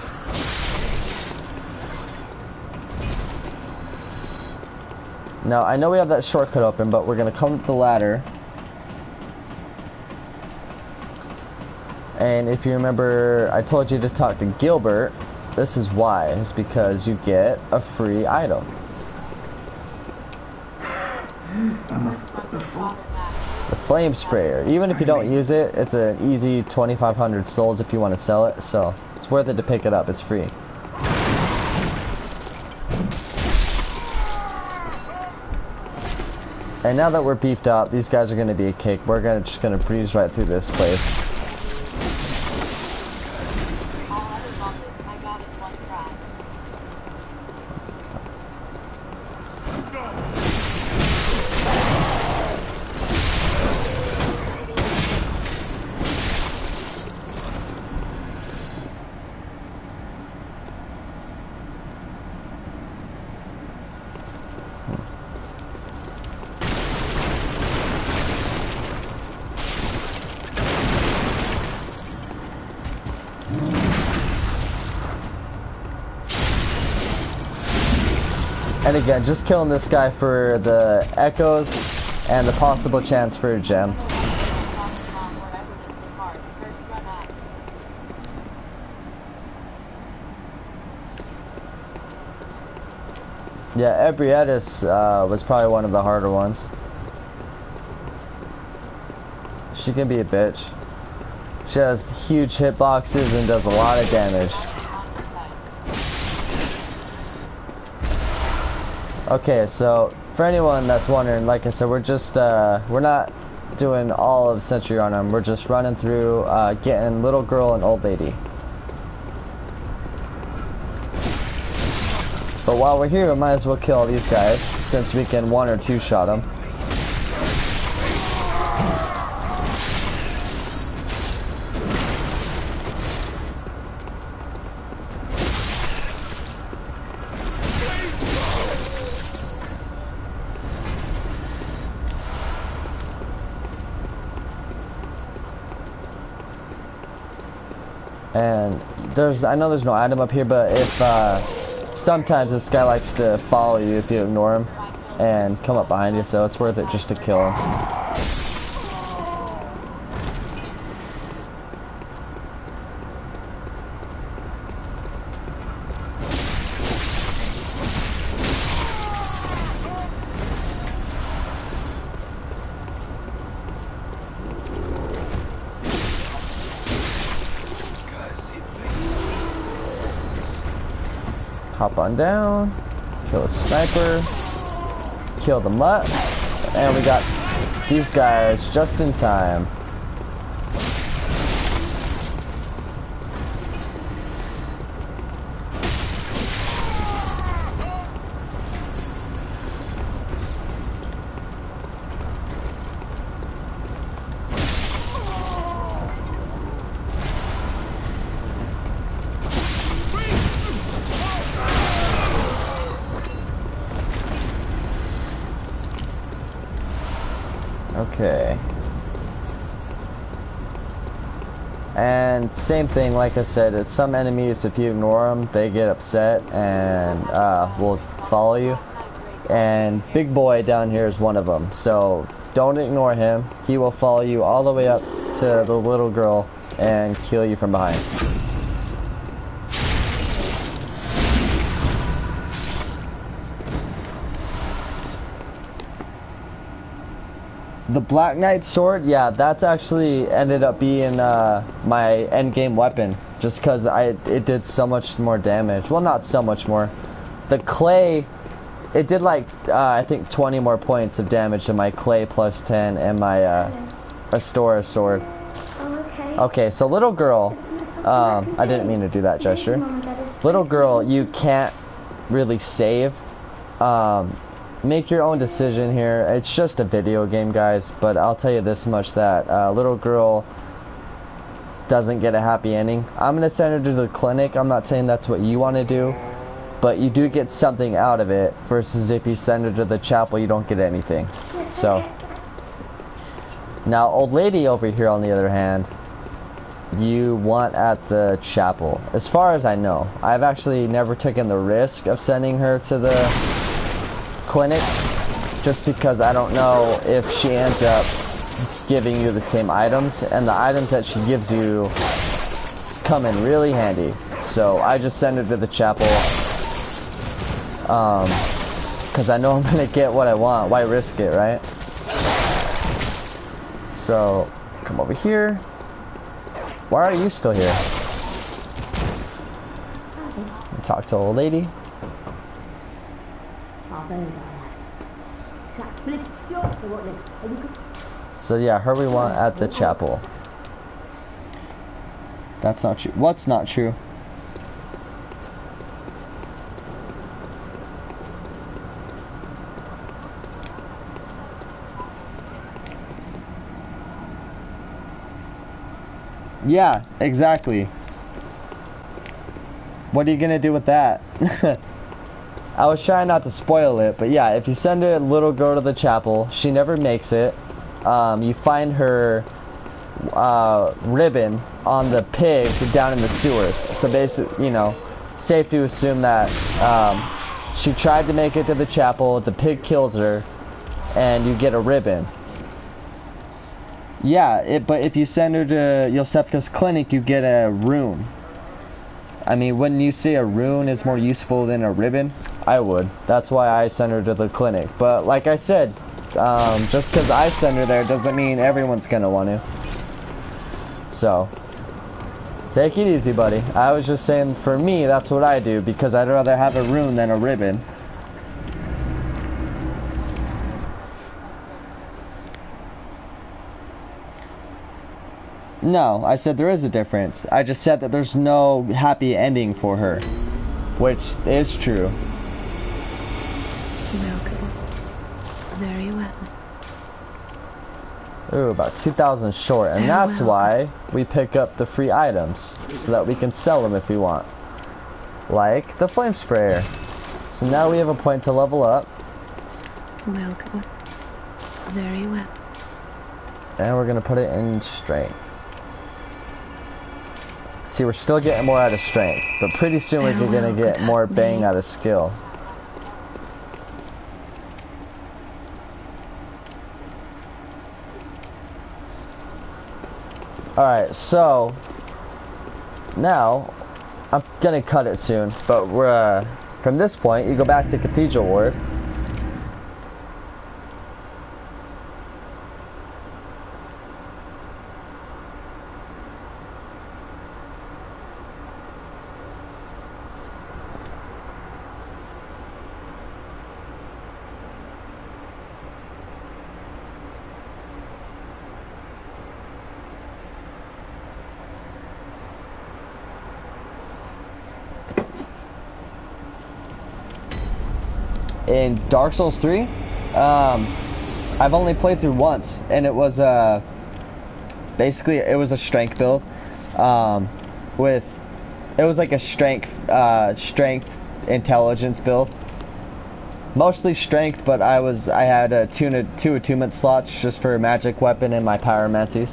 Speaker 1: Now, I know we have that shortcut open, but we're going to come up the ladder. And if you remember, I told you to talk to Gilbert. This is why. It's because you get a free item. The flame sprayer. Even if you don't use it, it's an easy 2,500 souls if you want to sell it. So, it's worth it to pick it up. It's free. And now that we're beefed up, these guys are going to be a cake. We're just going to breeze right through this place. And again, just killing this guy for the echoes and the possible chance for a gem. Yeah, Ebrietis was probably one of the harder ones. She can be a bitch. She has huge hitboxes and does a lot of damage. Okay, so for anyone that's wondering, like I said, we're not doing all of Century on them. We're just running through, getting little girl and old lady. But while we're here, we might as well kill these guys, since we can one or two shot them. And I know there's no item up here, but if sometimes this guy likes to follow you if you ignore him and come up behind you, so it's worth it just to kill him. Hop on down, kill a sniper, kill the mutt, and we got these guys just in time. Okay. And same thing, like I said, it's some enemies, if you ignore them, they get upset and will follow you. And Big Boy down here is one of them, so don't ignore him. He will follow you all the way up to the little girl and kill you from behind. The Black Knight sword, yeah, that's actually ended up being my end game weapon, just because it did so much more damage. Well, not so much more. The clay, it did like I think 20 more points of damage to my clay plus 10 and my Astora sword. Okay, so little girl, I didn't mean to do that gesture. Little girl, you can't really save. Make your own decision here. It's just a video game, guys, but I'll tell you this much, that little girl doesn't get a happy ending. I'm gonna send her to the clinic. I'm not saying that's what you want to do, but you do get something out of it, versus if you send her to the chapel, you don't get anything. So now old lady over here, on the other hand, you want at the chapel. As far as I know, I've actually never taken the risk of sending her to the clinic, just because I don't know if she ends up giving you the same items, and the items that she gives you come in really handy. So I just send her to the chapel, because I know I'm gonna get what I want. Why risk it, right? So come over here. Why are you still here? Talk to old lady. So yeah, her we want at the chapel. That's not true. What's not true? Yeah, exactly. What are you gonna do with that? I was trying not to spoil it, but yeah, if you send a little girl to the chapel, she never makes it. You find her ribbon on the pig down in the sewers. So basically, you know, safe to assume that She tried to make it to the chapel, the pig kills her, and you get a ribbon. Yeah, but if you send her to Yosefka's clinic, you get a rune. I mean, wouldn't you say a rune is more useful than a ribbon? I would. That's why I send her to the clinic. But like I said, just because I send her there doesn't mean everyone's gonna want to. So, take it easy, buddy. I was just saying, for me, that's what I do, because I'd rather have a rune than a ribbon. No, I said there is a difference. I just said that there's no happy ending for her, which is true.
Speaker 2: Welcome. Very well.
Speaker 1: Ooh, about 2,000 short, and that's why we pick up the free items, so that we can sell them if we want. Like the flame sprayer. So now we have a point to level up.
Speaker 2: Welcome. Very well.
Speaker 1: And we're gonna put it in strength. See, we're still getting more out of strength, but pretty soon we're gonna get more bang out of skill. Alright, so now I'm gonna cut it soon, but we're from this point you go back to Cathedral Ward. In Dark Souls 3, I've only played through once, and it was basically it was a strength build. It was like a strength intelligence build. Mostly strength, but I had two attunement slots just for magic weapon and my pyromancies.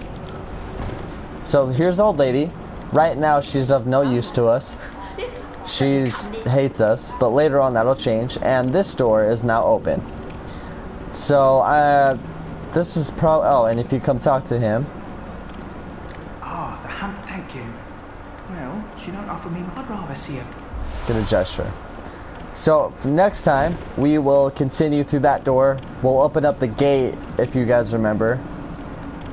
Speaker 1: So here's the old lady. Right now she's of no use to us. She hates us, but later on that'll change, and this door is now open. So, this is oh, and if you come talk to him...
Speaker 6: Ah, the hunt, thank you. Well, she don't offer me, I'd rather see her.
Speaker 1: Get a gesture. So, next time, we will continue through that door. We'll open up the gate, if you guys remember,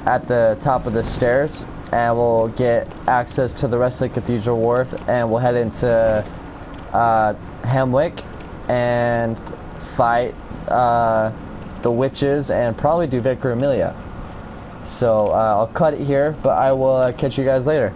Speaker 1: at the top of the stairs. And we'll get access to the rest of the Cathedral Ward, and we'll head into Hemwick and fight the witches and probably do Vicar Amelia. So I'll cut it here, but I will catch you guys later.